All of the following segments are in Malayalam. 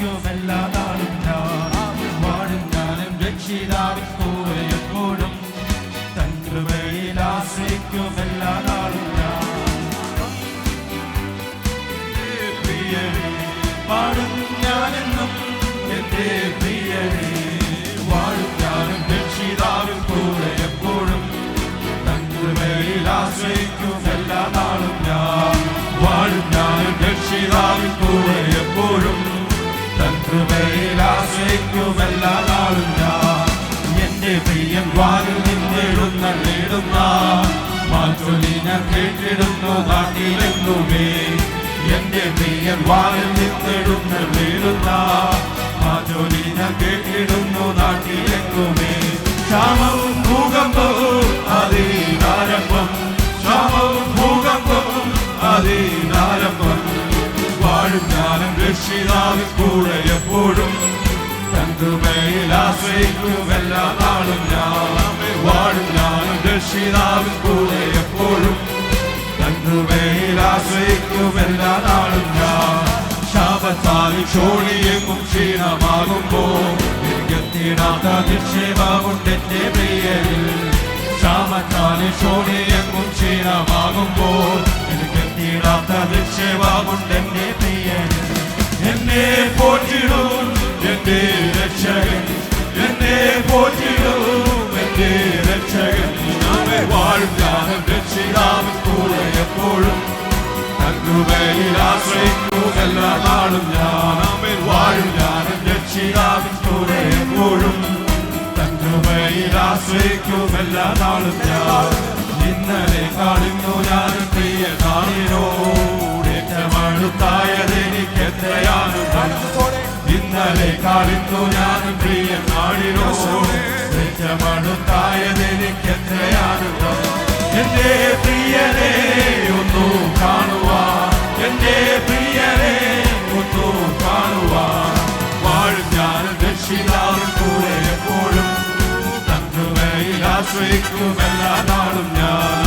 ആശ്രയിക്കും എല്ലാ നാളും ഞാൻ വാഴും ഞാനും രക്ഷിതാവിൻ കൂടെ എപ്പോഴും തൻ കൃപയിൽ ആശ്രയിക്കും എല്ലാ നാളും ഞാൻ പ്രിയരേ പാടും ഞാനെന്നും എന്റെ പ്രിയരേ വാഴും ഞാനും രക്ഷിതാവിൻ കൂടെ എപ്പോഴും തൻ കൃപയിൽ ആശ്രയിക്കും എല്ലാ നാളും ഞാൻ വാഴും ഞാനും രക്ഷിതാവിൻ കൂടെ എപ്പോഴും തൻ കൃപയിൽ ആശ്രയിക്കും എല്ലാ നാളും ഞാൻ എന്റെ പ്രിയൻ വാനിൽ നിന്നെഴുന്ന നേടുന്ന മാറ്റൊലി ഞാൻ കേട്ടിടുന്നു നാട്ടിലെങ്ങുമേ എന്റെ പ്രിയൻ വാനിൽ നിന്നെഴുന്ന നേടുന്ന മാറ്റൊലി ഞാൻ കേട്ടിടുന്നു നാട്ടിലെങ്ങുമേ ക്ഷാമവും ഭൂകമ്പവും അതിനാരംഭം ക്ഷാമവും ഭൂകമ്പവും അതിനാരംഭം വാഴും ഞാനും രക്ഷിതാവിൻ കൂടെ എപ്പോഴും തൻ കൃപയിൽ ആശ്രയിക്കും എല്ലാ നാളും ഞാൻ വാഴും ഞാനും രക്ഷിതാവിൻ കൂടെ എപ്പോഴും തൻ കൃപയിൽ ആശ്രയിക്കും എല്ലാ നാളും ഞാൻ ശാപത്താൽ ക്ഷോണിയെങ്ങും ക്ഷീണമാകുമ്പോ എത്തിയിടാത്ത നിക്ഷേപമുണ്ടെന്റെ പ്രിയരിൽ ശാപത്താൽ ക്ഷോണിയെങ്ങും ക്ഷീണമാകുമ്പോൾ എനിക്കെത്തിയിടാത്ത നിക്ഷേപമുണ്ടെന്റെ പ്രിയരിൽ എന്നെ പോറ്റിടും എന്റെ രക്ഷകൻ എന്നെ പോറ്റിടും എന്റെ രക്ഷകൻ വാഴും ഞാനും രക്ഷിതാവിൻ കൂടെ എപ്പോഴും തൻ കൃപയിൽ ആശ്രയിക്കും എല്ലാ നാളും ഞാൻ വാഴും ഞാനും രക്ഷിതാവിൻ കൂടെ എപ്പോഴും തൻ കൃപയിൽ ആശ്രയിക്കും എല്ലാ നാളും ഞാൻ ഇന്നലെ കാണിന്നു ഞാൻ പ്രിയ നാളിനോട് ഏറ്റമടുത്തായത് എനിക്ക് എത്രയാണ് ഇന്നലെ കാണിന്നു ഞാൻ പ്രിയ നാളിനോട് ഏറ്റമടുത്തായത് എനിക്ക് എത്രയാണ് എന്റെ പ്രിയനെ ഒന്നു കാണുവാൻ എന്റെ പ്രിയനെ ഒന്നു കാണുവാൻ വാഴും ഞാനും രക്ഷിതാവിൻ കൂടെ എപ്പോഴും തൻ കൃപയിൽ ആശ്രയിക്കും എല്ലാ നാളും ഞാൻ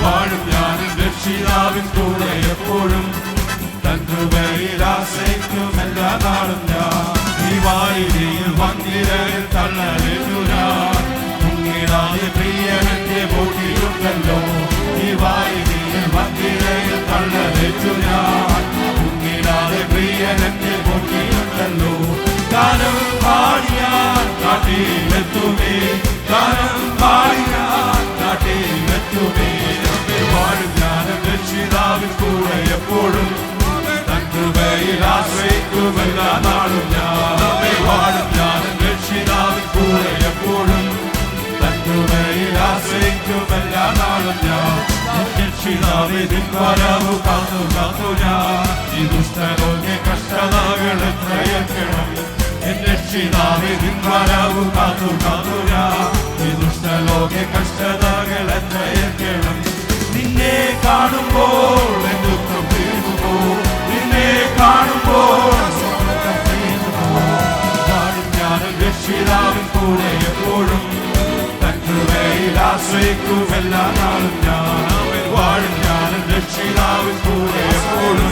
വാഴും ഞാനും രക്ഷിതാവിൻ കൂടെ എപ്പോഴും തൻ കൃപയിൽ ആശ്രയിക്കും എല്ലാ നാളും ഞാൻ ഈ വായിലിൽ വന്നിരയിൽ തള്ളലേറ്റു ഞാൻ മുങ്ങിടാതെ പ്രിയനെന്റെ പോട്ടിയിട്ടുണ്ടല്ലോ ഈ വായിലിൽ വന്നിരയിൽ തള്ളലേറ്റു ഞാൻ മുങ്ങിടാതെ പ്രിയനെന്റെ പോട്ടിയിട്ടുണ്ടല്ലോ ഗാനം പാടിയാൻ നാട്ടിലെത്തുമേ ഗാനം പാടിയാൻ നാട്ടിലെത്തുമേ വാഴും ഞാനും രക്ഷിതാവിൻ കൂടെ എപ്പോഴും തൻ കൃപയിൽ ആശ്രയിക്കും എല്ലാ നാളും ഞാൻ വാഴും ഞാനും രക്ഷിതാവിൻ കൂടെ എപ്പോഴും തൻ കൃപയിൽ ആശ്രയിക്കും എല്ലാ നാളും ഞാൻ രക്ഷിതാവിൻ വരവു കാത്തു കാത്തു ഞാൻ ഈ ദുഷ്ടലോകെ കഷ്ടതകൾ എത്രയേൽക്കണം രക്ഷിതാവിൻ വരവു കാത്തു കാത്തു ഞാൻ ഈ ദുഷ്ടലോകെ കഷ്ടതകൾ എത്രയേൽക്കണം നിന്നെ കാണുമ്പോൾ എൻ ദുഃഖം തീരുമോ നിന്നെ കാണുമ്പോൾ വാഴും ഞാനും രക്ഷിതാവിൻ കൂടെ എപ്പോഴും തൻ കൃപയിൽ ആശ്രയിക്കും എല്ലാ നാളും ഞാൻ വാഴും ഞാനും രക്ഷിതാവിൻ കൂടെ എപ്പോഴും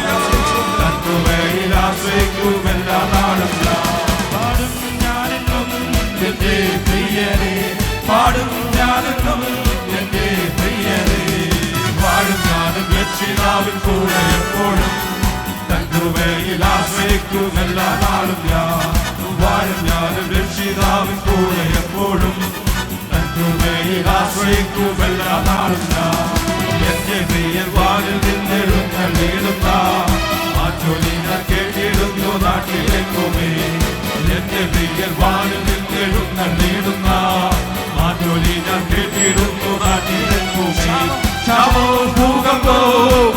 തൻ കൃപയിൽ ആശ്രയിക്കും എല്ലാ നാളും ഞാൻ പാടും ഞാനെന്നും എന്റെ പ്രിയരേ പാടും ഞാനെന്നും എന്റെ പ്രിയരേ വാഴും ഞാനും രക്ഷിതാവിൻ കൂടെ എപ്പോഴും തൻ കൃപയിൽ ആശ്രയിക്കും എല്ലാ നാളും ഞാൻ വാഴും ഞാനും രക്ഷിതാവിൻ കൂടെ എപ്പോഴും തൻ കൃപയിൽ ആശ്രയിക്കും എല്ലാ നാളും ഞാൻ എന്റെ പ്രിയൻ വാനിൽ നിന്നെഴുന്നള്ളിടുന്ന ആ ചൊല്ലി ഞാൻ കേട്ടിടുന്നു നാട്ടിലെങ്ങുമേ എന്റെ പ്രിയൻ വാനിൽ നിന്നെഴുന്നള്ളിടുന്ന ആ ചൊല്ലി ഞാൻ കേട്ടിടുന്നു നാട്ടിലെങ്ങുമേ ക്ഷാമോ ഭൂകമ്പോ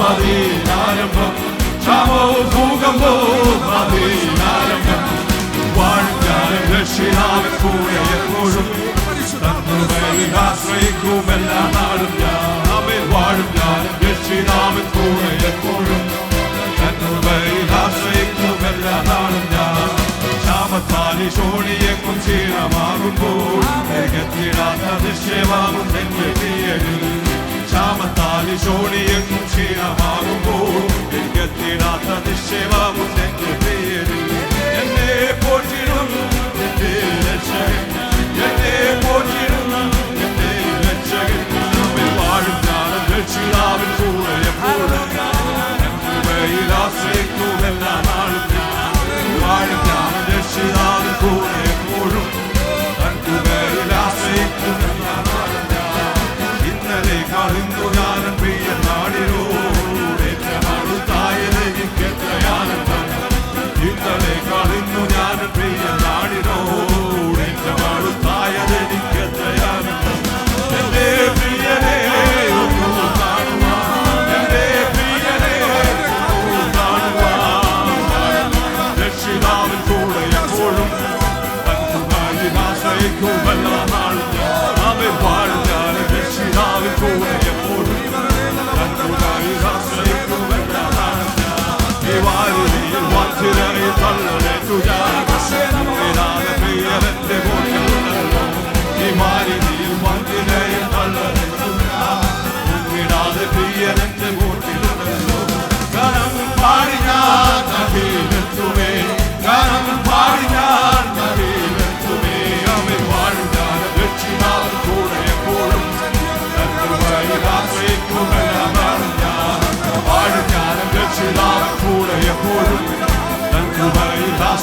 അതിനാരംഭം ക്ഷാമോ ഭൂകമ്പോ അതിനാരംഭം വാഴും ഞാനും രക്ഷിതാവിൻ കൂടെ എപ്പോഴും തൻ കൃപയിൽ ആശ്രയിക്കും എല്ലാ നാളും ഞാൻ വാഴും ഞാനും രക്ഷിതാവിൻ കൂടെ എപ്പോഴും തൻ കൃപയിൽ ആശ്രയിക്കും എല്ലാ നാളും ഞാൻ ക്ഷാമത്താലി ക്ഷോണിയെങ്ങും ക്ഷീണമാകുമ്പോൾ എത്തിയിടാത്ത നിശ്ചയമാകും എന്റെ പ്രിയരിൽ ക്ഷാമത്താലി ക്ഷോണിയെങ്ങും ക്ഷീണമാകുമ്പോൾ എനിക്കെത്തിയിടാത്ത നിശ്ചയമാകും എന്റെ പ്രിയരിൽ എന്നെ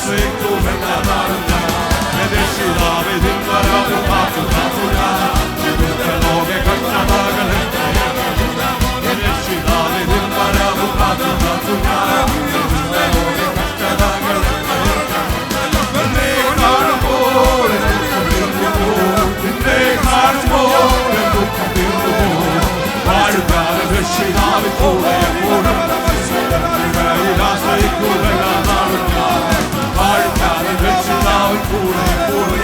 ആശ്രയിക്കും എല്ലാ നാളും ഞാൻ രക്ഷിതാവേ നിൻ വരവ് കാത്തു കാത്തു ഞാൻ ലോക കഷ്ടതകളെ രക്ഷിതാവേ നിൻ വരവ് കാത്തു കാത്തു ഞാൻ ലോക കഷ്ടതകളെ രക്ഷിതാവിൻ കൂടെ എപ്പോഴും ആശ്രയിക്കും എല്ലാ നാളും ഞാൻ വാഴുകാലം രക്ഷിതാവിൻ കൂടെ എപ്പോഴും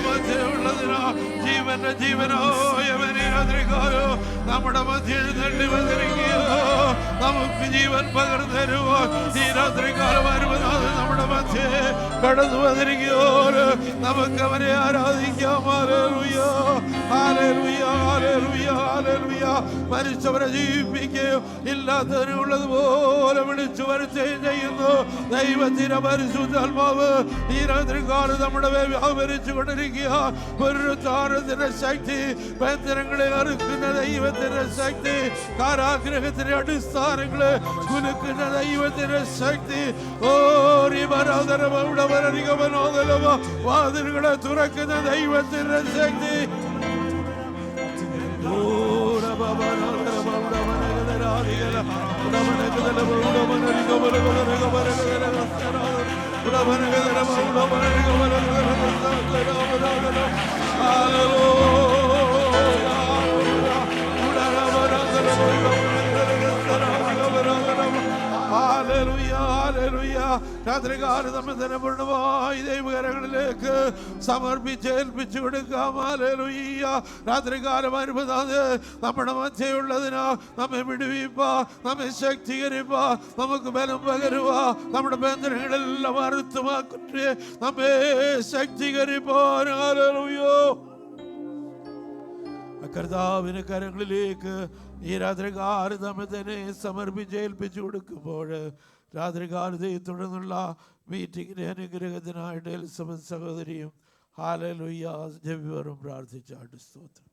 മധ്യ ഉള്ളതിനാ ജീവന്റെ ജീവനോയവനെ രാത്രികാലോ നമ്മുടെ മധ്യ എഴുന്നള്ളി വന്നിരിക്കുകയോ നമുക്ക് ജീവൻ പകർന്നു തരുവാൻ ഈ രാത്രികാലം അരുമനാഥ് നമ്മുടെ മധ്യ കടന്നു വന്നിരിക്കുകയോ നമുക്ക് അവനെ ആരാധിക്കാം. Hallelujah hallelujah hallelujah hallelujah. മരിച്ചവരെ ജീവിപ്പിക്കുകയോ ഇല്ലാത്തവരുള്ളതുപോലെ വിളിച്ചു വരുത്തുകയും ചെയ്യുന്നു. ദൈവത്തിന്റെ പരിശുദ്ധാത്മാവ് ഈ രാത്രികാലം നമ്മുടെ മേൽ വ്യാപരിച്ചു കൊണ്ടിരിക്കുക. പുനരുത്ഥാനത്തിന്റെ ശക്തി, ബന്ധനങ്ങളെ അറുക്കുന്ന ദൈവത്തിന്റെ ശക്തി, കാരാഗ്രഹത്തിന്റെ അടിസ്ഥാനങ്ങളെ കുലുക്കുന്ന ദൈവത്തിന്റെ ശക്തി, വാതിലുകളെ തുറക്കുന്ന ദൈവത്തിന്റെ ശക്തി, രാത്രികാലം നമ്മെ തന്നെ പൂർണ്ണമായി ദൈവകരങ്ങളിലേക്ക് സമർപ്പിച്ചേൽപ്പിച്ചു കൊടുക്കാം. ഹല്ലേലൂയ. രാത്രികാലം അനുഭവം നമ്മുടെ മധ്യയുള്ളതിനാ നമ്മെ വിടുവിപ്പാ, നമ്മെ ശക്തീകരിപ്പാ, നമുക്ക് ബലം പകരുവാ, നമ്മുടെ ബന്ധനങ്ങളെല്ലാം അറുത്തുമാക്കട്ടെ, നമ്മെ ശക്തീകരിപ്പാൻ. ഹല്ലേലൂയ. കർത്താവിന്റെ കരങ്ങളിലേക്ക് ഈ രാത്രികാലം നമ്മെ തന്നെ സമർപ്പിച്ചേൽപ്പിച്ചു കൊടുക്കുമ്പോൾ രാത്രികാലത്തെ തുടർന്നുള്ള മീറ്റിങ്ങിന്റെ അനുഗ്രഹത്തിനായിട്ട് എലിസബത്ത് സഹോദരിയും ഹല്ലേലൂയ ജപിവറും പ്രാർത്ഥിച്ചാട്ട് സ്തോത്രം.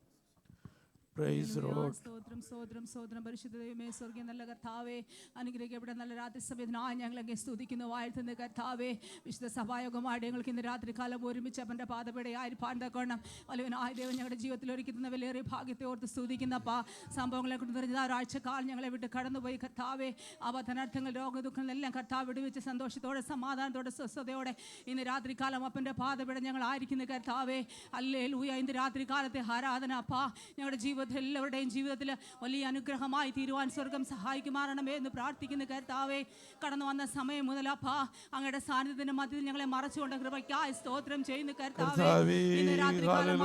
സ്തോത്രം പരിശുദ്ധ ദൈവമേ, സ്വർഗ്ഗീയ നല്ല കർത്താവേ, അനുഗ്രഹിക്കപ്പെട്ട നല്ല രാത്രി സമയത്തിനായി ഞങ്ങളെ സ്തുതിക്കുന്നു, വാഴ്ത്തുന്ന കർത്താവേ. വിശുദ്ധ സഭായോഗമായിട്ട് ഞങ്ങൾക്ക് ഇന്ന് രാത്രികാലം ഒരുമിച്ച് അവൻ്റെ പാദപീഠയായിരിക്കാൻ തക്കവണ്ണം വലുവനായ ദൈവം ഞങ്ങളുടെ ജീവിതത്തിൽ ഒരുക്കുന്ന വിലയേറിയ ഭാഗ്യത്തെ ഓർത്ത് സ്തുതിക്കുന്നപ്പാ. സംഭവങ്ങളെ കൊണ്ട് നിറഞ്ഞ ഒരാഴ്ചക്കാലം ഞങ്ങളെ വിട്ട് കടന്നുപോയി കർത്താവേ. അപധനർത്ഥങ്ങൾ, രോഗദുഃഖങ്ങളെല്ലാം കർത്താവ് വിടുവിച്ച് സന്തോഷത്തോടെ സമാധാനത്തോടെ സ്വസ്ഥതയോടെ ഇന്ന് രാത്രികാലം അപ്പൻ്റെ പാദപീഠം ഞങ്ങൾ ആയിരിക്കുന്ന കർത്താവേ. ഹല്ലേലൂയ. ഇന്ന് രാത്രികാലത്തെ ആരാധന അപ്പാ ഞങ്ങളുടെ എല്ലാവരുടെയും ജീവിതത്തിൽ വലിയ അനുഗ്രഹമായി തീരുവാൻ സ്വർഗം സഹായിക്കുമാറണമേ എന്ന് പ്രാർത്ഥിക്കുന്ന കർത്താവേ. കടന്നു വന്ന സമയം മുതലപ്പാ അങ്ങയുടെ സാന്നിധ്യത്തിന്റെ മധ്യത്തിൽ ഞങ്ങളെ മറച്ചുകൊണ്ട് കൃപയ്ക്കായി സ്തോത്രം ചെയ്യുന്ന കർത്താവേ. ഇന്ന് രാത്രികാലം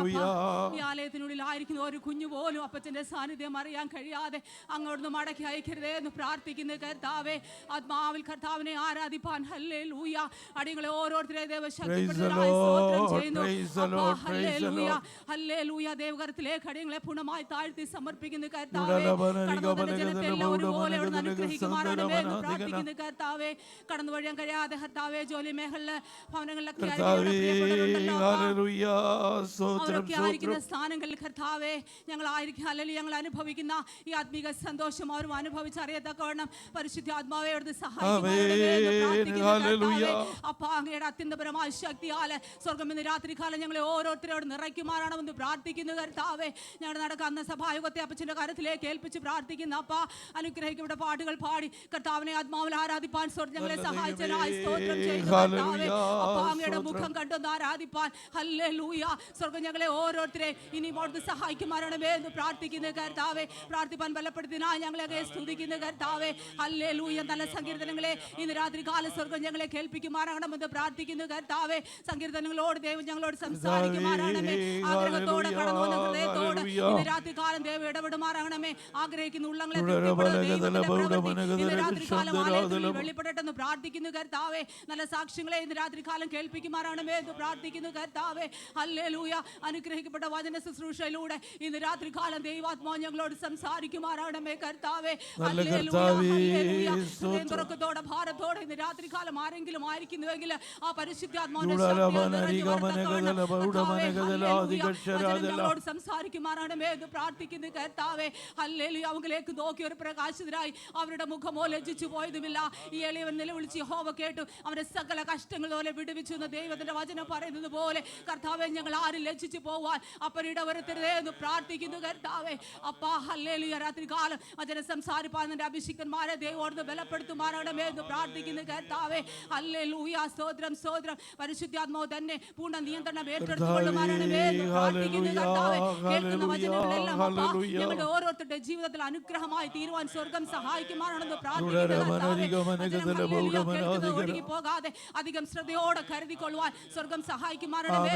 ഈ ആലയത്തിനുള്ളിലായിരിക്കുന്ന ഒരു കുഞ്ഞു പോലും അപ്പച്ചന്റെ സാന്നിധ്യം അറിയാൻ കഴിയാതെ അങ്ങോട്ട് മടക്കി അയക്കരുതേ എന്ന് പ്രാർത്ഥിക്കുന്ന കർത്താവേ. ആത്മാവിൽ കർത്താവിനെ ആരാധിപ്പാൻ ഹല്ലേലൂയ അടികളെ ഓരോരുത്തരെ ദൈവശക്തിപ്പെടുത്തലായി സ്തോത്രം ചെയ്യുന്നു. Hallelujah hallelujah. ദൈവകരത്തിലേക്ക് അടികളെ പൂർണ്ണമായി താഴ്ത്തി സമർപ്പിക്കുന്ന കർത്താവേ. കർത്താവേ കടന്നു വഴിയാൻ കഴിയാതെ കർത്താവേ ജോലി മേഖല ഭവനങ്ങളിലൊക്കെ ആയിരിക്കുന്ന സ്ഥാനങ്ങളിൽ കർത്താവേ ഞങ്ങളായിരിക്കും അല്ലെങ്കിൽ ഞങ്ങൾ അനുഭവിക്കുന്ന ഈ ആത്മീക സന്തോഷം അവരും അനുഭവിച്ചറിയത്തക്കവണ്ണം പരിശുദ്ധ ആത്മാവേ അവിടുന്ന് സഹായിക്കുന്നു. അപ്പാ അങ്ങയുടെ അത്യന്തപരമായ ശക്തിയാല് സ്വർഗം ഇന്ന് രാത്രികാലം ഞങ്ങളെ ഓരോരുത്തരോട് നിറയ്ക്കുമാറാണെന്ന് പ്രാർത്ഥിക്കുന്നു കർത്താവേ. ഞങ്ങളുടെ നടക്കുന്ന സഭായോഗത്തെ അപ്പച്ചന്റെ കാര്യത്തിലേക്ക് ഏൽപ്പിച്ച് പ്രാർത്ഥിക്കുന്ന അപ്പാ അനുഗ്രഹിക്കപ്പെട്ട പാട്ടുകൾ പാടി കർത്താവിനെ ആത്മാവിൽ ആരാധിപ്പാൻ ഞങ്ങളെ സഹായിച്ചതിനായി സ്തോത്രം ചെയ്യുന്നു കർത്താവേ. അപ്പാ അങ്ങയുടെ മുഖം കണ്ടൊന്ന് ആരാധിപ്പാൻ ഹല്ലേലൂയ സ്വർഗം ഞങ്ങളെ ഓരോരുത്തരെ ഇനി അവിടുന്ന് സഹായിക്കുമാറാണമേ എന്ന് പ്രാർത്ഥിക്കുന്ന കർത്താവേ. പ്രാർത്ഥിപ്പാൻ ബലപ്പെടുത്തിനായി ഞങ്ങളെ സ്തുതിക്കുന്ന കർത്താവേ. ഹല്ലേലൂയ. നല്ല സങ്കീർത്തനങ്ങളെ ഇന്ന് രാത്രികാല സ്വർഗം ഞങ്ങളെ കേൾപ്പിക്കുമാറാകണമെന്ന് പ്രാർത്ഥിക്കുന്നു കർത്താവേ. സങ്കീർത്തനങ്ങളോട് ദൈവം ഞങ്ങളോട് സംസാരിക്കുമാറാണമേ. ആഗ്രഹത്തോടെ കടന്നു വന്ന ഹൃദയത്തോട് ഇന്ന് രാത്രികാലം ദൈവം ഇടപെടുമാറാകണമേ. ആഗ്രഹിക്കുന്ന ഉള്ളങ്ങളെ വെളിപ്പെടട്ടെന്ന് പ്രാർത്ഥിക്കുന്നു കർത്താവേ. നല്ല സാക്ഷ്യങ്ങളെ ഇന്ന് രാത്രികാലം കേൾപ്പിക്കുമാറാകണമേ എന്ന് പ്രാർത്ഥിക്കുന്നു കർത്താവേ. ഹല്ലേലൂയ. അനുഗ്രഹിക്കപ്പെട്ട വചന ശുശ്രൂഷയിലൂടെ ഇന്ന് രാത്രികാലം ദൈവാത്മാവ് ഞങ്ങളോട് സംസാരിക്കുമാറാകണമേ കർത്താവേ. തുറക്കത്തോടെ ഭാരത്തോടെ ഇന്ന് രാത്രികാലം ആരെങ്കിലും ആയിരിക്കുന്നുവെങ്കിൽ ആ പരിശുദ്ധാത്മാവിന്റെ സംസാരിക്കുമാറാകണമേ എന്ന് പ്രാർത്ഥിക്കുന്നു കർത്താവേ. ഹല്ലേലൂയ. അവങ്കിലേക്ക് നോക്കി ഒരു പ്രകാശിതരായി അവരുടെ മുഖമോ ലജ്ജിച്ചു പോയതുമില്ല. ഈ എളിയവൻ നിലവിളിച്ച് യഹോവ കേട്ടു അവന്റെ സകല കഷ്ടങ്ങൾ പോലെ വിടുവിച്ചു എന്ന് ദൈവത്തിന്റെ വചനം പറയുന്നത് പോലെ കർത്താവെ ഞങ്ങൾ ആരും ലജ്ജിച്ചു പോവാൻ അപ്പനിടവരുത്തരുതേ എന്ന് പ്രാർത്ഥിക്കുന്നു കർത്താവേ. അപ്പാ ഹല്ലേലൂയ. രാത്രികാലം വചനം സംസാരിപ്പാൻ നിന്റെ അഭിഷിക്തന്മാരെ ദൈവോട് ബലപ്പെടുത്തുമാറാകണമേ എന്ന് പ്രാർത്ഥിക്കുന്നു കർത്താവേ. ഹല്ലേലൂയ. സ്തോത്രം സ്തോത്രം. പരിശുദ്ധാത്മാവ് തന്നെ പൂർണ്ണ നിയന്ത്രണം ഏറ്റെടുത്തുകൊള്ളുമാറാകണമേ എന്ന് പ്രാർത്ഥിക്കുന്നു കർത്താവേ. കേൾക്കുന്ന വചനങ്ങളെല്ലാം എല്ലാം ഞങ്ങളുടെ ഓരോരുത്തരുടെ ജീവിതത്തിൽ അനുഗ്രഹമായി തീരുവാൻ സ്വർഗം സഹായിക്കുമാറാണെന്ന് പ്രാർത്ഥിക്കുന്നു. ഒഴുകി പോകാതെ അധികം ശ്രദ്ധയോടെ കരുതിക്കൊള്ളുവാൻ സ്വർഗം സഹായിക്കുമാറാണ്.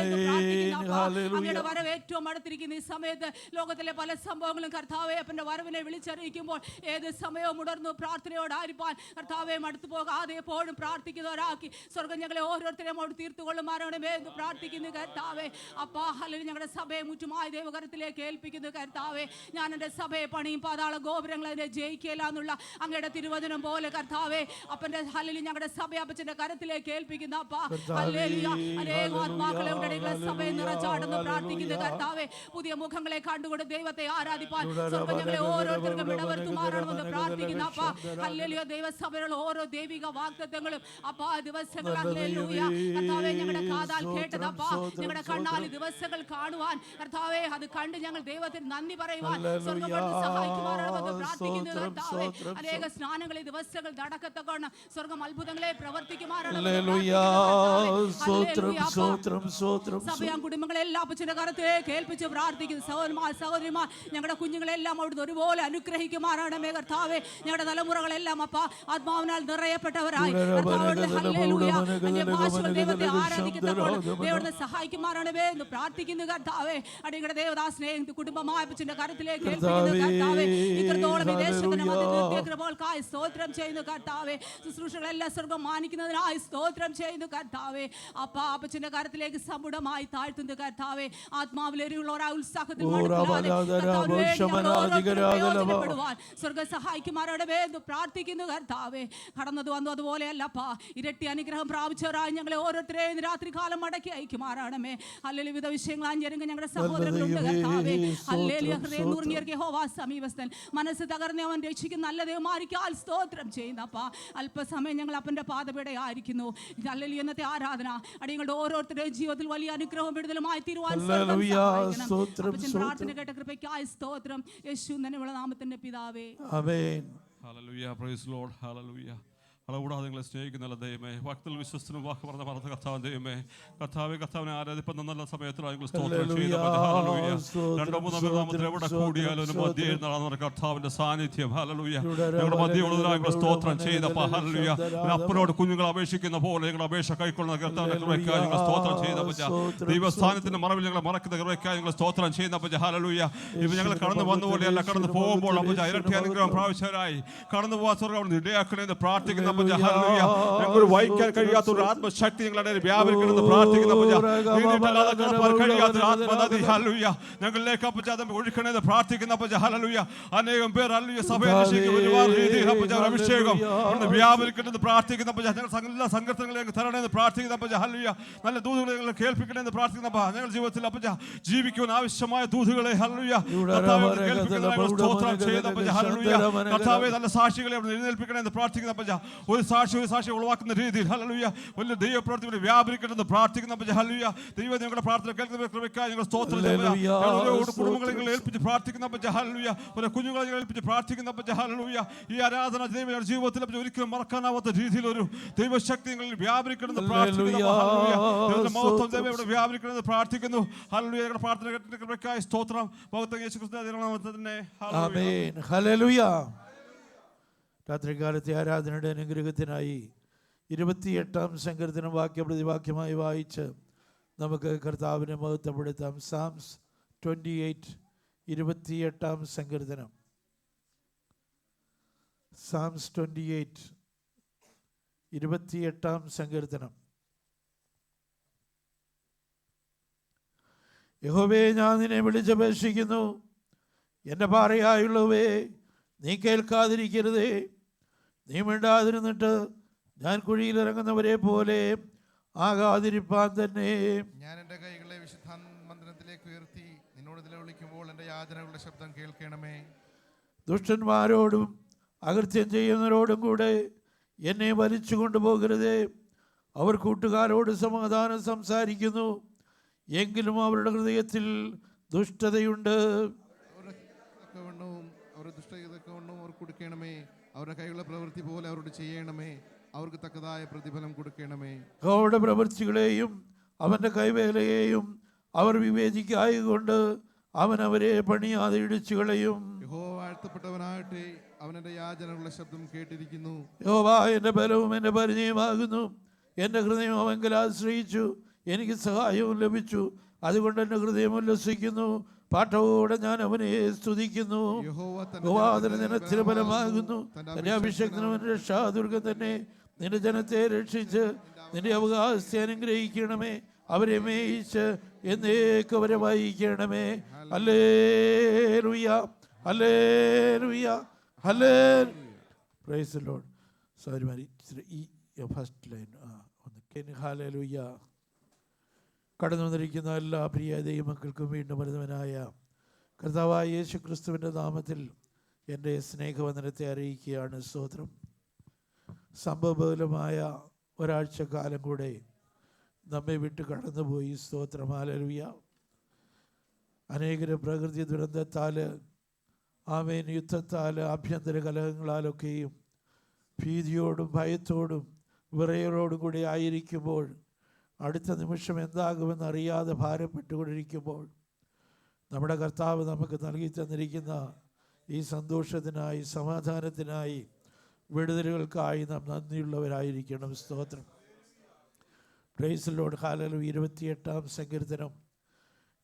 അങ്ങയുടെ വരവ് ഏറ്റവും അടുത്തിരിക്കുന്ന ഈ സമയത്ത് ലോകത്തിലെ പല സംഭവങ്ങളും കർത്താവെ അപ്പന്റെ വരവിനെ വിളിച്ചറിയിക്കുമ്പോൾ ഏത് സമയവും ഉണർന്നു പ്രാർത്ഥനയോടായിരിക്കാൻ കർത്താവെ മടുത്തു പോകാതെ എപ്പോഴും പ്രാർത്ഥിക്കുന്നവരാക്കി സ്വർഗം ഞങ്ങളെ ഓരോരുത്തരെയും അവിടെ തീർത്തുകൊള്ളുമാറാണമേ എന്ന് പ്രാർത്ഥിക്കുന്നു കർത്താവെ. അപ്പാ ഹല്ലേലൂയ. ഞങ്ങളുടെ സഭയെ മുറ്റുമായി ദൈവകരത്തിലേക്ക് ഏൽപ്പിക്കുന്നു കർത്താവെ. ഞാൻ എൻ്റെ സഭയെ പണിയും പാതാള ഗോപുരങ്ങൾ അതിനെ ജയിക്കില്ല എന്നുള്ള അങ്ങയുടെ തിരുവചനം പോലെ കർത്താവെ അപ്പന്റെ ഹല്ലേലൂയ ഞങ്ങളുടെ സഭയെ അപ്പച്ചന്റെ കരത്തിലേക്ക് ഏൽപ്പിക്കുന്ന അപ്പാ ഹല്ലേലൂയ. അനേക ആത്മാക്കളെ ഉടനെ സഭയെ നിറച്ചാടുന്നു പ്രാർത്ഥിക്കുന്നു കർത്താവെ. പുതിയ മുഖങ്ങളെ കണ്ടുകൊണ്ട് ദൈവത്തെ ആരാധിപ്പാൻ സ്വർഗ്ഗം ഞങ്ങളെ ഓരോരുത്തർക്കും ഇടവരുത്തുമാറാണെന്ന് പ്രാർത്ഥിക്കുന്ന അപ്പാ ഹല്ലേലൂയ. ദൈവസഭയിലുള്ള ഓരോ ദൈവിക വാഗ്ദത്തങ്ങളും അപ്പാ ദിവസങ്ങൾ ഹല്ലേലൂയ കർത്താവെ ഞങ്ങളുടെ കാതാൽ കേട്ടത് അപ്പാ ഞങ്ങളുടെ കണ്ണാൽ ദിവസങ്ങൾ കാണുവാൻ കർത്താവെ അത് കണ്ട് ഞങ്ങൾ ദൈവത്തിന് നന്ദി പറയുവാൻ സ്വർഗ്ഗം സഹായിക്കുമാറാണെന്ന് പ്രാർത്ഥിക്കുന്നു കർത്താവെ. അനേക സ്നാനങ്ങളെ ദിവസങ്ങൾ നടക്കത്തക്കോണം സ്വർഗ്ഗം അത്ഭുതങ്ങളെ പ്രവർത്തിക്കുമാറാണെന്ന് സഭയാം കുടുംബങ്ങളെല്ലാം അപ്പച്ചന്റെ കരത്തിലേക്ക് ഏൽപ്പിച്ച് പ്രാർത്ഥിക്കുന്നു. സഹോദരിമാർ ഞങ്ങളുടെ കുഞ്ഞുങ്ങളെല്ലാം അവിടുന്ന് ഒരുപോലെ അനുഗ്രഹിക്കുമാറാണമേ കർത്താവെ. ഞങ്ങളുടെ തലമുറകളെല്ലാം അപ്പ ആത്മാവിനാൽ നിറയപ്പെട്ടവരായി ദൈവത്തെ ആരാധിക്കത്തപ്പോൾ ദൈവത്തെ സഹായിക്കുമാറാണമേ എന്ന് പ്രാർത്ഥിക്കുന്നു കർത്താവെ. അടിയുടെ ദേവദാസനെ കുടുംബമായ അപ്പച്ചന്റെ കരത്തിലേക്ക് ഏൽപ്പിക്കുന്നു കർത്താവെ. ഇത്രത്തോളം വിദേശത്തിനായി സ്തോത്രം ചെയ്യുന്നു കർത്താവെ. ശുശ്രൂഷകളെല്ലാം സ്വർഗ്ഗം മാനിക്കുന്നതിനായി സ്തോത്രം ചെയ്യുന്നു കർത്താവെ. അപ്പ അപ്പച്ചന്റെ കരത്തിലേക്ക് സമ്പുടമായി താഴ്ത്തുന്നു കർത്താവെ. ആത്മാവിലേറിയുള്ളവരായ ഉത്സാഹത്തിൽ സ്വർഗ്ഗം സഹായിക്കുമാറണമേ എന്ന് പ്രാർത്ഥിക്കുന്നു കർത്താവെ. കടന്നത് വന്നു അതുപോലെയല്ലപ്പാ ഇരട്ടി അനുഗ്രഹം പ്രാപിച്ചവരായി ഞങ്ങളെ ഓരോരുത്തരെയും രാത്രി കാലം മടക്കി അയക്കുമാറാണമേ. ഹല്ലേലൂയ. വിവിധ വിഷയങ്ങൾ അഞ്ഞിറങ്ങി ഞങ്ങളുടെ സഹോദരങ്ങളുണ്ട് കർത്താവെ. ഹല്ലേലൂയ. ഹൃദയം നുറുങ്ങിയവർക്ക് യഹോവ സമീപസ്ഥൻ, മനസ്സ് തകർന്നവൻ രക്ഷിക്കുന്ന നല്ല ദൈവമായിരിക്കാൻ സ്തോത്രം ചെയ്യുന്നപ്പാ. അല്പസമയം ഞങ്ങൾ അപ്പന്റെ പാദപീടെ ആയിരിക്കുന്നു. ഹല്ലേലൂയ. ഇന്നത്തെ ആരാധന അടിയങ്ങളുടെ ഓരോരുത്തരുടെയും ജീവിതത്തിൽ വലിയ അനുഗ്രഹവും വിടുതലുമായി തീരുവാൻ പ്രാർത്ഥന കേട്ട കൃപയ്ക്കായി സ്തോത്രം. യേശു തന്നെയുള്ള നാമത്തിന്റെ പിതാവേ amen. Hallelujah. Praise Lord. Hallelujah. അളകൂടാതെ നിങ്ങളെ സ്നേഹിക്കുന്നല്ല ദൈവമേ. ഭക്തൽ വിശ്വസ്തനും വാക്ക് പറഞ്ഞ മറന്ന കർത്താവ് ദൈവമേ. കർത്താവിനെ ആരാധിക്കുന്ന നല്ല സമയത്തിലാണ് സ്തോത്രം ചെയ്ത രണ്ടോ മൂന്നോ പേർ നാമത്തിൽ എവിടെ കൂടിയാലും മധ്യയിൽ നടന്ന കർത്താവിന്റെ സാന്നിധ്യം ഹല്ലേലൂയ ഞങ്ങളുടെ മധ്യമുള്ളതിനായി സ്തോത്രം ചെയ്തപ്പോൾ ഹല്ലേലൂയ. അപ്പനോട് കുഞ്ഞുങ്ങൾ അപേക്ഷിക്കുന്ന പോലെ ഞങ്ങൾ അപേക്ഷ കൈക്കൊള്ളുന്ന കർത്താവിന്റെ കൃപയ്ക്കായി ഞങ്ങൾ സ്തോത്രം ചെയ്തപ്പോൾ ദൈവസ്ഥാനത്തിന്റെ മറവിൽ ഞങ്ങൾ മറക്കുന്ന കൃപയ്ക്കായി ഞങ്ങൾ സ്തോത്രം ചെയ്യുന്നപ്പോൾ ഹല്ലേലൂയ. ഇവ ഞങ്ങൾ കടന്നു വന്ന പോലെയല്ല കടന്നു പോകുമ്പോൾ അപ്പോൾ ഇരട്ടി അനുഗ്രഹം പ്രാവശ്യരായി കടന്നു പോകാൻ സ്വർഗ്ഗം ഇടയാക്കണമെന്ന് പ്രാർത്ഥിക്കുന്ന ഞങ്ങൾ വഹിക്കാൻ കഴിയാത്ത ഒരു ആത്മശക്തി ഞങ്ങളുടെ വ്യാപരിക്കണമെന്ന് പ്രാർത്ഥിക്കുന്ന ആത്മനദി ഹല്ലേലൂയ ഞങ്ങളിലേക്ക് ഒഴുക്കണമെന്ന് പ്രാർത്ഥിക്കുന്ന ഹല്ലേലൂയ. അനേകം പേർ ഹല്ലേലൂയ സഭയെ ഒരുപാട് രീതിയിൽ അഭിഷേകം വ്യാപരിക്കണമെന്ന് പ്രാർത്ഥിക്കുന്ന എല്ലാ സംഘർഷങ്ങളെ തരണമെന്ന് പ്രാർത്ഥിക്കുന്ന ഹല്ലേലൂയ. നല്ല ദൂതുകളെ ഞങ്ങൾ കേൾപ്പിക്കണമെന്ന് പ്രാർത്ഥിക്കുന്ന ഞങ്ങൾ ജീവിതത്തിൽ ജീവിക്കുവാൻ ആവശ്യമായ ദൂതുകളെ ഹല്ലേലൂയ സ്തോത്രം ചെയ്യുന്ന ഹല്ലേലൂയ. കർത്താവേ നല്ല സാക്ഷികളെ എഴുന്നേൽപ്പിക്കണമെന്ന് പ്രാർത്ഥിക്കുന്ന ഒരു സാക്ഷി ഉളവാക്കുന്ന രീതിയിൽ ഹല്ലേലൂയ വലിയ ദൈവപ്രവൃത്തി വ്യാപരിക്കണമെന്ന് പ്രാർത്ഥിക്കുന്ന ഹല്ലേലൂയ. ദൈവം ഞങ്ങളുടെ പ്രാർത്ഥന കേൾക്കുന്ന കൃപയ്ക്കായി ഞങ്ങൾ സ്തോത്രം കുടുംബങ്ങളെ ഏൽപ്പിച്ച് പ്രാർത്ഥിക്കുന്ന ഹല്ലേലൂയ. ഒരു കുഞ്ഞുങ്ങളെ ഏൽപ്പിച്ച് പ്രാർത്ഥിക്കുന്ന ഹല്ലേലൂയ. ഈ ആരാധന ദൈവങ്ങളുടെ ജീവിതത്തിൽ ഒരിക്കലും മറക്കാനാവാത്ത രീതിയിൽ ഒരു ദൈവശക്തി ഞങ്ങളിൽ വ്യാപരിക്കണമെന്ന് പ്രാർത്ഥിക്കുന്നു വ്യാപരിക്കണമെന്ന് പ്രാർത്ഥിക്കുന്നു ഹല്ലേലൂയ. ഞങ്ങളുടെ പ്രാർത്ഥന കേൾക്കുന്ന കൃപയ്ക്കായി സ്തോത്രം. ഹല്ലേലൂയ. രാത്രികാലത്തെ ആരാധനയുടെ അനുഗ്രഹത്തിനായി 28-ാം സങ്കീർത്തനം വാക്യപ്രതിവാക്യമായി വായിച്ച് നമുക്ക് കർത്താവിനെ മഹത്വപ്പെടുത്താം. സാംസ് 28 28-ാം സങ്കീർത്തനം. സാംസ് 28 28-ാം സങ്കീർത്തനം. യഹോവേ, ഞാൻ നിന്നെ വിളിച്ചപേക്ഷിക്കുന്നു, എൻ്റെ പാറയായുള്ളവേ, നീ കേൾക്കാതിരിക്കരുതേ. നീ മിണ്ടാതിരുന്നിട്ട് ഞാൻ കുഴിയിലിറങ്ങുന്നവരെ പോലെ ആകാതിരിപ്പാൻ തന്നെ. ഞാൻ എൻ്റെ കൈകളെ വിശുദ്ധ മന്ദിരത്തിലേക്ക് ഉയർത്തി നിന്നോട് നിലവിളിക്കുമ്പോൾ എൻ്റെ യാചനകളുടെ ശബ്ദം കേൾക്കണമേ. ദുഷ്ടന്മാരോടും അകൃത്യം ചെയ്യുന്നവരോടും കൂടെ എന്നെ വലിച്ചു കൊണ്ടുപോകരുതേ. അവർ കൂട്ടുകാരോട് സമാധാനം സംസാരിക്കുന്നു, എങ്കിലും അവരുടെ ഹൃദയത്തിൽ ദുഷ്ടതയുണ്ട്. അവരുടെ ദുഷ്ടതക്കൊന്നും അവർ കൊടുക്കണമേ. അവരുടെ കൈകളുടെ പ്രവൃത്തി പോലെ അവരോട് ചെയ്യണമേ. അവർക്ക് തക്കതായ പ്രതിഫലം കൊടുക്കണമേ. അവരുടെ പ്രവൃത്തികളെയും അവൻ്റെ കൈവേലയെയും അവർ വിവേചിക്കായകൊണ്ട് അവൻ അവരെ പണിയാതെ ഇടിച്ചു കളയും. യഹോവ വാഴ്ത്തപ്പെട്ടവനാകട്ടെ, അവൻ എൻ്റെ യാചനകളുടെ ശബ്ദം കേട്ടിരിക്കുന്നു. യഹോവ എൻ്റെ ബലവും എൻ്റെ പരിചയമാകുന്നു. എൻ്റെ ഹൃദയം അവങ്കൽ ആശ്രയിച്ചു, എനിക്ക് സഹായവും ലഭിച്ചു. അതുകൊണ്ട് എൻ്റെ ഹൃദയം ഉല്ലസിക്കുന്നു, പാട്ടവോടെ ഞാൻ അവനെ സ്തുതിക്കുന്നു. യഹോവ ജനത്തിന് ബലമാകുന്നു, തന്റെ അഭിഷേകത്തിനും രക്ഷാദുർഗം തന്നെ. നിന്റെ ജനത്തെ രക്ഷിച്ച് നിന്റെ അവകാശത്തെ അനുഗ്രഹിക്കണമേ. അവരെ മേയിച്ച് എന്നേക്കും അവരെ വായിക്കണമേ. Hallelujah, hallelujah, hallelujah. Praise the Lord. Sorry മാരി, ഈ ഫസ്റ്റ് ലൈൻ ഒന്ന് ഹല്ലേലൂയ. കടന്നു വന്നിരിക്കുന്ന എല്ലാ പ്രിയ ദൈവമക്കൾക്കും വീണ്ടും വരുന്നവനായ കർത്താവായ യേശു ക്രിസ്തുവിൻ്റെ നാമത്തിൽ എൻ്റെ സ്നേഹവന്ദനത്തെ അറിയിക്കുകയാണ്. സ്തോത്രം. സംഭവബഹുലമായ ഒരാഴ്ചക്കാലം കൂടെ നമ്മെ വിട്ട് കടന്നുപോയി. സ്തോത്രം. ഹല്ലേലൂയ. അനേകരും പ്രകൃതി ദുരന്തത്താൽ, ആമേൻ, യുദ്ധത്താൽ, ആഭ്യന്തര കലഹങ്ങളാലൊക്കെയും ഭീതിയോടും ഭയത്തോടും വിറയലോടും കൂടി ആയിരിക്കുമ്പോൾ, അടുത്ത നിമിഷം എന്താകുമെന്ന് അറിയാതെ ഭാരപ്പെട്ടുകൊണ്ടിരിക്കുമ്പോൾ, നമ്മുടെ കർത്താവ് നമുക്ക് നൽകി തന്നിരിക്കുന്ന ഈ സന്തോഷത്തിനായി, സമാധാനത്തിനായി, വിടുതലുകൾക്കായി നാം നന്ദിയുള്ളവരായിരിക്കണം. സ്തോത്രം. Praise the Lord. ഹല്ലേലൂയ. 28-ാം സങ്കീർത്തനം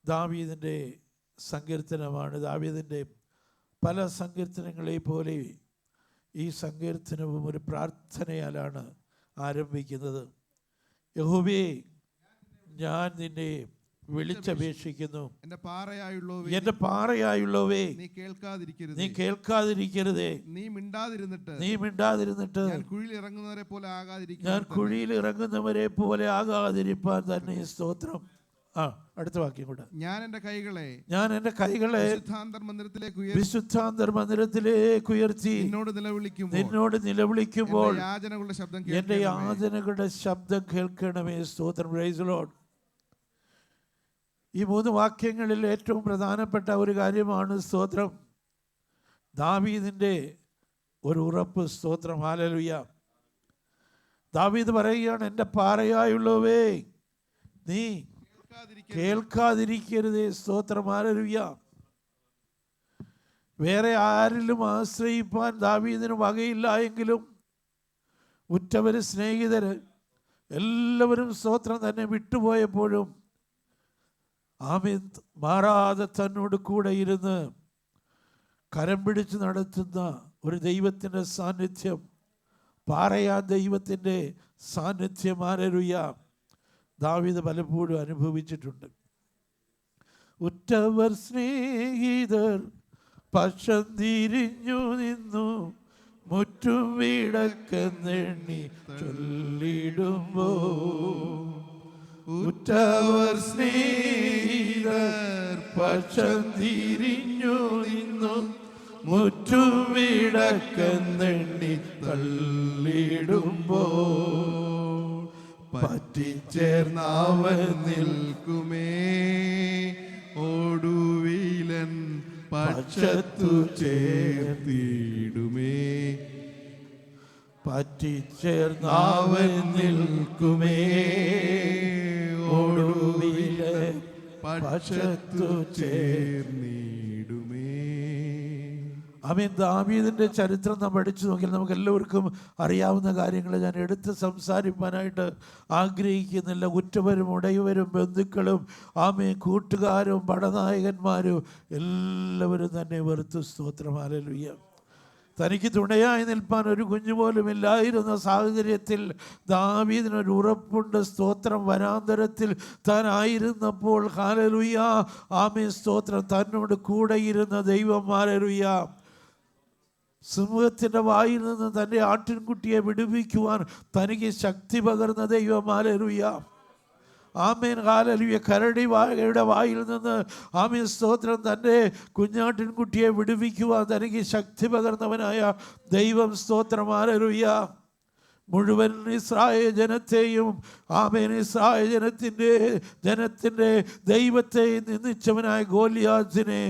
ദാവീദിൻ്റെ സങ്കീർത്തനമാണ്. ദാവീദിൻ്റെ പല സങ്കീർത്തനങ്ങളെ പോലെ ഈ സങ്കീർത്തനവും ഒരു പ്രാർത്ഥനയാലാണ് ആരംഭിക്കുന്നത്. യഹോവേ, ഞാൻ നിന്നെ വിളിച്ചപേക്ഷിക്കുന്നു, എൻ്റെ പാറയായുള്ളവേ, നീ കേൾക്കാതിരിക്കരുതേ, നീ മിണ്ടാതിരുന്നിട്ട് ഞാൻ കുഴിയിൽ ഇറങ്ങുന്നവരെ പോലെ ആകാതിരിപ്പാൻ തന്നെ. സ്തോത്രം. അടുത്ത വാക്യം കൂടെ. ഞാൻ എൻ്റെ കൈകളെ വിശുദ്ധാന്തർ മന്ദിരത്തിലേക്ക് ഉയർത്തി നിന്നോട് നിലവിളിക്കുമ്പോൾ എൻ്റെ യാചനകളുടെ ശബ്ദം കേൾക്കണമേ. സ്തോത്രം. Praise the Lord. ഈ 3 വാക്യങ്ങളിൽ ഏറ്റവും പ്രധാനപ്പെട്ട ഒരു കാര്യമാണ് സ്തോത്രം, ദാവീദിൻ്റെ ഒരു ഉറപ്പ്. സ്തോത്രം. ഹല്ലേലൂയ. ദാവീദ് പറയുകയാണ്, എൻ്റെ പാറയായുള്ളവേ, നീ കേൾക്കാതിരിക്കരുതേ. സ്തോത്രം. ഹല്ലേലൂയ. വേറെ ആരിലും ആശ്രയിപ്പാൻ ദാവീദിന് വകയില്ല എങ്കിലും ഉറ്റവര്, സ്നേഹിതര് എല്ലാവരും സ്തോത്രം തന്നെ വിട്ടുപോയപ്പോഴും ആമേൻ മാറാതെ തന്നോട് കൂടെ ഇരുന്ന് കരം പിടിച്ച് നടത്തുന്ന ഒരു ദൈവത്തിൻ്റെ സാന്നിധ്യം, പാറയാ ദൈവത്തിൻ്റെ സാന്നിധ്യം. ഹല്ലേലൂയ. ദാവീദ് പലപ്പോഴും അനുഭവിച്ചിട്ടുണ്ട്. ഉറ്റവർ, സ്നേഹിതർ പക്ഷം തിരിഞ്ഞു നിന്നു, മുറ്റും വീടക്കെന്നെണ്ണി ചൊല്ലിടുമ്പോ, ഉറ്റവർ സ്നേഹിതർ പക്ഷം തിരിഞ്ഞു നിന്നു, മുറ്റും വീടക്കെന്നെണ്ണി തള്ളിടുമ്പോ, പറ്റിച്ചേർന്നവൻ നിൽക്കുമേ, ഒടുവിലൻ പക്ഷത്തു ചേർത്തിടുമേ. പറ്റിച്ചേർന്നവൻ നിൽക്കുമേ, ഒടുവിലൻ പക്ഷത്തു ചേർന്നിടുമേ. ആമേൻ. ദാവീദിൻ്റെ ചരിത്രം നാം പഠിച്ചു നോക്കിയാൽ നമുക്ക് എല്ലാവർക്കും അറിയാവുന്ന കാര്യങ്ങൾ ഞാൻ എടുത്ത് സംസാരിക്കാനായിട്ട് ആഗ്രഹിക്കുന്നില്ല. ഉറ്റവരും ഉടയവരും ബന്ധുക്കളും ആമേൻ കൂട്ടുകാരും പടനായകന്മാരും എല്ലാവരും തന്നെ വെറുത്തു. സ്തോത്രം. ഹല്ലേലൂയ. തനിക്ക് തുണയായി നിൽപ്പാൻ ഒരു കുഞ്ഞുപോലും ഇല്ലായിരുന്ന സാഹചര്യത്തിൽ ദാവീദിനൊരു ഉറപ്പുണ്ട്. സ്തോത്രം. വനാന്തരത്തിൽ താനായിരുന്നപ്പോൾ ഹല്ലേലൂയ ആമേൻ സ്തോത്രം തന്നോട് കൂടെ ഇരുന്ന ദൈവം. ഹല്ലേലൂയ. സിംഹത്തിൻ്റെ വായിൽ നിന്ന് തൻ്റെ ആട്ടിൻകുട്ടിയെ വിടുവിക്കുവാൻ തനിക്ക് ശക്തി പകർന്ന ദൈവം. ഹല്ലേലൂയ. ആമേൻ. ഹല്ലേലൂയ. കരടിയുടെ വായിൽ നിന്ന് ആമേൻ സ്തോത്രം തൻ്റെ കുഞ്ഞാട്ടിൻകുട്ടിയെ വിടുവിക്കുവാൻ തനിക്ക് ശക്തി പകർന്നവനായ ദൈവം. സ്തോത്രം. ഹല്ലേലൂയ. മുഴുവൻ ഇസ്രായേൽ ജനത്തെയും ആമേൻ ഇസ്രായേൽ ജനത്തിൻ്റെ ദൈവത്തെയും നിന്ദിച്ചവനായ ഗോലിയാത്തിനെ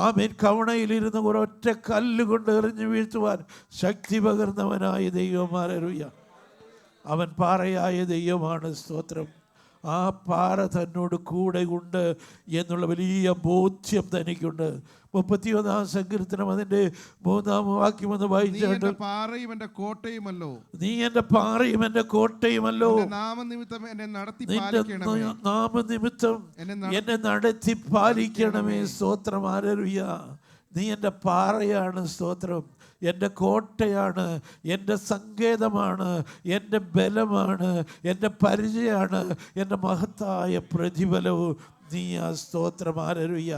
ആമേൻ കവണയിലിരുന്ന് ഒരൊറ്റ കല്ലുകൊണ്ട് എറിഞ്ഞു വീഴ്ത്തുവാൻ ശക്തി പകർന്നവനായ ദൈവം. ഹല്ലേലൂയ. അവൻ പാറയായ ദൈവമാണ്. സ്തോത്രം. ആ പാറ തന്നോട് കൂടെ ഉണ്ട് എന്നുള്ള വലിയ ബോധ്യം തനിക്കുണ്ട്. 31 സങ്കീർത്തനം അതിന്റെ 3-ാം വാക്യം ഒന്ന് വായിച്ചാട്ട്, പാറയും എന്റെ കോട്ടയുമല്ലോ, നീ എന്റെ പാറയും എന്റെ കോട്ടയുമല്ലോ, നാമനിമിത്തം എന്നെ നടത്തി നാമനിമിത്തം എന്നെ നടത്തി പാലിക്കണമേ. സ്തോത്രം. ഹല്ലേലൂയ. നീ എൻ്റെ പാറയാണ്. സ്തോത്രം. എൻ്റെ കോട്ടയാണ്, എൻ്റെ സങ്കേതമാണ്, എൻ്റെ ബലമാണ്, എൻ്റെ പരിചയമാണ്, എൻ്റെ മഹത്തായ പ്രതിഫലവും നീ. ആ സ്തോത്രം. ഹല്ലേലൂയ.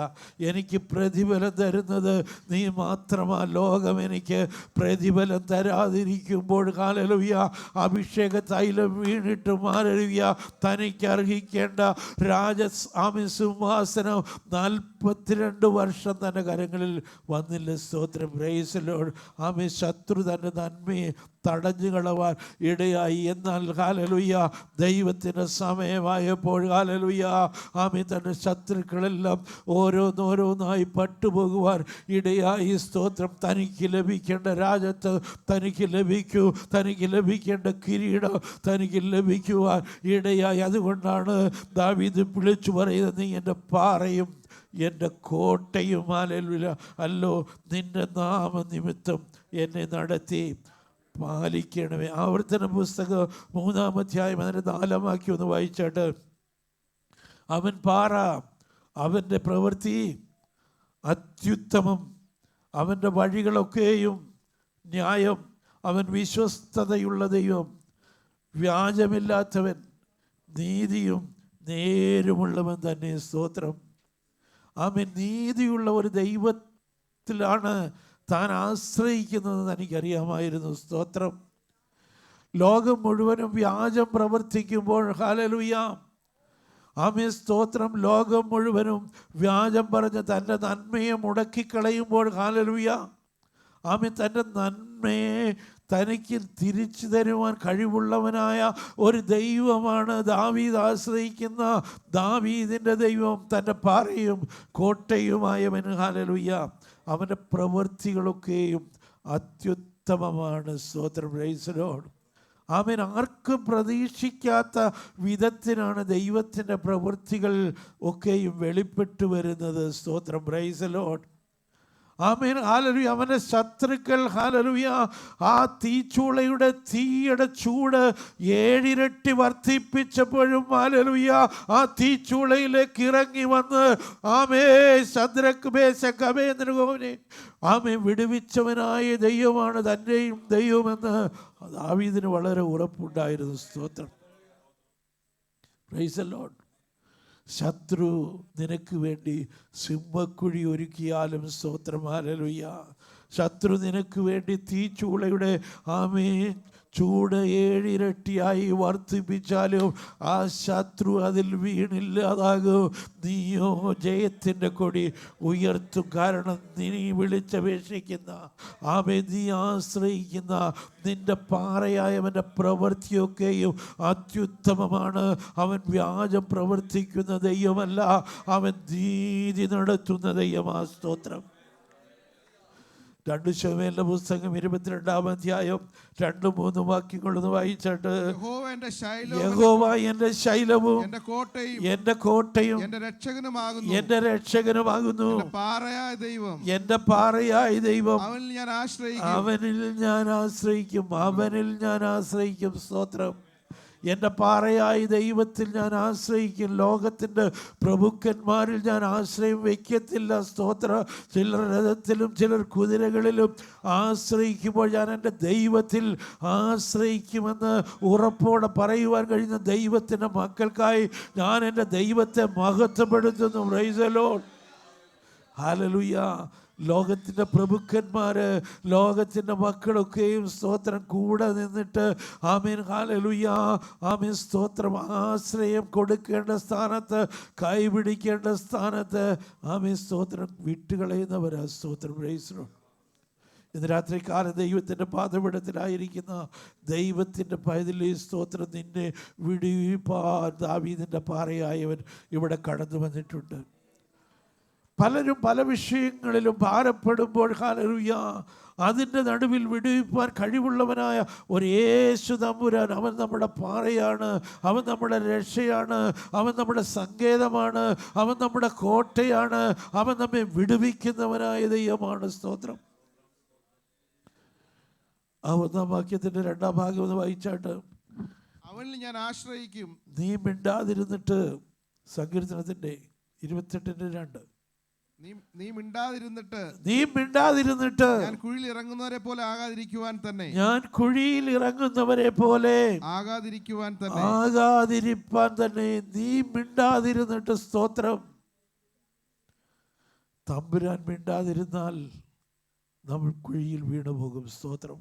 എനിക്ക് പ്രതിഫലം തരുന്നത് നീ മാത്രമാ. ലോകം എനിക്ക് പ്രതിഫലം തരാതിരിക്കുമ്പോൾ ഹല്ലേലൂയ അഭിഷേക തൈലം വീണിട്ടും ഹല്ലേലൂയ തനിക്ക് അർഹിക്കേണ്ട സിംഹാസനം 42 വർഷം തൻ്റെ കരങ്ങളിൽ വന്നില്ല. സ്തോത്രം. Praise the Lord. ആമേൻ. ശത്രു തൻ്റെ നന്മയെ തടഞ്ഞു കളവാൻ ഇടയായി. എന്നാൽ ഹല്ലേലൂയ ദൈവത്തിൻ്റെ സമയമായപ്പോൾ ഹല്ലേലൂയ ആമേൻ തൻ്റെ ശത്രുക്കളെല്ലാം ഓരോന്നോരോന്നായി പട്ടുപോകുവാൻ ഇടയായി. സ്തോത്രം. തനിക്ക് ലഭിക്കേണ്ട രാജത്വ തനിക്ക് ലഭിക്കേണ്ട കിരീടം തനിക്ക് ലഭിക്കുവാൻ ഇടയായി. അതുകൊണ്ടാണ് ദാവീദ് വിളിച്ചു പറയുന്നത്, നീ എൻ്റെ പാറയും എൻ്റെ കോട്ടയും ഹല്ലേലൂയ അല്ലോ, നിന്റെ നാമനിമിത്തം എന്നെ നടത്തി പാലിക്കണമേ. ആവർത്തന പുസ്തകം 3-ാം അധ്യായം അതിൻ്റെ 4-ാം വാക്യം ഒന്ന് വായിച്ചാട്ട്, അവൻ പാറ, അവൻ്റെ പ്രവൃത്തി അത്യുത്തമം, അവൻ്റെ വഴികളൊക്കെയും ന്യായം, അവൻ വിശ്വസ്തതയുള്ള ദൈവം, വ്യാജമില്ലാത്തവൻ, നീതിയും നേരുമുള്ളവൻ തന്നെ. സ്തോത്രം. ആമേൻ. നീതിയുള്ള ഒരു ദൈവത്തിലാണ് താൻ ആശ്രയിക്കുന്നതെന്ന് എനിക്കറിയാമായിരുന്നു. സ്തോത്രം. ലോകം മുഴുവനും വ്യാജം പ്രവർത്തിക്കുമ്പോൾ ഹല്ലേലൂയ ആമേൻ. സ്തോത്രം. ലോകം മുഴുവനും വ്യാജം പറഞ്ഞ് തൻ്റെ നന്മയെ മുടക്കിക്കളയുമ്പോൾ ഹല്ലേലൂയ ആമേൻ തൻ്റെ നന്മയെ തനിക്ക് തിരിച്ചു തരുവാൻ കഴിവുള്ളവനായ ഒരു ദൈവമാണ് ദാവീദ് ആശ്രയിക്കുന്ന ദാവീദിൻ്റെ ദൈവം, തൻ്റെ പാറയും കോട്ടയുമായവൻ. ഹല്ലേലൂയ. അവൻ്റെ പ്രവൃത്തികളൊക്കെയും അത്യുത്തമമാണ്. സ്തോത്രം. Praise the Lord. ആമേൻ. ആർക്കും പ്രതീക്ഷിക്കാത്ത വിധത്തിലാണ് ദൈവത്തിൻ്റെ പ്രവൃത്തികൾ ഒക്കെയും വെളിപ്പെട്ടു വരുന്നത്. സ്തോത്രം. Praise the Lord. Amen. Hallelujah. അവൻ്റെ ശത്രുക്കൾ ഹല്ലേലൂയ ആ തീച്ചൂളയുടെ തീയുടെ ചൂട് 7 ഇരട്ടി വർദ്ധിപ്പിച്ചപ്പോഴും ഹല്ലേലൂയ ആ തീച്ചൂളയിലേക്ക് ഇറങ്ങി വന്ന് ശദ്രക്ക് മേശക്ക് അബേദ്നെഗോവിനെ വിടുവിച്ചവനായ ദൈവമാണ് തൻ്റെയും ദൈവമെന്ന് ദാവീദിന് വളരെ ഉറപ്പുണ്ടായിരുന്നു. സ്തോത്രം. Praise the Lord. ശത്രു നിനക്ക് വേണ്ടി സിംഹക്കുഴി ഒരുക്കിയാലും സ്തോത്രം. ഹല്ലേലൂയ. ശത്രു നിനക്ക് വേണ്ടി തീച്ചൂളയുടെ ചൂട് 7 ഇരട്ടിയായി വർദ്ധിപ്പിച്ചാലും ആ ശത്രു അതിൽ വീണില്ലാതാകും. നീയോ ജയത്തിൻ്റെ കൊടി ഉയർത്തും. കാരണം നീ വിളിച്ചപേക്ഷിക്കുന്ന നീ ആശ്രയിക്കുന്ന നിന്റെ പാറയായവൻ്റെ പ്രവൃത്തിയൊക്കെയും അത്യുത്തമമാണ്. അവൻ വ്യാജം പ്രവർത്തിക്കുന്ന ദൈവമല്ല, അവൻ നീതി നടത്തുന്ന ദൈവമാ. സ്തോത്രം. 2 ശമൂവേലിന്റെ പുസ്തകം 22-ാം അധ്യായം 2-3 വാക്യങ്ങളൊന്ന് വായിച്ചിട്ട്, യഹോവ എന്റെ ശൈലവും എന്റെ കോട്ടയും എന്റെ രക്ഷകനുമാകുന്നു, എന്റെ പാറയായ ദൈവം, അവനിൽ ഞാൻ ആശ്രയിക്കും. സ്തോത്രം. എൻ്റെ പാറയായ ദൈവത്തിൽ ഞാൻ ആശ്രയിക്കും. ലോകത്തിൻ്റെ പ്രഭുക്കന്മാരിൽ ഞാൻ ആശ്രയം വയ്ക്കത്തില്ല. സ്തോത്രം. ചിലർ രഥത്തിലും ചിലർ കുതിരകളിലും ആശ്രയിക്കുമ്പോൾ ഞാൻ എൻ്റെ ദൈവത്തിൽ ആശ്രയിക്കുമെന്ന് ഉറപ്പോടെ പറയുവാൻ കഴിയുന്ന ദൈവത്തിൻ്റെ മക്കൾക്കായി ഞാൻ എൻ്റെ ദൈവത്തെ മഹത്വപ്പെടുത്തുന്നു. Praise the Lord. ഹല്ലേലൂയ. ലോകത്തിൻ്റെ പ്രഭുക്കന്മാർ, ലോകത്തിൻ്റെ മക്കളൊക്കെയും സ്തോത്രം കൂടെ നിന്നിട്ട് ആമേൻ ഹല്ലേലൂയ ആമേൻ സ്തോത്രം ആശ്രയം കൊടുക്കേണ്ട സ്ഥാനത്ത്, കൈപിടിക്കേണ്ട സ്ഥാനത്ത് ആമേൻ സ്തോത്രം വിട്ടുകളയുന്നവരാ. സ്തോത്രം. Praise the Lord. ഇന്ന് രാത്രികാലം ദൈവത്തിൻ്റെ പാദപീഠത്തിലായിരിക്കുന്ന ദൈവത്തിൻ്റെ പൈതലേ സ്തോത്രം, നിന്നെ വിടുവിപ്പാൻ ദാവീദിൻ്റെ പാറയായവൻ ഇവിടെ കടന്നു വന്നിട്ടുണ്ട്. പലരും പല വിഷയങ്ങളിലും ഭാരപ്പെടുമ്പോൾ ഹല്ലേലൂയ അതിൻ്റെ നടുവിൽ വിടുവിപ്പാൻ കഴിവുള്ളവനായ ഒരു യേശു തമ്പുരാൻ, അവൻ നമ്മുടെ പാറയാണ്, അവൻ നമ്മുടെ രക്ഷയാണ്, അവൻ നമ്മുടെ സങ്കേതമാണ്, അവൻ നമ്മുടെ കോട്ടയാണ്, അവൻ നമ്മെ വിടുവിക്കുന്നവനായ ദൈവമാണ്. സ്തോത്രം. ആ 1-ാം വാക്യത്തിൻ്റെ 2-ാം ഭാഗം ഒന്ന് വായിച്ചാട്ട്. അവനിൽ ഞാൻ ആശ്രയിക്കും. നീ മിണ്ടാതിരുന്നിട്ട്, സങ്കീർത്തനത്തിൻ്റെ 28:2, നീ മിണ്ടാതിരുന്നിട്ട് ഞാൻ കുഴിയിൽ ഇറങ്ങുന്നവരെ പോലെ ആകാതിരിക്കുവാൻ തന്നെ, ഞാൻ കുഴിയിൽ ഇറങ്ങുന്നവരെ പോലെ ആകാതിരിക്കുവാൻ ആകാതിരിപ്പാൻ തന്നെ നീ മിണ്ടാതിരുന്നിട്ട്. സ്തോത്രം. തമ്പുരാൻ മിണ്ടാതിരുന്നാൽ നമ്മൾ കുഴിയിൽ വീണു പോകും. സ്തോത്രം.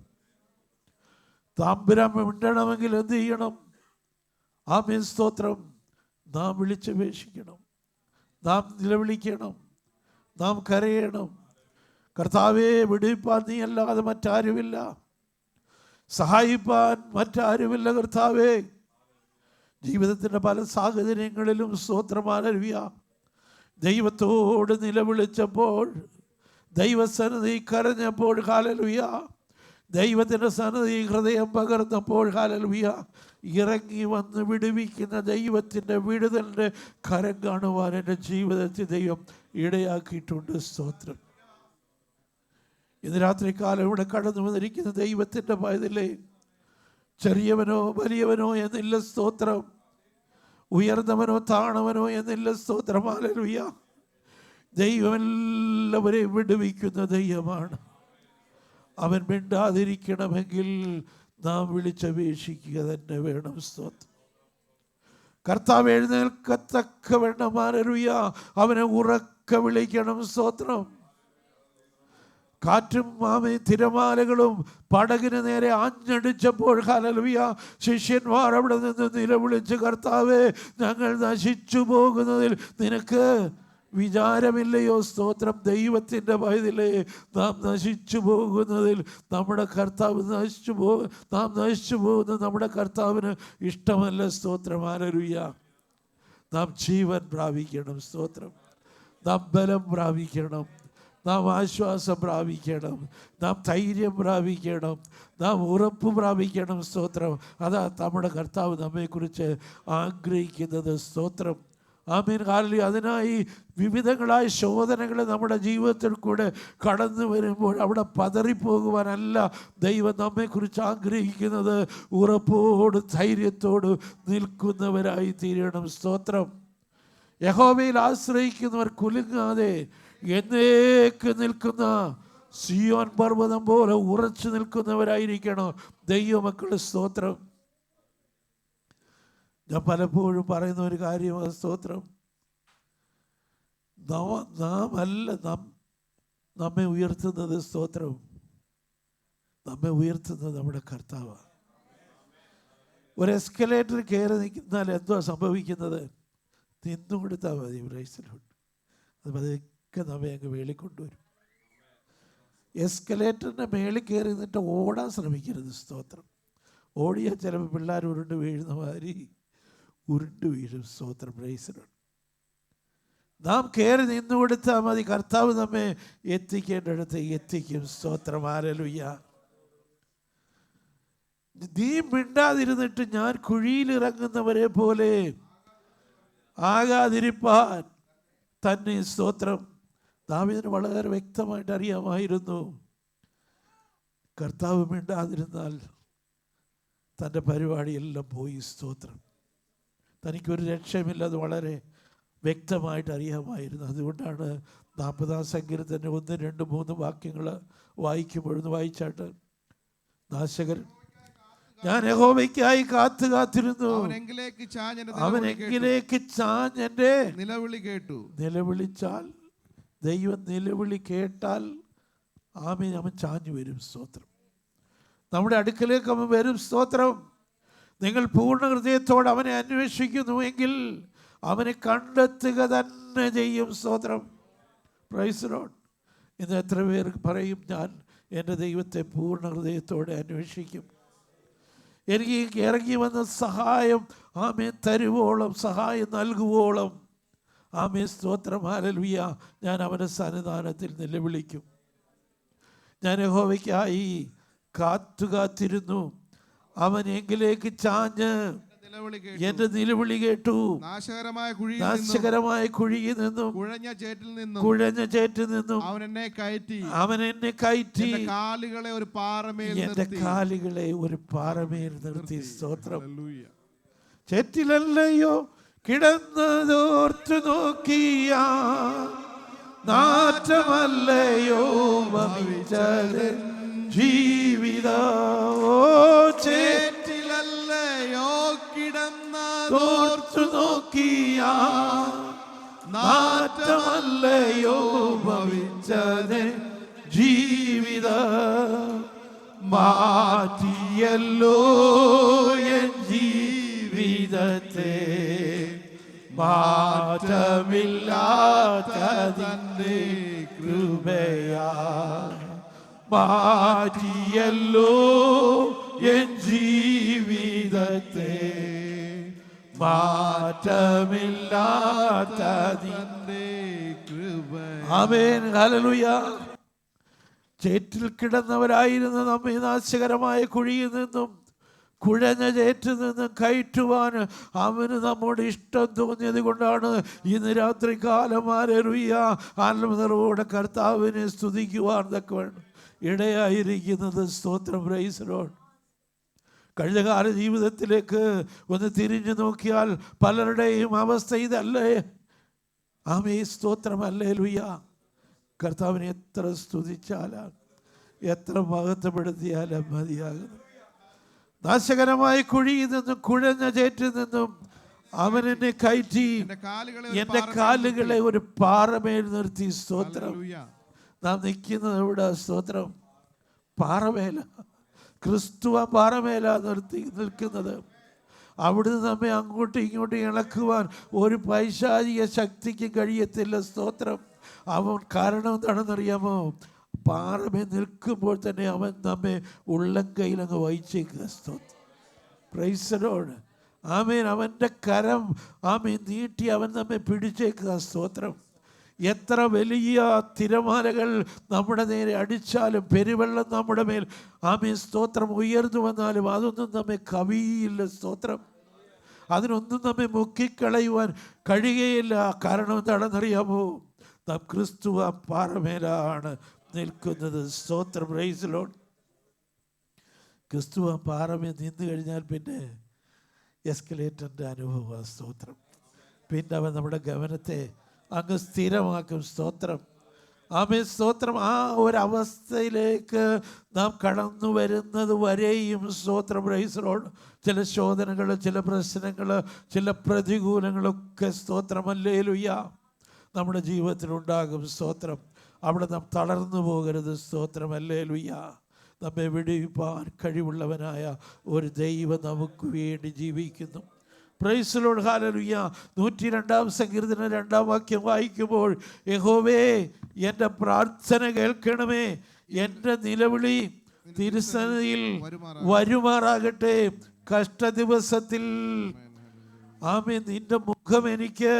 തമ്പുരാൻ മിണ്ടണമെങ്കിൽ എന്ത് ചെയ്യണം? ആമേൻ. സ്തോത്രം. നാം വിളിച്ചപേക്ഷിക്കണം, നാം നിലവിളിക്കണം, നാം കരയണം. കർത്താവേ, വിടുവിപ്പാൻ നീ അല്ലാതെ മറ്റാരുമില്ല, സഹായിപ്പാൻ മറ്റാരുമില്ല. കർത്താവേ, ജീവിതത്തിൻ്റെ പല സാഹചര്യങ്ങളിലും സ്തോത്രം ഹല്ലേലൂയ ദൈവത്തോട് നിലവിളിച്ചപ്പോൾ, ദൈവസന്നിധി കരഞ്ഞപ്പോൾ ഹല്ലേലൂയ, ദൈവത്തിൻ്റെ സന്നിധി ഹൃദയം പകർന്നപ്പോൾ ഹല്ലേലൂയ ഇറങ്ങി വന്ന് വിടുവിക്കുന്ന ദൈവത്തിൻ്റെ വിടുതലിൻ്റെ കരം കാണുവാൻ എൻ്റെ ജീവിതത്തിൽ ദൈവം ഇടയാക്കിയിട്ടുണ്ട്. സ്തോത്രം. ഇന്ന് രാത്രികാലം ഇവിടെ കടന്നു വന്നിരിക്കുന്ന ദൈവത്തിൻ്റെ പൈതലേ, ചെറിയവനോ വലിയവനോ എന്നില്ല. സ്തോത്രം. ഉയർന്നവനോ താണവനോ എന്നില്ല. സ്തോത്രം. ഹല്ലേലൂയ. ദൈവം എല്ലാവരെയും വിടുവിക്കുന്ന ദൈവമാണ്. അവൻ മിണ്ടാതിരിക്കണമെങ്കിൽ നാം വിളിച്ചപേക്ഷിക്കുക തന്നെ വേണം. സ്തോത്രം. കർത്താവ് എഴുന്നേൽക്കത്തക്കവണ്ണം ഹല്ലേലൂയ അവനെ ഉറക്ക വിളിക്കണം. സ്തോത്രം. കാറ്റും തിരമാലകളും പടകിന് നേരെ ആഞ്ഞടിച്ചപ്പോൾ ഹല്ലേലൂയ ശിഷ്യന്മാർ അവിടെ നിന്ന് നിലവിളിച്ച്, കർത്താവേ, ഞങ്ങൾ നശിച്ചു പോകുന്നതിൽ നിനക്ക് വിചാരമില്ലയോ? സ്തോത്രം. ദൈവത്തിൻ്റെ പൈതലേ, നാം നശിച്ചു പോകുന്നതിൽ നമ്മുടെ കർത്താവ് നാം നശിച്ചു പോകുന്നത് നമ്മുടെ കർത്താവിന് ഇഷ്ടമല്ല. സ്തോത്രം. ഹല്ലേലൂയ. നാം ജീവൻ പ്രാപിക്കണം. സ്തോത്രം. നാം ബലം പ്രാപിക്കണം, നാം ആശ്വാസം പ്രാപിക്കണം, നാം ധൈര്യം പ്രാപിക്കണം, നാം ഉറപ്പ് പ്രാപിക്കണം. സ്തോത്രം. അതാ നമ്മുടെ കർത്താവ് നമ്മെക്കുറിച്ച് ആഗ്രഹിക്കുന്നത്. സ്തോത്രം. ആമേൻ. ഹല്ലേലൂയ. അതിനായി വിവിധങ്ങളായ ശോധനകൾ നമ്മുടെ ജീവിതത്തിൽ കൂടെ കടന്നു വരുമ്പോൾ അവിടെ പതറിപ്പോകുവാനല്ല ദൈവം നമ്മെക്കുറിച്ച് ആഗ്രഹിക്കുന്നത്. ഉറപ്പോട് ധൈര്യത്തോട് നിൽക്കുന്നവരായി തീരണം. സ്തോത്രം. യഹോവയിൽ ആശ്രയിക്കുന്നവർ കുലുങ്ങാതെ എന്നേക്ക് നിൽക്കുന്ന സിയോൻ പർവ്വതം പോലെ ഉറച്ചു നിൽക്കുന്നവരായിരിക്കണം ദൈവമക്കളുടെ. സ്തോത്രം. ഞാൻ പലപ്പോഴും പറയുന്ന ഒരു കാര്യമാണ്. സ്തോത്രം. നമ്മെ ഉയർത്തുന്നത്, സ്തോത്രം, നമ്മെ ഉയർത്തുന്നത് നമ്മുടെ കർത്താവാണ്. ഒരു എസ്കലേറ്റർ കയറി നിൽക്കുന്നാൽ എന്തോ സംഭവിക്കുന്നത്? നിന്നു കൊടുത്താൽ മതി. പ്രൈസിലുണ്ട്. അത് പതുക്കെ നമ്മെ അങ്ങ് മേളിൽ കൊണ്ടുവരും. എസ്കലേറ്ററിൻ്റെ മേളിൽ കയറി നിന്നിട്ട് ഓടാൻ ശ്രമിക്കരുത്. സ്തോത്രം. ഓടിയാൽ ചിലപ്പോൾ പിള്ളേർ ഉരുണ്ട് വീഴുന്ന മാതിരി ഉരുണ്ട് വീഴും. സ്തോത്രം. പ്രൈസിലുണ്ട്. നാം കയറി നിന്നു കൊടുത്താൽ മതി. കർത്താവ് നമ്മെ എത്തിക്കേണ്ടടുത്ത് എത്തിക്കും. സ്തോത്രം. ഹല്ലേലൂയ. നീ മിണ്ടാതിരുന്നിട്ട് ഞാൻ കുഴിയിലിറങ്ങുന്നവരെ പോലെ ആകാതിരിപ്പാൻ തന്നെ. സ്തോത്രം. ദാവീദിന് വളരെ വ്യക്തമായിട്ട് അറിയാമായിരുന്നു, കർത്താവ് മിണ്ടാതിരുന്നാൽ തൻ്റെ പരിപാടിയെല്ലാം പോയി. സ്തോത്രം. തനിക്കൊരു രക്ഷയുമില്ല. വളരെ വ്യക്തമായിട്ട് അറിയാമായിരുന്നു. അതുകൊണ്ടാണ് 40-ാം സങ്കീർത്തനം 1, 2, 3 വാക്യങ്ങൾ വായിക്കുമ്പോഴൊന്ന് വായിച്ചാട്ട്. നാശകൻ ഞാൻ യഹോവയ്ക്കായി കാത്തിരുന്നു, അവനെങ്കിലേക്ക് ചാഞ്ഞെന്റെ നിലവിളി കേട്ടു. നിലവിളിച്ചാൽ ദൈവം നിലവിളി കേട്ടാൽ ആമേൻ, അവൻ ചാഞ്ഞു വരും. സ്തോത്രം. നമ്മുടെ അടുക്കലേക്ക് അവൻ വരും. സ്തോത്രം. നിങ്ങൾ പൂർണ്ണ ഹൃദയത്തോടെ അവനെ അന്വേഷിക്കുന്നുവെങ്കിൽ അവനെ കണ്ടെത്തുക തന്നെ ചെയ്യും. സ്തോത്രം. Praise Lord. ഇന്ന് എത്ര പേർ പറയും, ഞാൻ എൻ്റെ ദൈവത്തെ പൂർണ്ണ ഹൃദയത്തോടെ അന്വേഷിക്കും, എനിക്ക് ഇറങ്ങി വന്ന സഹായം ആമേൻ തരുവോളം, സഹായം നൽകുവോളം ആമേൻ, സ്തോത്രം, ഹല്ലേലൂയ. ഞാൻ അവൻ്റെ സന്നിധാനത്തിൽ നിലവിളിക്കും. ഞാൻ യഹോവയ്ക്കായി കാത്തിരുന്നു. അവൻ എങ്കിലേക്ക് ചാഞ്ഞ് എന്റെ നിലവിളി കേട്ടു. നാശകരമായ കുഴിയിൽ നിന്നും കുഴഞ്ഞ ചേറ്റിൽ നിന്നും അവൻ എന്നെ കയറ്റി എന്റെ കാലുകളെ ഒരു പാറമേൽ നിർത്തി. സ്തോത്രം. ചേറ്റിലല്ലയോ കിടന്നതോർത്തു നോക്കിയ നാറ്റമല്ലയോ ഭവിച്ചത് ജീവിത. ചേറ്റിലല്ലയോ കിടന്നതോർത്തു നോക്കിയ നാറ്റമല്ലയോ ഭവിച്ചത് ജീവിത. മാറ്റിയല്ലോ എൻ ജീവിതത്തെ മാറ്റമില്ലാത്തതിന്റെ കൃപയാ. മാറ്റിയല്ലോ എൻ ജീവിതത്തെ മാറ്റമില്ലാത്തതിന്റെ കൃപയാ. ആമേൻ, ഹല്ലേലൂയ. ചേറ്റിൽ കിടന്നവരായിരുന്ന നമ്മെ നാശകരമായ കുഴിയിൽ നിന്നും കുഴഞ്ഞ ചേറ്റിൽ നിന്നും കയറ്റുവാൻ അവന് നമ്മോട് ഇഷ്ടം തോന്നിയത് കൊണ്ടാണ് ഇന്ന് രാത്രി കാലം ഹല്ലേലൂയ ആത്മനിറവോടെ കർത്താവിനെ സ്തുതിക്കുവാൻ തക്കവണ്ണം ഇടയായിരിക്കുന്നത്. സ്തോത്രം, പ്രൈസ് ദി ലോർഡ്. കഴിഞ്ഞകാല ജീവിതത്തിലേക്ക് ഒന്ന് തിരിഞ്ഞു നോക്കിയാൽ പലരുടെയും അവസ്ഥ ഇതല്ലേ? ആമേൻ, സ്തോത്രം, ഹല്ലേലൂയ. കർത്താവിനെ എത്ര സ്തുതിച്ചാലും എത്ര മഹത്വപ്പെടുത്തിയാലും മതിയാകുന്നു. നാശകരമായ കുഴിയിൽ നിന്നും കുഴഞ്ഞ ചേറ്റിൽ നിന്നും അവൻ എന്നെ കയറ്റി എന്റെ കാലുകളെ ഒരു പാറമേൽ നിർത്തി. സ്തോത്രം. നാം നിൽക്കുന്നത് എവിടെ? സ്തോത്രം, പാറമേല. ക്രിസ്തു ആ പാറമേല നിൽക്കുന്നത്. അവിടുന്ന് നമ്മെ അങ്ങോട്ടും ഇങ്ങോട്ടും ഇളക്കുവാൻ ഒരു പൈശാചിക ശക്തിക്ക് കഴിയത്തില്ല. സ്തോത്രം. അവൻ കാരണം എന്താണെന്നറിയാമോ? പാറമേൽ നിൽക്കുമ്പോൾ തന്നെ അവൻ നമ്മെ ഉള്ളം കയ്യിലങ്ങ് വഹിച്ചേക്കുക. സ്തോത്രം, പ്രൈസ് ദി ലോർഡ്. ആമേൻ. അവൻ്റെ കരം ആമേൻ നീട്ടി അവൻ നമ്മെ പിടിച്ചേക്കുക. സ്തോത്രം. എത്ര വലിയ തിരമാലകൾ നമ്മുടെ നേരെ അടിച്ചാലും പെരുവെള്ളം നമ്മുടെ മേൽ ആമേൻ സ്തോത്രം ഉയർന്നു വന്നാലും അതൊന്നും നമ്മെ കവിയില്ല. സ്തോത്രം. അതിനൊന്നും നമ്മെ മുക്കിക്കളയുവാൻ കഴിയുകയില്ല. കാരണം എന്താണെന്നറിയാമോ? നാം ക്രിസ്തു ആ പാറമേലാണ് നിൽക്കുന്നത്. സ്തോത്രം, പ്രൈസ് ദി ലോർഡ്. ക്രിസ്തു ആ പാറമേൽ നിന്ന് കഴിഞ്ഞാൽ പിന്നെ എസ്കലേറ്ററിൻ്റെ അനുഭവം. സ്തോത്രം. പിന്നെ അവൻ നമ്മുടെ ഗമനത്തെ അങ്ങ് സ്ഥിരമാക്കും. സ്തോത്രം, ആമേൻ, സ്തോത്രം. ആ ഒരവസ്ഥയിലേക്ക് നാം കടന്നു വരുന്നത് വരെയും സ്തോത്രം, പ്രൈസ് ദി ലോർഡ്, ചില ശോധനകൾ, ചില പ്രശ്നങ്ങൾ, ചില പ്രതികൂലങ്ങളൊക്കെ സ്തോത്രം ഹല്ലേലൂയ നമ്മുടെ ജീവിതത്തിലുണ്ടാകും. സ്തോത്രം. അവിടെ നാം തളർന്നു പോകരുത്. സ്തോത്രം, ഹല്ലേലൂയ. നമ്മെ വിടുവിപ്പാൻ കഴിവുള്ളവനായ ഒരു ദൈവം നമുക്ക് വേണ്ടി ജീവിക്കുന്നു. Price the Lord, hallelujah. 102-ാം സങ്കീർത്തനം 2-ാം വാക്യം വായിക്കുമ്പോൾ, യഹോവേ എൻ്റെ പ്രാർത്ഥന കേൾക്കണമേ, എൻ്റെ നിലവിളി തിരുസന്നിധിയിൽ വരുമാറാകട്ടെ. കഷ്ടദിവസത്തിൽ ആമേൻ നിന്റെ മുഖം എനിക്ക്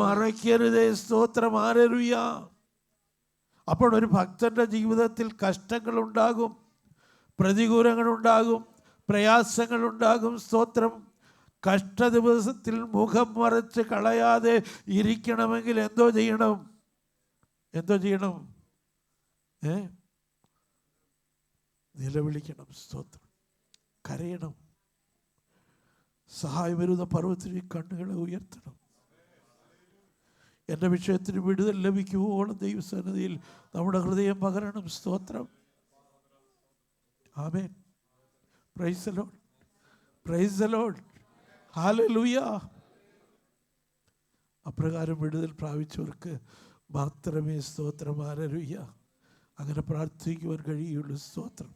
മറയ്ക്കരുതേ. സ്തോത്രം, ഹല്ലേലൂയ. അപ്പോൾ ഒരു ഭക്തൻ്റെ ജീവിതത്തിൽ കഷ്ടങ്ങളുണ്ടാകും, പ്രതികൂലങ്ങളുണ്ടാകും, പ്രയാസങ്ങളുണ്ടാകും. സ്തോത്രം. കഷ്ടദിവസത്തിൽ മുഖം മറച്ച് കളയാതെ ഇരിക്കണമെങ്കിൽ എന്തോ ചെയ്യണം? നിലവിളിക്കണം. സ്തോത്രം. കരയണം. സഹായം വരുന്ന പർവ്വതത്തിൽ കണ്ണുകളെ ഉയർത്തണം. എൻ്റെ വിഷയത്തിന് വിടുതൽ ലഭിക്കുവോളം ദൈവസന്നിധിയിൽ നമ്മുടെ ഹൃദയം പകരണം. സ്തോത്രം. Amen. Praise the Lord, praise the Lord, hallelujah. അപ്രകാരം വിടുതൽ പ്രാപിച്ചവർക്ക് മാത്രമേ സ്തോത്രം, ഹല്ലേലൂയ, അങ്ങനെ പ്രാർത്ഥിക്കുവാൻ കഴിയുള്ളൂ. സ്തോത്രം.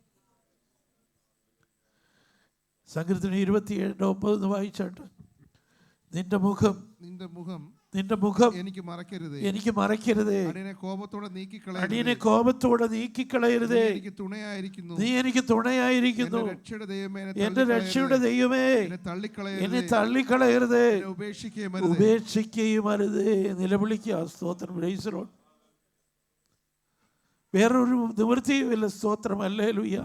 സങ്കീർത്തനം 27:9 വായിച്ചാട്ട്. നിന്റെ മുഖം നിന്റെ മുഖം എനിക്ക് മറക്കരുതേ. എനിക്ക് മറക്കരുതേ. അടിയനെ കോപത്തോടെ നീക്കിക്കളയരുതേ. അടിയനെ കോപത്തോടെ നീക്കിക്കളയരുതേ. എനിക്ക് തുണയായിരിക്കുന്നു. നീ എനിക്ക് തുണയായിരിക്കുന്നു. എന്റെ രക്ഷയുടെ ദൈവമേ, എന്നെ തള്ളിക്കളയരുതേ, ഉപേക്ഷിക്കുകയുമരുതേ. നിലവിളിക്കുക. സ്തോത്രം. Praise the Lord. വേറൊരു നിവൃത്തിയുമില്ല. സ്തോത്രം. ഹല്ലേലൂയ.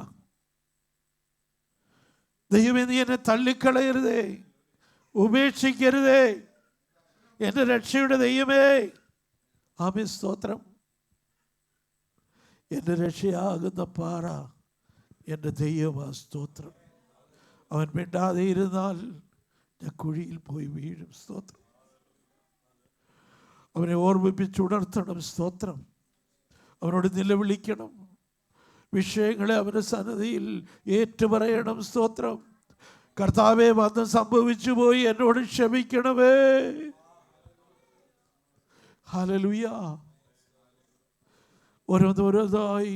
ദൈവമേ, നീ എന്നെ തള്ളിക്കളയരുതേ, ഉപേക്ഷിക്കരുതേ. എൻ്റെ രക്ഷയുടെ ദൈവമേ. ആമേൻ. സ്തോത്രം. എൻ്റെ രക്ഷയാകുന്ന പാറ എൻ്റെ ദൈവമാ. സ്തോത്രം. അവൻ മിണ്ടാതെ ഇരുന്നാൽ ഞാൻ കുഴിയിൽ പോയി വീഴും. സ്തോത്രം. അവനെ ഓർമ്മിപ്പിച്ചുണർത്തണം. സ്തോത്രം. അവനോട് നിലവിളിക്കണം. വിഷയങ്ങളെ അവൻ്റെ സന്നിധിയിൽ ഏറ്റുപറയണം. സ്തോത്രം. കർത്താവേ, വന്ന് സംഭവിച്ചു പോയി, എന്നോട് ക്ഷമിക്കണമേ. ഹല്ലേലൂയ. ഓരോന്നോരോന്നായി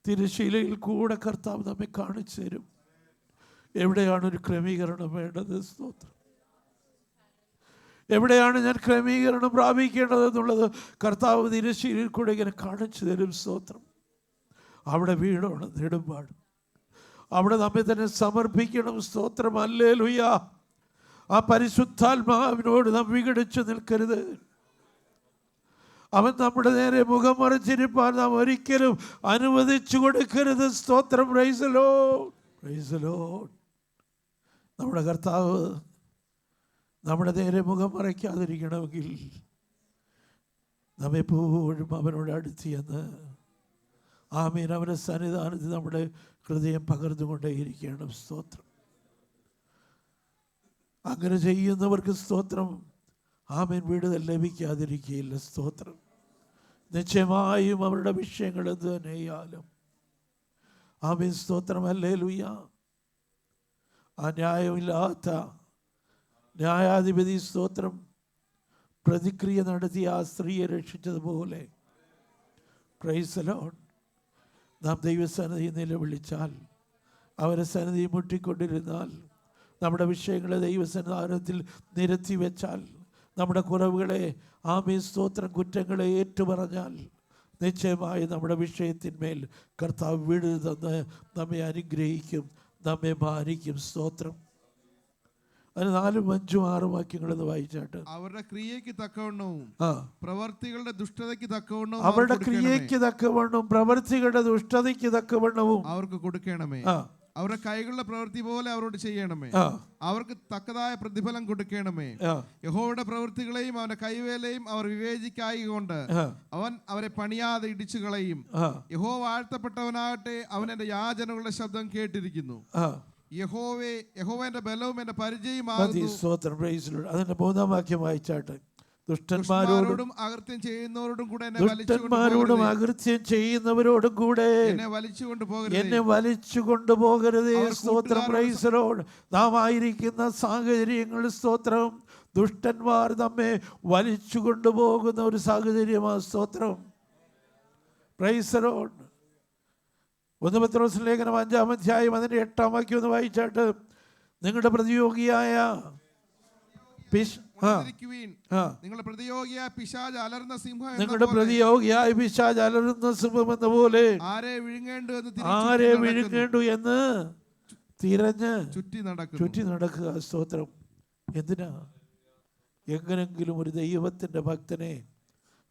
തിരശ്ശീലയിൽ കൂടെ കർത്താവ് നമ്മെ കാണിച്ചു തരും. എവിടെയാണ് ഒരു ക്രമീകരണം വേണ്ടത്? സ്തോത്രം. എവിടെയാണ് ഞാൻ ക്രമീകരണം പ്രാപിക്കേണ്ടതെന്നുള്ളത് കർത്താവ് തിരശ്ശീലയിൽ കൂടെ ഇങ്ങനെ കാണിച്ചു തരും. സ്തോത്രം. അവിടെ വീണോണം നെടുമ്പാട്. അവിടെ നമ്മെ തന്നെ സമർപ്പിക്കണം. സ്തോത്രം. ഹല്ലേലൂയ. ആ പരിശുദ്ധാത്മാവിനോട് നാം വിഘടിച്ചു നിൽക്കരുത്. അവൻ നമ്മുടെ നേരെ മുഖം മറിച്ചിരിപ്പാൻ നാം ഒരിക്കലും അനുവദിച്ചു കൊടുക്കരുത്. സ്തോത്രം. Praise the Lord. Praise the Lord. നമ്മുടെ കർത്താവ് നമ്മുടെ നേരെ മുഖം മറയ്ക്കാതിരിക്കണമെങ്കിൽ നമ്മെപ്പോഴും അവനോട് അടുത്ത് ചെന്ന് ആമേൻ അവൻ്റെ സന്നിധാനത്തിൽ നമ്മുടെ ഹൃദയം പകർന്നുകൊണ്ടേയിരിക്കണം. സ്തോത്രം. അങ്ങനെ ചെയ്യുന്നവർക്ക് സ്തോത്രം ആമേൻ വിടുതൽ ലഭിക്കാതിരിക്കുകയില്ല. സ്തോത്രം. നിശ്ചയമായും അവരുടെ വിഷയങ്ങൾ എന്ത് തന്നെയാലും ആമേൻ. സ്തോത്രം. ഹല്ലേലൂയ. ആ ന്യായമില്ലാത്ത ന്യായാധിപതി സ്തോത്രം പ്രതിക്രിയ നടത്തി ആ സ്ത്രീയെ രക്ഷിച്ചതുപോലെ പ്രൈസ് ദി ലോർഡ് നാം ദൈവസന്നിധി നിലവിളിച്ചാൽ, അവരെ സന്നിധി മുട്ടിക്കൊണ്ടിരുന്നാൽ, നമ്മുടെ വിഷയങ്ങളെ ദൈവസന്നിധാനത്തിൽ നിരത്തി വെച്ചാൽ, നമ്മുടെ കുറവുകളെ ആമേൻ സ്തോത്രം കുറ്റങ്ങളെ ഏറ്റുപറഞ്ഞാൽ നിശ്ചയമായി നമ്മുടെ വിഷയത്തിന്മേൽ കർത്താവ് വിടുതൽ തന്ന് നമ്മെ അനുഗ്രഹിക്കും, നമ്മെ മാനിക്കും. സ്തോത്രം. അതിന് 4, 5, 6 വാക്യങ്ങളെന്ന് വായിച്ചാട്ട്. അവരുടെ ക്രിയയ്ക്ക് തക്കവണ്ണവും പ്രവർത്തികളുടെ ദുഷ്ടതയ്ക്ക് തക്കവണ്ണവും, അവരുടെ ക്രിയയ്ക്ക് തക്കവണ്ണവും പ്രവർത്തികളുടെ ദുഷ്ടതയ്ക്ക് തക്കവണ്ണവും അവർക്ക് കൊടുക്കണമേ. അവരുടെ കൈകളുടെ പ്രവൃത്തി പോലെ അവരോട് ചെയ്യണമേ. അവർക്ക് തക്കതായ പ്രതിഫലം കൊടുക്കണമേ. യഹോവയുടെ പ്രവൃത്തികളെയും അവന്റെ കൈവേലയും അവർ വിവേചിക്കായികൊണ്ട് അവൻ അവരെ പണിയാതെ ഇടിച്ചു കളയും. യഹോവ വാഴ്ത്തപ്പെട്ടവനാകട്ടെ, അവൻ എന്റെ യാചനകളുടെ ശബ്ദം കേട്ടിരിക്കുന്നു. യഹോവയുടെ ബലവും എന്റെ പരിചയമാകുന്നു. അതിന്റെ 3-ാം വാക്യം വായിച്ചാട്ട്. ദുഷ്ടന്മാരോടും അകൃത്യം ചെയ്യുന്നവരോടും കൂടെ എന്നെ വലിച്ചു കൊണ്ടുപോകരുതേ. സ്തോത്രം. Praise the Lord. നാം ആയിരിക്കുന്ന സാഹചര്യങ്ങളിൽ സ്തോത്രം ദുഷ്ടന്മാർ നമ്മെ വലിച്ചു കൊണ്ടുപോകുന്ന ഒരു സാഹചര്യമാണ്. സ്തോത്രം. Praise the Lord. 1 പത്രോസ് ലേഖനം 5-ാം അധ്യായം അതിന്റെ 8-ാം വാക്യം ഒന്ന് വായിച്ചാട്ട്. നിങ്ങളുടെ പ്രതിയോഗിയായ നിങ്ങളുടെ പ്രതിയോഗിയായ പിശാച് അലറുന്ന സിംഹം എന്ന പോലെ ആരെ വിഴുങ്ങേണ്ടു എന്ന് തിരഞ്ഞ് ചുറ്റി നടക്കുക. സ്തോത്രം. എന്തിനാ? എങ്ങനെങ്കിലും ഒരു ദൈവത്തിൻ്റെ ഭക്തനെ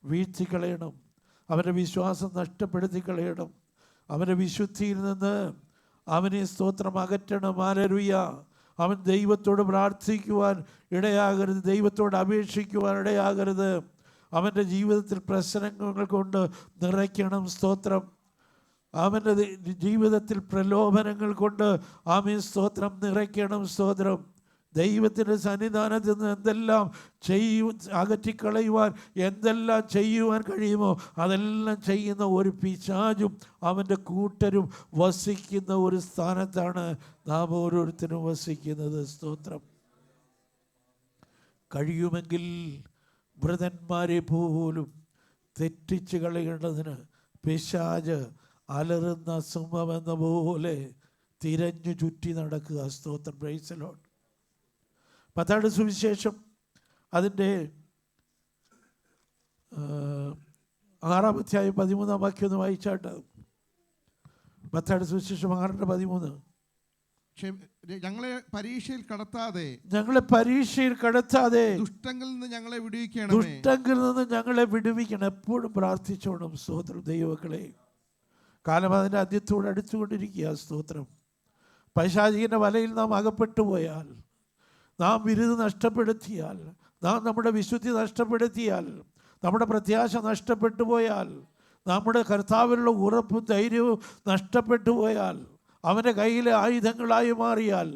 വീഴ്ത്തിക്കളയണം, അവൻ്റെ വിശ്വാസം നഷ്ടപ്പെടുത്തി കളയണം, അവൻ്റെ വിശുദ്ധിയിൽ നിന്ന് അവനെ സ്തോത്രം അകറ്റണം. ഹല്ലേലൂയ. അവൻ ദൈവത്തോട് പ്രാർത്ഥിക്കുവാൻ ഇടയാകരുത്, ദൈവത്തോട് അപേക്ഷിക്കുവാൻ ഇടയാകരുത്. അവൻ്റെ ജീവിതത്തിൽ പ്രശ്നങ്ങൾ കൊണ്ട് നിറയ്ക്കണം. സ്തോത്രം. അവൻ്റെ ജീവിതത്തിൽ പ്രലോഭനങ്ങൾ കൊണ്ട് ആമേൻ സ്തോത്രം നിറയ്ക്കണം. സ്തോത്രം. ദൈവത്തിൻ്റെ സന്നിധാനത്തിൽ നിന്ന് എന്തെല്ലാം അകറ്റിക്കളയുവാൻ എന്തെല്ലാം ചെയ്യുവാൻ കഴിയുമോ അതെല്ലാം ചെയ്യുന്ന ഒരു പിശാചും അവൻ്റെ കൂട്ടരും വസിക്കുന്ന ഒരു സ്ഥാനത്താണ് നാം ഓരോരുത്തരും വസിക്കുന്നത്. സ്തോത്രം. കഴിയുമെങ്കിൽ വൃതന്മാരെ പോലും തെറ്റിച്ച് കളയേണ്ടതിന് പിശാച് അലറുന്ന സിംഹമെന്ന പോലെ തിരഞ്ഞു ചുറ്റി നടക്കുക. സ്തോത്രം. Praise the Lord. മത്തായിയുടെ സുവിശേഷം അതിൻ്റെ 6-ാം അധ്യായം 13-ാം വാക്യം ഒന്ന് വായിച്ചാട്ട്. മത്തായിയുടെ സുവിശേഷം 6:13. ഞങ്ങളെ പരീക്ഷയിൽ കടത്താതെ ദുഷ്ടങ്ങളിൽ നിന്ന് ഞങ്ങളെ വിടുവിക്കണം. എപ്പോഴും പ്രാർത്ഥിച്ചോണം. സ്തോത്രം ദൈവമക്കളെ. കാലം അതിൻ്റെ അന്ത്യത്തോട് അടുത്തുകൊണ്ടിരിക്കുക. സ്തോത്രം. പൈശാചികൻ്റെ വലയിൽ നാം അകപ്പെട്ടു പോയാൽ, നാം വിരുത് നഷ്ടപ്പെടുത്തിയാൽ, നാം നമ്മുടെ വിശുദ്ധി നഷ്ടപ്പെടുത്തിയാൽ, നമ്മുടെ പ്രത്യാശ നഷ്ടപ്പെട്ടു പോയാൽ, നമ്മുടെ കർത്താവിലുള്ള ഉറപ്പും ധൈര്യവും നഷ്ടപ്പെട്ടു പോയാൽ, അവൻ്റെ കയ്യിലെ ആയുധങ്ങളായി മാറിയാൽ,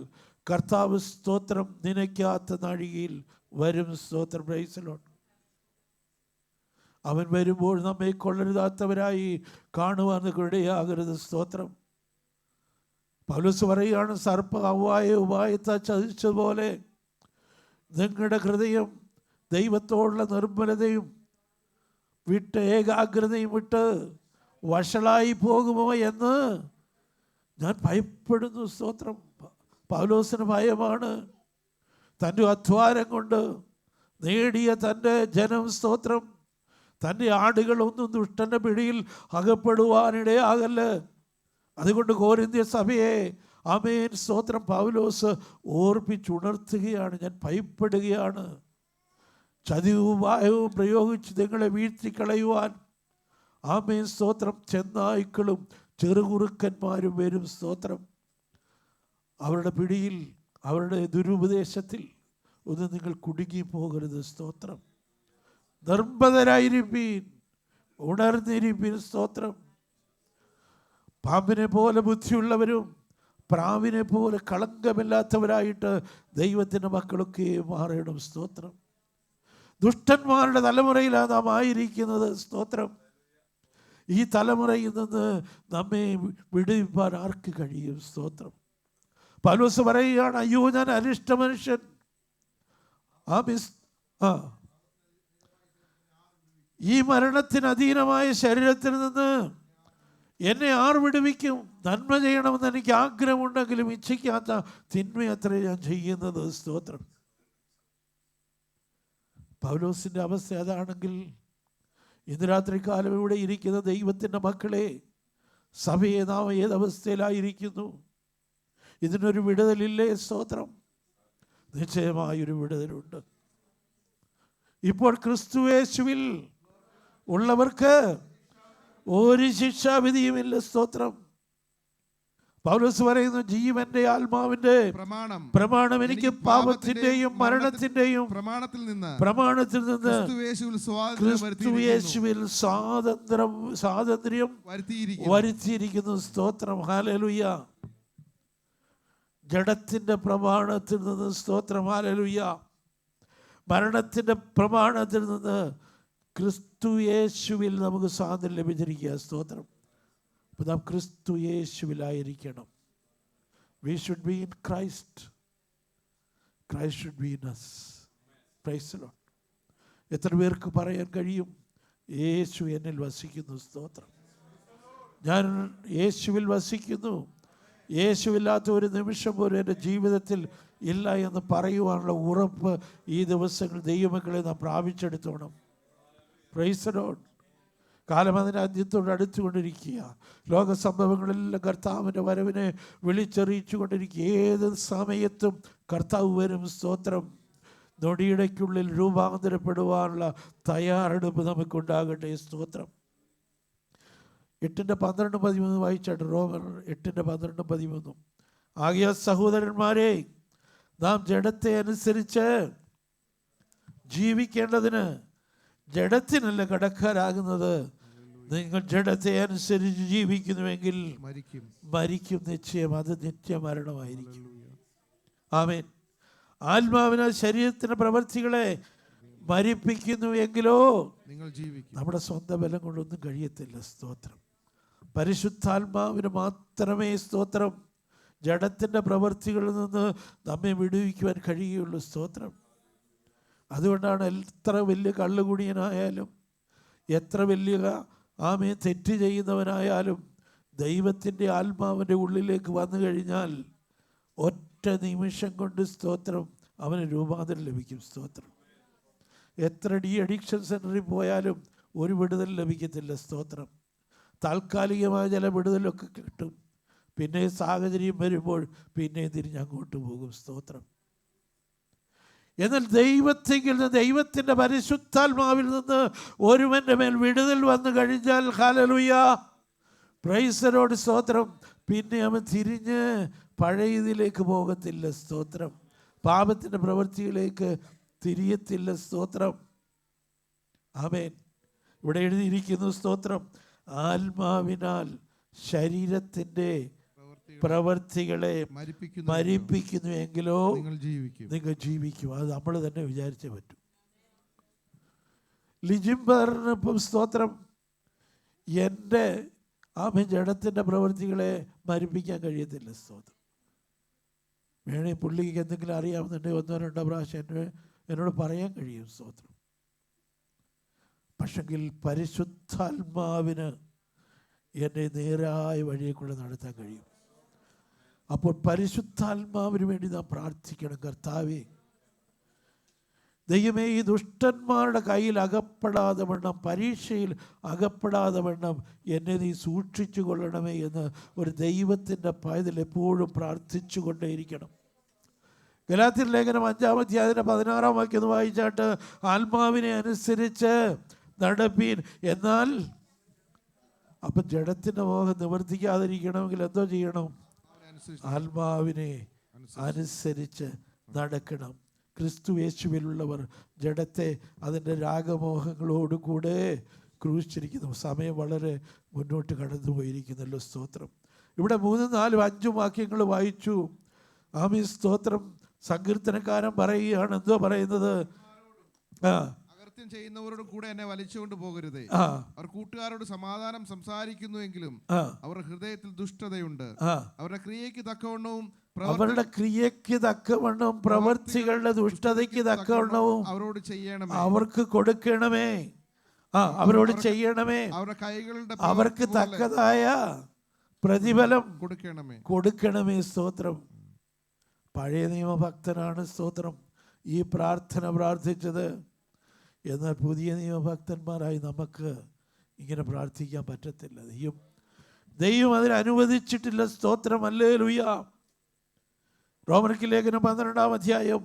കർത്താവ് സ്തോത്രം നനയ്ക്കാത്ത നാഴികയിൽ വരും. സ്തോത്രം. Praise the Lord. അവൻ വരുമ്പോൾ നമ്മെ കൊള്ളരുതാത്തവരായി കാണുവാൻ ഇടയാകരുത്. സ്തോത്രം. പൗലോസ് പറയുകയാണ്, സർപ്പ ഹവ്വായെ ഉപായത്താൽ ചതിച്ചതുപോലെ നിങ്ങളുടെ ഹൃദയം ദൈവത്തോടുള്ള നിർമ്മലതയും വിട്ട് ഏകാഗ്രതയും വിട്ട് വഷളായി പോകുമോ എന്ന് ഞാൻ ഭയപ്പെടുന്നു. സ്തോത്രം. പൗലോസിന് ഭയമാണ്. തൻ്റെ അധ്വാനം കൊണ്ട് നേടിയ തൻ്റെ ജനം, സ്തോത്രം, തൻ്റെ ആടുകളൊന്നും ദുഷ്ടൻ്റെ പിടിയിൽ അകപ്പെടുവാനിടയാകല്ല്. അതുകൊണ്ട് കോരിന്ത്യ സഭയെ ആമേൻ സ്തോത്രം പൗലോസ് ഓർപ്പിച്ചുണർത്തുകയാണ്. ഞാൻ ഭയപ്പെടുകയാണ്. ചതിവും വായവും പ്രയോഗിച്ച് നിങ്ങളെ വീഴ്ത്തിക്കളയുവാൻ ആമേൻ സ്തോത്രം ചെന്നായ്ക്കളും ചെറുകുറുക്കന്മാരും വരും. സ്തോത്രം. അവരുടെ പിടിയിൽ, അവരുടെ ദുരുപദേശത്തിൽ ഒന്ന് നിങ്ങൾ കുടുങ്ങി പോകരുത്. സ്തോത്രം. നിർമ്മതരായിരിപ്പീൻ, ഉണർന്നിരിപ്പീൻ. സ്തോത്രം. പാമ്പിനെ പോലെ ബുദ്ധിയുള്ളവരും പ്രാവിനെ പോലെ കളങ്കമില്ലാത്തവരായിട്ട് ദൈവത്തിൻ്റെ മക്കളൊക്കെ മാറണം. സ്തോത്രം. ദുഷ്ടന്മാരുടെ തലമുറയിലാണ് നാം ആയിരിക്കുന്നത്. സ്തോത്രം. ഈ തലമുറയിൽ നിന്ന് നമ്മെ വിടുവിപ്പാൻ ആർക്ക് കഴിയും? സ്തോത്രം. പൗലോസ് പറയുകയാണ്, അയ്യോ ഞാൻ അരിഷ്ട മനുഷ്യൻ. ഈ മരണത്തിന് അധീനമായ ശരീരത്തിൽ നിന്ന് എന്നെ ആർ വിടുവിക്കും? നന്മ ചെയ്യണമെന്ന് എനിക്ക് ആഗ്രഹമുണ്ടെങ്കിലും ഇച്ഛിക്കാത്ത തിന്മയത്ര ഞാൻ ചെയ്യുന്നത്. സ്തോത്രം. പൗലോസിൻ്റെ അവസ്ഥ അതാണെങ്കിൽ ഇന്ന് രാത്രികാലം ഇവിടെ ഇരിക്കുന്ന ദൈവത്തിൻ്റെ മക്കളെ, സഭയെ നാം ഏതവസ്ഥയിലായിരിക്കുന്നു? ഇതിനൊരു വിടുതലില്ലേ? സ്തോത്രം. നിശ്ചയമായൊരു വിടുതലുണ്ട്. ഇപ്പോൾ ക്രിസ്തുയേശുവിൽ ഉള്ളവർക്ക് ഒരു ശിക്ഷാവിധിയുമില്ല. സ്തോത്രം. പൗലോസ് പറയുന്നു, ജീവന്റെ ആത്മാവിന്റെ പ്രമാണം എനിക്ക് പാപത്തിന്റെയും മരണത്തിന്റെയും പ്രമാണത്തിൽ നിന്ന് ക്രിസ്തുയേശുവിൽ സ്വാതന്ത്ര്യം വരുത്തിയിരിക്കുന്നു. സ്തോത്രം. ഹല്ലേലൂയ. ജഡത്തിന്റെ പ്രമാണത്തിൽ നിന്ന്, സ്തോത്രം, ഹല്ലേലൂയ, മരണത്തിന്റെ പ്രമാണത്തിൽ നിന്ന് ക്രിസ്തുയേശുവിൽ നമുക്ക് സ്വാതന്ത്ര്യം ലഭിച്ചിരിക്കുക. സ്തോത്രം. അപ്പോൾ നാം ക്രിസ്തുയേശുവിലായിരിക്കണം. We should be in Christ. Christ should be in us. Praise the Lord. എത്ര പേർക്ക് പറയാൻ കഴിയും, യേശു എന്നിൽ വസിക്കുന്നു? സ്തോത്രം. ഞാൻ യേശുവിൽ വസിക്കുന്നു. യേശുവില്ലാത്ത ഒരു നിമിഷം പോലും എൻ്റെ ജീവിതത്തിൽ ഇല്ല എന്ന് പറയുവാനുള്ള ഉറപ്പ് ഈ ദിവസങ്ങൾ ദൈവമക്കളെ നാം പ്രാപിച്ചെടുത്തോണം. Price the Lord. കാലം അതിൻ്റെ അന്ത്യത്തോട് അടുത്തുകൊണ്ടിരിക്കുക. ലോക സംഭവങ്ങളെല്ലാം കർത്താവിൻ്റെ വരവിനെ വിളിച്ചറിയിച്ചു കൊണ്ടിരിക്കുക. ഏത് സമയത്തും കർത്താവ് വരും. സ്തോത്രം. നൊടിയിടയ്ക്കുള്ളിൽ രൂപാന്തരപ്പെടുവാനുള്ള തയ്യാറെടുപ്പ് നമുക്കുണ്ടാകട്ടെ. സ്തോത്രം. 8:12-13 വായിച്ചാട്ട്. റോമർ 8:12-13. ആകയാൽ സഹോദരന്മാരെ, നാം ജഡത്തെ അനുസരിച്ച് ജീവിക്കേണ്ടതിന് ജഡത്തിനല്ല കടക്കാരാകുന്നത്. നിങ്ങൾ ജഡത്തെ അനുസരിച്ച് ജീവിക്കുന്നുവെങ്കിൽ മരിക്കും നിശ്ചയം. അത് നിത്യമരണമായിരിക്കും. ആമേൻ. ആത്മാവിനാൽ ശരീരത്തിന്റെ പ്രവൃത്തികളെ മരിപ്പിക്കുന്നു എങ്കിലോ നിങ്ങൾ ജീവിക്കും. നമ്മുടെ സ്വന്തം ബലം കൊണ്ടൊന്നും കഴിയത്തില്ല. സ്തോത്രം. പരിശുദ്ധാത്മാവിന് മാത്രമേ, സ്തോത്രം, ജഡത്തിൻ്റെ പ്രവൃത്തികളിൽ നിന്ന് നമ്മെ വിടുവിക്കുവാൻ കഴിയുള്ളൂ. സ്തോത്രം. അതുകൊണ്ടാണ് എത്ര വലിയ കള്ളുകുടിയനായാലും, എത്ര വലിയ തെറ്റ് ചെയ്യുന്നവനായാലും, ദൈവത്തിൻ്റെ ആത്മാവിൻ്റെ ഉള്ളിലേക്ക് വന്നു കഴിഞ്ഞാൽ ഒറ്റ നിമിഷം കൊണ്ട്, സ്തോത്രം, അവന് രൂപാന്തരം ലഭിക്കും. സ്തോത്രം. എത്ര അഡിക്ഷൻ സെൻറ്ററിൽ പോയാലും ഒരു വിടുതൽ ലഭിക്കത്തില്ല. സ്തോത്രം. താൽക്കാലികമായ ചില വിടുതലൊക്കെ കിട്ടും. പിന്നെ സാഹചര്യം വരുമ്പോൾ പിന്നെ തിരിഞ്ഞങ്ങോട്ട് പോകും. സ്തോത്രം. എന്നാൽ ദൈവത്തെങ്കിൽ നിന്ന്, ദൈവത്തിൻ്റെ പരിശുദ്ധാത്മാവിൽ നിന്ന് ഒരുവൻ്റെ മേൽ വിടുതൽ വന്നു കഴിഞ്ഞാൽ, ഹല്ലേലൂയ, പ്രൈസ് ദി ലോർഡ്, സ്തോത്രം, പിന്നെ അവൻ തിരിഞ്ഞ് പഴയതിലേക്ക് പോകത്തില്ല. സ്തോത്രം. പാപത്തിൻ്റെ പ്രവൃത്തിയിലേക്ക് തിരിയത്തില്ല. സ്തോത്രം. ആമേൻ. ഇവിടെ എഴുതിയിരിക്കുന്നു, സ്തോത്രം, ആത്മാവിനാൽ ശരീരത്തിൻ്റെ പ്രവൃത്തികളെ മരിപ്പിക്കുന്നു എങ്കിലോ നിങ്ങൾ ജീവിക്കും. അത് നമ്മൾ തന്നെ വിചാരിച്ചേ പറ്റൂ. ലിജിംബറിനിപ്പം, സ്തോത്രം, എൻ്റെ ജഡത്തിൻ്റെ പ്രവൃത്തികളെ മരിപ്പിക്കാൻ കഴിയത്തില്ല. സ്തോത്രം. വേണേ പുള്ളിക്ക് എന്തെങ്കിലും അറിയാമെന്നുണ്ടെങ്കിൽ 1-2 പ്രാവശ്യം എന്നോട് പറയാൻ കഴിയും. സ്തോത്രം. പക്ഷെങ്കിൽ പരിശുദ്ധാത്മാവിന് എന്നെ നേരായ വഴിയെ കൂടെ നടത്താൻ കഴിയും. അപ്പോൾ പരിശുദ്ധാത്മാവിന് വേണ്ടി നാം പ്രാർത്ഥിക്കണം. കർത്താവേ, ദൈവമേ, ഈ ദുഷ്ടന്മാരുടെ കയ്യിൽ അകപ്പെടാതെ വണ്ണം, പരീക്ഷയിൽ അകപ്പെടാതെ വണ്ണം എന്നെ നീ സൂക്ഷിച്ചു കൊള്ളണമേ എന്ന് ഒരു ദൈവത്തിൻ്റെ പൈതൽ എപ്പോഴും പ്രാർത്ഥിച്ചു കൊണ്ടേയിരിക്കണം. ഗലാത്യർ ലേഖനം 5-ാം അധ്യായത്തിൻ്റെ 16-ാം വാക്യം വായിച്ചാട്ട്, ആത്മാവിനെ അനുസരിച്ച് നടപ്പീൻ. എന്നാൽ അപ്പം ജഡത്തിൻ്റെ മോഹം നിവർത്തിക്കാതിരിക്കണമെങ്കിൽ എന്തോ ചെയ്യണം? ആത്മാവിനെ അനുസരിച്ച് നടക്കണം. ക്രിസ്തു യേശുവിലുള്ളവർ ജഡത്തെ അതിൻ്റെ രാഗമോഹങ്ങളോടുകൂടെ ക്രൂശിച്ചിരിക്കുന്നു. സമയം വളരെ മുന്നോട്ട് കടന്നു പോയിരിക്കുന്നല്ലോ. സ്തോത്രം. ഇവിടെ 3, 4, 5 വാക്യങ്ങൾ വായിച്ചു. ആമീൻ. സ്തോത്രം. സങ്കീർത്തനക്കാരൻ പറയുകയാണ്, എന്തോ പറയുന്നത്? അകൃത്യം ചെയ്യുന്നവരോട് കൂടെ എന്നെ വലിച്ചുകൊണ്ട് പോകരുതേ. അവർ കൂട്ടുകാരോട് സമാധാനം സംസാരിക്കുന്നുവെങ്കിലും അവരുടെ ഹൃദയത്തിൽ ദുഷ്ടതയുണ്ട്. അവരുടെ ക്രിയയ്ക്ക് തക്കവണ്ണവും പ്രവൃത്തികളുടെ ദുഷ്ടതയ്ക്ക് തക്കവണ്ണവും അവരോട് ചെയ്യണമേ, അവർക്ക് കൊടുക്കണമേ. അവരോട് ചെയ്യണമേ. അവരുടെ കൈകളുടെ അവർക്ക് തക്കതായ പ്രതിഫലം കൊടുക്കണമേ. സ്തോത്രം. പഴയ നിയമഭക്തനാണ്, സ്തോത്രം, ഈ പ്രാർത്ഥന പ്രാർത്ഥിച്ചത്. എന്നാൽ പുതിയ നിയമഭക്തന്മാരായി നമുക്ക് ഇങ്ങനെ പ്രാർത്ഥിക്കാൻ പറ്റത്തില്ല. ദൈവം അതിന് അനുവദിച്ചിട്ടില്ല. സ്തോത്രം. ഹല്ലേലൂയ. റോമർക്ക് ലേഖനം 12-ാം അധ്യായം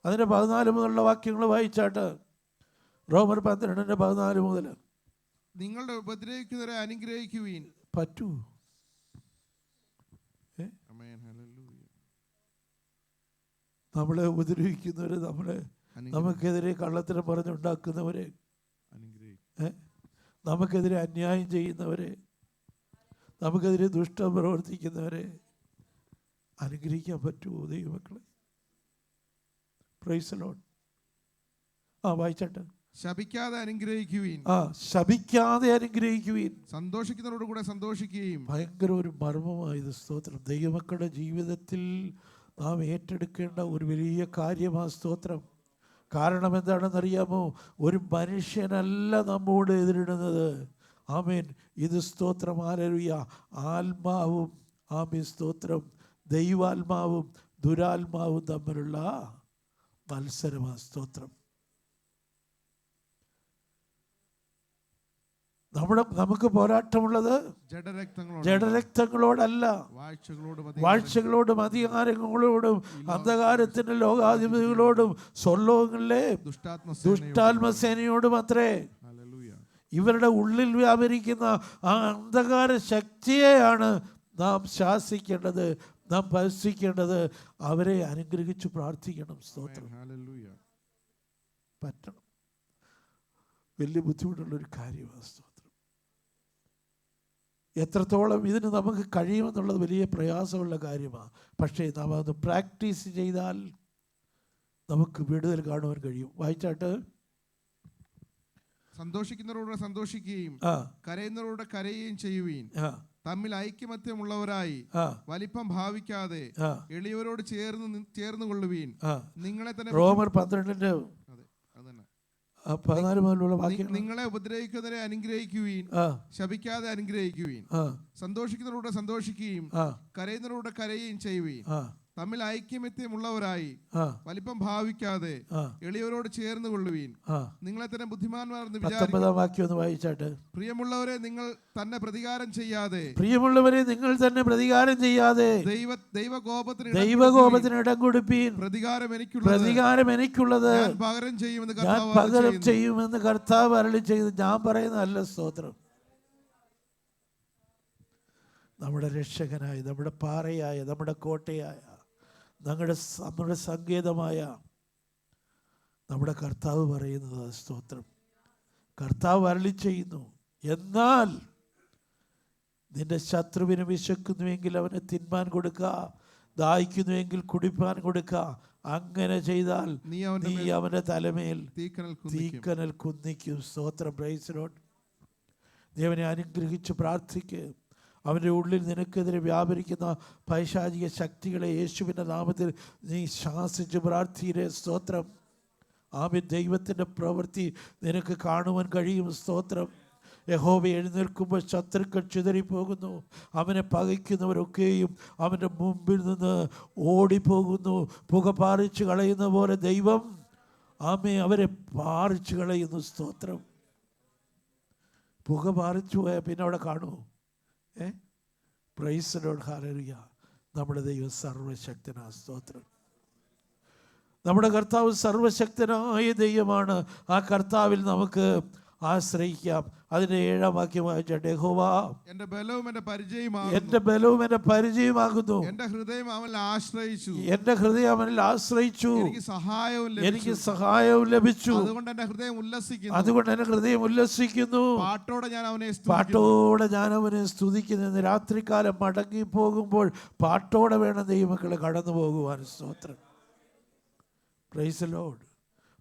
അതിൻ്റെ 14 മുതലുള്ള വാക്യങ്ങൾ വായിച്ചാട്ട്, റോമർ 12-14 മുതൽ. നിങ്ങളുടെ ഉപദ്രവിക്കുന്നവരെ അനുഗ്രഹിക്കുവീൻ. പറ്റൂ? നമ്മളെ ഉപദ്രവിക്കുന്നവരെ, നമുക്കെതിരെ കള്ളത്തരം പറഞ്ഞുണ്ടാക്കുന്നവരെ, നമുക്കെതിരെ അന്യായം ചെയ്യുന്നവരെ, നമുക്കെതിരെ ദുഷ്ടം പ്രവർത്തിക്കുന്നവരെ അനുഗ്രഹിക്കാൻ പറ്റുമോ ദൈവമക്കളെ? Praise the Lord. വായിച്ചട്ടെ. ശപിക്കാതെ അനുഗ്രഹിക്കുവീൻ. ശപിക്കാതെ അനുഗ്രഹിക്കുവീൻ. സന്തോഷിക്കുന്നവരോട് കൂടെ സന്തോഷിക്കുകയും. ഭയങ്കര ഒരു മർമ്മമായത്. സ്തോത്രം. ദൈവമക്കളുടെ ജീവിതത്തിൽ നാം ഏറ്റെടുക്കേണ്ട ഒരു വലിയ കാര്യമാണ് സ്തോത്രം. കാരണം എന്താണെന്നറിയാമോ? ഒരു മനുഷ്യനല്ല നമ്മോട് എതിരിടുന്നത്. ആമേൻ. ഇത് സ്തോത്രം. ഹല്ലേലൂയ. ആത്മാവും, ആമേൻ, സ്തോത്രം, ദൈവാത്മാവും ദുരാത്മാവും തമ്മിലുള്ള മത്സരമാണ്. സ്തോത്രം. നമുക്ക് പോരാട്ടമുള്ളത് ജഡരക്തങ്ങളോടല്ല, വാഴ്ചകളോടും അധികാരങ്ങളോടും അന്ധകാരത്തിന്റെ ലോകാധിപതികളോടും സ്വർലോകങ്ങളിലെ ദുഷ്ടാത്മസേനയോടും അത്രേ. ഇവരുടെ ഉള്ളിൽ വ്യാപരിക്കുന്ന ആ അന്ധകാര ശക്തിയെയാണ് നാം ശാസിക്കേണ്ടത്, നാം പരിശീലിക്കേണ്ടത്. അവരെ അനുഗ്രഹിച്ച് പ്രാർത്ഥിക്കണം. സ്തോത്രം. പറ്റണം. വലിയ ബുദ്ധിമുട്ടുള്ളൊരു കാര്യമാണ് സ്തോത്രം. എത്രത്തോളം ഇതിന് നമുക്ക് കഴിയുമെന്നുള്ളത് വലിയ പ്രയാസമുള്ള കാര്യമാണ്. പക്ഷേ നാം അത് പ്രാക്ടീസ് ചെയ്താൽ നമുക്ക് വിടുതൽ കാണുവാൻ കഴിയും. വായിച്ചാട്ട്. സന്തോഷിക്കുന്നവരോട് സന്തോഷിക്കുകയും കരയുന്നവരോട് കരയുകയും ചെയ്യുവീൻ. തമ്മിൽ ഐക്യമത്യമുള്ളവരായി വലിപ്പം ഭാവിക്കാതെ എളിയവരോട് ചേർന്ന് കൊള്ളുവീൻ. നിങ്ങളെ തന്നെ. റോമർ 12-ന്റെ 14 മുതലുള്ള വാക്യം. നിങ്ങളെ ഉപദ്രവിക്കുന്നവരെ അനുഗ്രഹിക്കുവീൻ, ശപിക്കാതെ അനുഗ്രഹിക്കുവീൻ. സന്തോഷിക്കുന്നവരോട് സന്തോഷിക്കുകയും കരയുന്നവരോട് കരയുകയും ചെയ്യുവീൻ. തമ്മിൽ ഐക്യമത്യമുള്ളവരായി വലിപ്പം ഭാവിക്കാതെ എളിയവരോട് ചേർന്ന് കൊള്ളുവീൻ. നിങ്ങളെ തന്നെ ബുദ്ധിമാന്മാരെന്ന് വിചാരിക്കും. വാക്യം ഒന്ന് വായിച്ചാട്ടെ. പ്രിയമുള്ളവരെ നിങ്ങൾ തന്നെ പ്രതികാരം ചെയ്യാതെ, പ്രിയമുള്ളവരെ നിങ്ങൾ തന്നെ പ്രതികാരം ചെയ്യാതെ ദൈവകോപത്തിന് ഇടം കൊടുപ്പീൻ. പ്രതികാരം എനിക്കുള്ളത്, ഞാൻ പകരം ചെയ്യുമെന്ന് കർത്താവ് അരുളി ചെയ്തു. ഞാൻ പറയുന്നതല്ല. സ്തോത്രം. നമ്മുടെ രക്ഷകനായ, നമ്മുടെ പാറയായ, നമ്മുടെ കോട്ടയായ, നമ്മുടെ സങ്കേതമായ നമ്മുടെ കർത്താവ് പറയുന്നത്. സ്തോത്രം. കർത്താവ് അരുളി ചെയ്യുന്നു, എന്നാൽ നിന്റെ ശത്രുവിന് വിശക്കുന്നുവെങ്കിൽ അവന് തിന്മാൻ കൊടുക്കുക, ദാഹിക്കുന്നുവെങ്കിൽ കുടിപ്പാൻ കൊടുക്കുക. അങ്ങനെ ചെയ്താൽ നീ അവന്റെ തലമേൽ തീക്കനൽ കുന്നിക്കും. സ്തോത്രം. Praise the Lord. ദേവനെ അനുഗ്രഹിച്ച് പ്രാർത്ഥിക്കുക. അവൻ്റെ ഉള്ളിൽ നിനക്കെതിരെ വ്യാപരിക്കുന്ന പൈശാചിക ശക്തികളെ യേശുവിൻ്റെ നാമത്തിൽ നീ ശാസിച്ച് പ്രാർത്ഥിയിലെ. സ്തോത്രം. ആമേൻ. ദൈവത്തിൻ്റെ പ്രവൃത്തി നിനക്ക് കാണുവാൻ കഴിയും. സ്തോത്രം. യഹോവ എഴുന്നേൽക്കുമ്പോൾ ശത്രുക്കൾ ചിതറിപ്പോകുന്നു. അവനെ പകയ്ക്കുന്നവരൊക്കെയും അവൻ്റെ മുമ്പിൽ നിന്ന് ഓടിപ്പോകുന്നു. പുക പാറിച്ച് കളയുന്ന പോലെ ദൈവം അവരെ പാറിച്ച് കളയുന്നു. സ്തോത്രം. പുക പാറിച്ചു പോയാൽ പിന്നെ അവിടെ കാണുമോ? Price the Lord. ഹല്ലേലൂയ. നമ്മുടെ ദൈവം സർവശക്തനാ. സ്തോത്രം. നമ്മുടെ കർത്താവ് സർവശക്തനായ ദൈവമാണ്. ആ കർത്താവിൽ നമുക്ക് ആശ്രയിക്കാം. അതിന്റെ 7-ാം വാക്യം വായിച്ചാട്ടെ. യഹോവ എന്റെ ബലവും എന്റെ പരിചയമാകുന്നു, എന്റെ ഹൃദയം അവനിൽ ആശ്രയിച്ചു, എനിക്ക് സഹായവും ലഭിച്ചു. അതുകൊണ്ട് എന്റെ ഹൃദയം ഉല്ലസിക്കുന്നു. പാട്ടോടെ ഞാൻ അവനെ സ്തുതിക്കുന്നു. ഇന്ന് രാത്രികാലം മടങ്ങി പോകുമ്പോൾ പാട്ടോടെ വേണം ദൈവമക്കളെ കടന്നു പോകുവാൻ. സ്തോത്രം. Praise the Lord.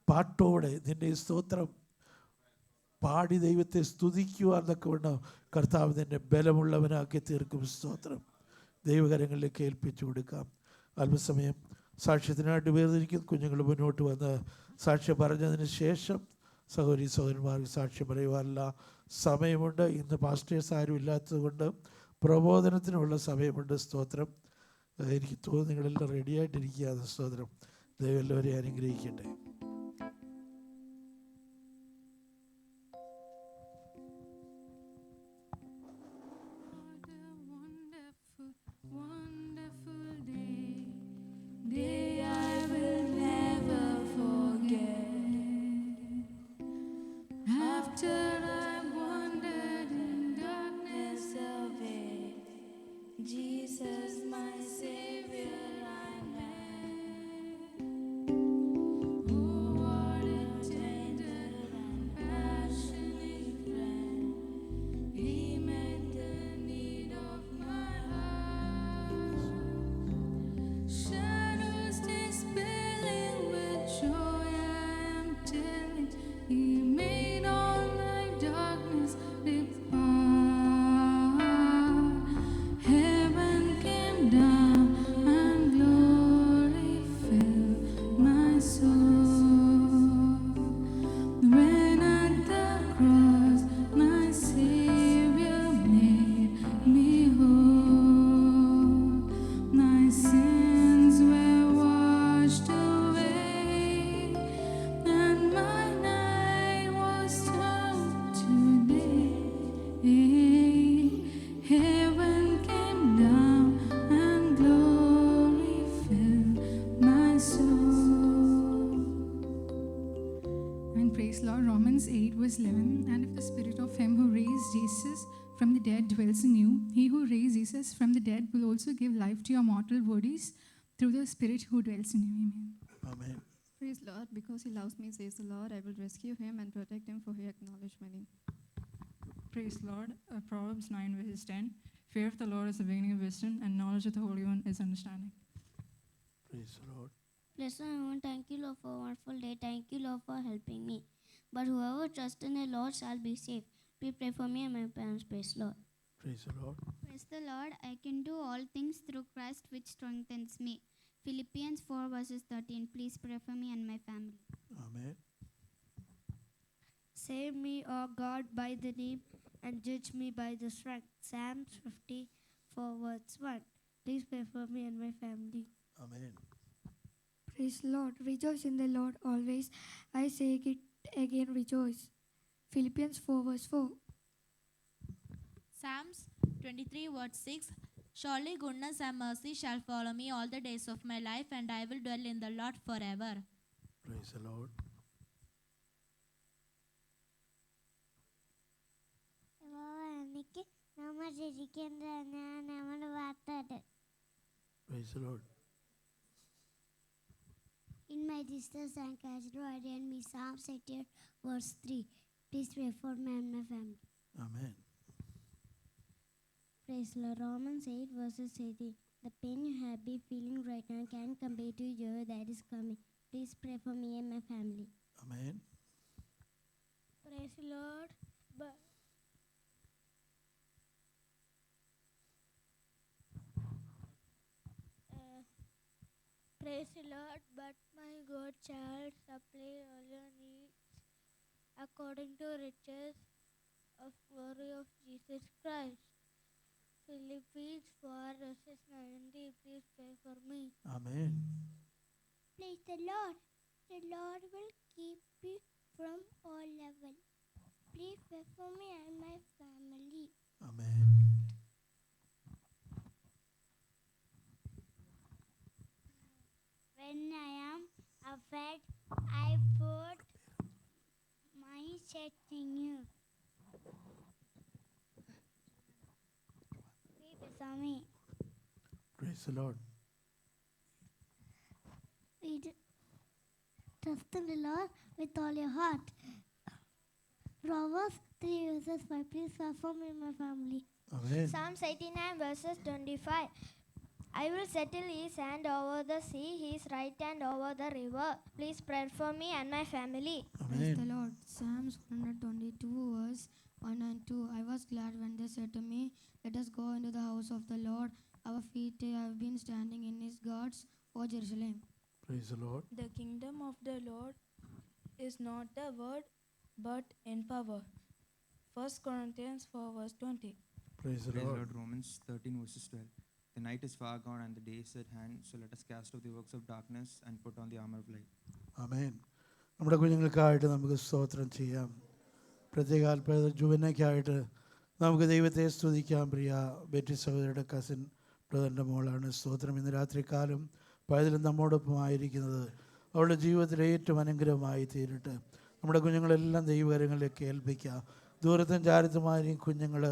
പാട്ടോടെ നിന്റെ സ്തോത്രം പാടി ദൈവത്തെ സ്തുതിക്കുവാന്നൊക്കെ വേണം. കർത്താവ് നിന്നെ ബലമുള്ളവനാക്കി തീർക്കും. സ്തോത്രം. ദൈവകരങ്ങളിലേക്ക് ഏൽപ്പിച്ചു കൊടുക്കാം. അല്പസമയം സാക്ഷ്യത്തിനായിട്ട് വേർതിരിക്കും. കുഞ്ഞുങ്ങൾ മുന്നോട്ട് വന്ന് സാക്ഷ്യം പറഞ്ഞതിന് ശേഷം സഹോദരി സഹോദരന്മാർക്ക് സാക്ഷ്യം പറയുവാനുള്ള സമയമുണ്ട്. ഇന്ന് പാസ്റ്റേഴ്സ് ആരും ഇല്ലാത്തതുകൊണ്ട് പ്രബോധനത്തിനുള്ള സമയമുണ്ട്. സ്തോത്രം. എനിക്ക് തോന്നുന്നു നിങ്ങളെല്ലാം റെഡിയായിട്ടിരിക്കുകയാണ്. സ്തോത്രം. ദൈവം എല്ലാവരെയും അനുഗ്രഹിക്കട്ടെ. Jesus, my Savior, I met. Oh, what a tender and passionate friend. He met the need of my heart. Shadows dispelling with joy, I am telling. He made all my darkness depart. Heaven came down and glory filled my soul. When at the cross my Savior made me whole, my sins were washed away, and my night was turned to day. Heaven came down and glory filled my soul. And praise Lord. Romans 8 verse 11. And if the spirit of him who raised Jesus from the dead dwells in you, he who raised Jesus from the dead will also give life to your mortal bodies through the spirit who dwells in you. Amen. Amen. Praise Lord, because he loves me, says the Lord, I will rescue him and protect him, for he acknowledged my name. Praise Lord. Proverbs 9 verse 10. Fear of the Lord is the beginning of wisdom, and knowledge of the Holy One is understanding. Praise the Lord. Bless the Lord, thank you, Lord, for a wonderful day. Thank you, Lord, for helping me. But whoever trusts in the Lord shall be saved. Please pray for me and my parents. Praise Lord. Praise the Lord. Praise the Lord, I can do all things through Christ which strengthens me. Philippians 4 verses 13. Please pray for me and my family. Amen. Save me, O God, by the name, and judge me by the strength. Psalms 54 verse 1. Please pray for me and my family. Amen. Praise the Lord. Rejoice in the Lord always. I say it again, rejoice. Philippians 4 verse 4. Psalms 23 verse 6. Surely goodness and mercy shall follow me all the days of my life, and I will dwell in the Lord forever. Praise the Lord. എനിക്ക് നമ്മൾ ശരിക്കേണ്ടതാണ് നമ്മുടെ വാർത്ത. Praise the Lord. In my distress and catch and me Psalms 88 verse 3. Please pray for me and my family. Amen. Praise the Lord. Romans 8 verses 18. The pain you have been feeling right now can compare to joy that is coming. Please pray for me and my family. Amen. Praise the Lord. Praise the Lord, but my God shall supply all your needs according to riches of glory of Jesus Christ. Philippians 4 verses 90. Please pray for me. Amen. Praise the Lord. The Lord will keep you from all evil. Please pray for me and my family. Amen. When I am afraid, I put my trust in you. Please pray for me. Praise the Lord. Trust in the Lord with all your heart. Proverbs 3 verses 5. Please pray for me and my family. Amen. Psalms 89 verses 25. I will settle his hand over the sea, his right hand over the river. Please pray for me and my family. Praise the Lord. Psalms 122 verse 1 and 2. I was glad when they said to me, let us go into the house of the Lord. Our feet have been standing in his gates, O Jerusalem. Praise the Lord. The kingdom of the Lord is not the word, but in power. 1 Corinthians 4 verse 20. Praise the Lord. Romans 13 verses 12. The night is far gone and the day is at hand, so let us cast off the works of darkness and put on the armor of light. ആമേൻ. നമ്മുടെ കുഞ്ഞുങ്ങൾക്കായിട്ട് നമുക്ക് സ്തോത്രം ചെയ്യാം. പ്രത്യേക ജുവനയ്ക്കായിട്ട് നമുക്ക് ദൈവത്തെ സ്തുതിക്കാം. പ്രിയ ബെറ്റി സഹോദരിയുടെ കസിൻ ബ്രദറിൻ്റെ മോളാണ്. സ്തോത്രം. ഇന്ന് രാത്രികാലം പൈതലും നമ്മോടൊപ്പം ആയിരിക്കുന്നത് അവളുടെ ജീവിതത്തിലെ ഏറ്റവും അനുഗ്രഹമായി തീരട്ടെ. നമ്മുടെ കുഞ്ഞുങ്ങളെല്ലാം ദൈവകരങ്ങളിലേക്ക് ഏൽപ്പിക്കുക. ദൂരത്തും ചാരിത്തുമായും കുഞ്ഞുങ്ങൾ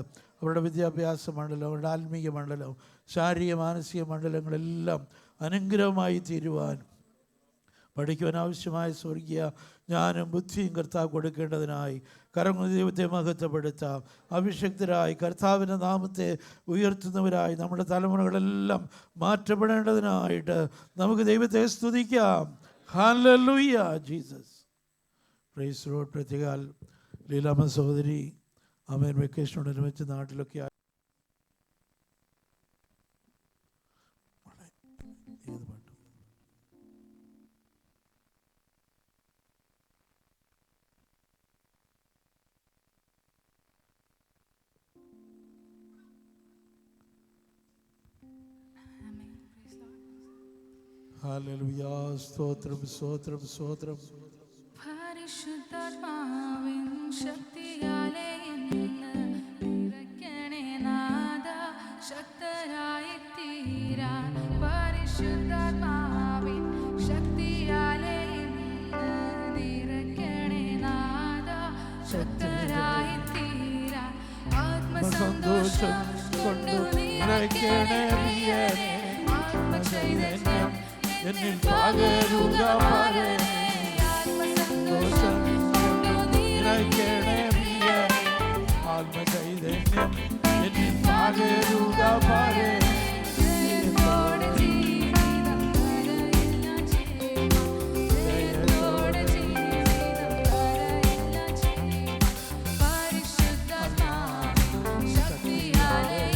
അവരുടെ വിദ്യാഭ്യാസ മണ്ഡലം, അവരുടെ ആത്മീയ മണ്ഡലം, ശാരീരിക മാനസിക മണ്ഡലങ്ങളെല്ലാം അനുഗ്രഹമായി തീരുവാൻ, പഠിക്കുവാൻ ആവശ്യമായ സ്വർഗീയ ജ്ഞാനം ബുദ്ധിയും കർത്താവ് കൊടുക്കേണ്ടതിനായി കരങ്ങൾ ദൈവത്തെ മഹത്വപ്പെടുത്താം. അഭിഷക്തരായി കർത്താവിൻ്റെ നാമത്തെ ഉയർത്തുന്നവരായി നമ്മുടെ തലമുറകളെല്ലാം മാറ്റപ്പെടേണ്ടതിനായിട്ട് നമുക്ക് ദൈവത്തെ സ്തുതിക്കാം. Hallelujah Jesus. Praise the Lord. പ്രത്യേകാൽ ലീലാമ്മ സഹോദരി അമേൻ വെക്കേഷനോടനുബന്ധിച്ച് നാട്ടിലൊക്കെ ഏത് പാട്ട്? ഹല്ലേലൂയ. സ്തോത്രം സ്തോത്രം സ്തോത്രം. പരിശുദ്ധാത്മാവിൻ ശക്തിയാലെ ഇന്ന് നിറയ്ക്കണേ നാഥ, ശക്തരായി തീരാൻ. പരിശുദ്ധാത്മാവിൻ ശക്തിയാലെ ഇന്ന് നിറയ്ക്കണേ നാഥ, ശക്തരായി തീരാൻ. ആത്മസന്തോഷം കൊണ്ടു നിറയ്ക്കണേ പ്രിയനേ, ആത്മചൈതന്യം എന്നിൽ പകരുക പരനേ. ആത്മചൈതന്യം എന്നിൽ പകരുക പരനേ. ശക്തിയാലെ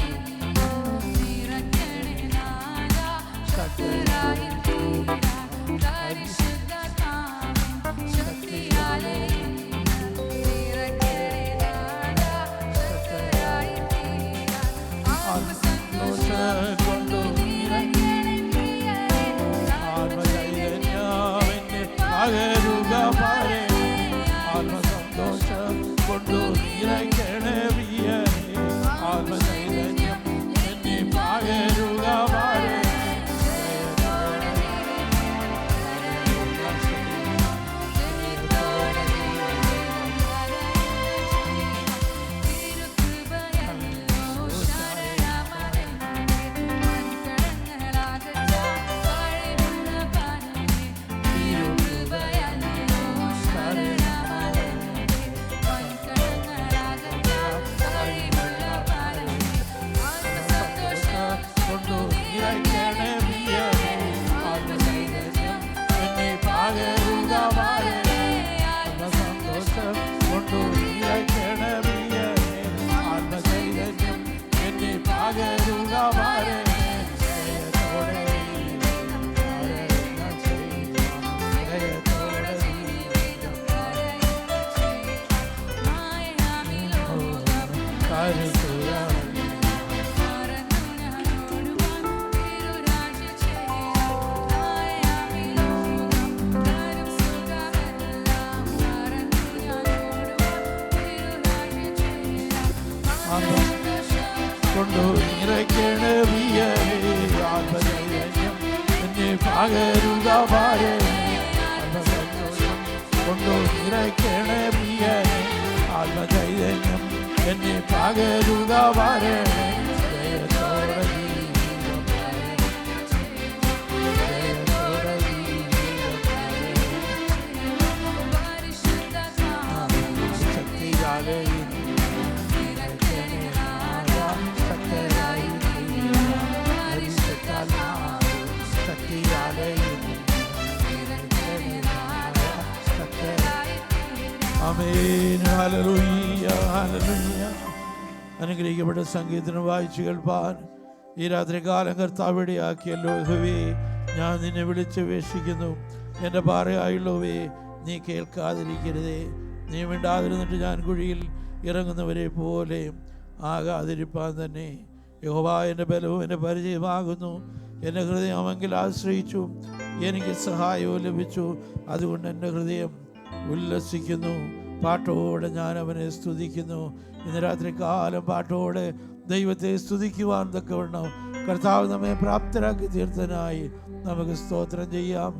ആരും സുഖമല്ല. മറന്നു ഞാൻ ഓടുവാൻ തിരുരാജ്യ ചേരാൻ മായാവി ലോകം തരും സുഖമെല്ലാം. മറന്നു ഞാൻ ഓടുവാൻ തിരുരാജ്യ ചേരാൻ കൊണ്ടു നിറയ്ക്കണേ പ്രിയനേ ആത്മചൈതന്യം എന്നെ പകരുക ഭാരമേ. ആത്മസന്തോഷം കൊണ്ടു നിറയ്ക്കണേ പ്രിയനേ ആത്മചൈതന്യം എന്നെ പകരുക ഭാരമേ. ജയത്തോടെ ജീവിതം ജയത്തോടെ ശക്തിയാലേ ആമേൻ. Hallelujah, hallelujah. അനുഗ്രഹിക്കപ്പെട്ട സംഗീതത്തിന് വായിച്ചു കേൾപ്പാൻ ഈ രാത്രികാലം കർത്താവിടെ ആക്കിയല്ലോ. യഹോവേ, ഞാൻ നിന്നെ വിളിച്ചപേക്ഷിക്കുന്നു. എൻ്റെ പാറയായുള്ളവേ, നീ കേൾക്കാതിരിക്കരുതേ. നീ മിണ്ടാതിരുന്നിട്ട് ഞാൻ കുഴിയിൽ ഇറങ്ങുന്നവരെ പോലെ ആകാതിരിപ്പാൻ തന്നെ. യഹോവ എൻ്റെ ബലവും എൻ്റെ പരിചയമാകുന്നു. എൻ്റെ ഹൃദയം അവങ്കിൽ ആശ്രയിച്ചു, എനിക്ക് സഹായവും ലഭിച്ചു. അതുകൊണ്ട് എൻ്റെ ഹൃദയം ഉല്ലസിക്കുന്നു. പാട്ടോടെ ഞാൻ അവനെ സ്തുതിക്കുന്നു. ഇന്ന് രാത്രി കാലം പാട്ടോടെ ദൈവത്തെ സ്തുതിക്കുവാൻ തക്കവണ്ണം കർത്താവ് നമ്മെ പ്രാപ്തരാക്കി തീർത്തനായി നമുക്ക് സ്തോത്രം ചെയ്യാം.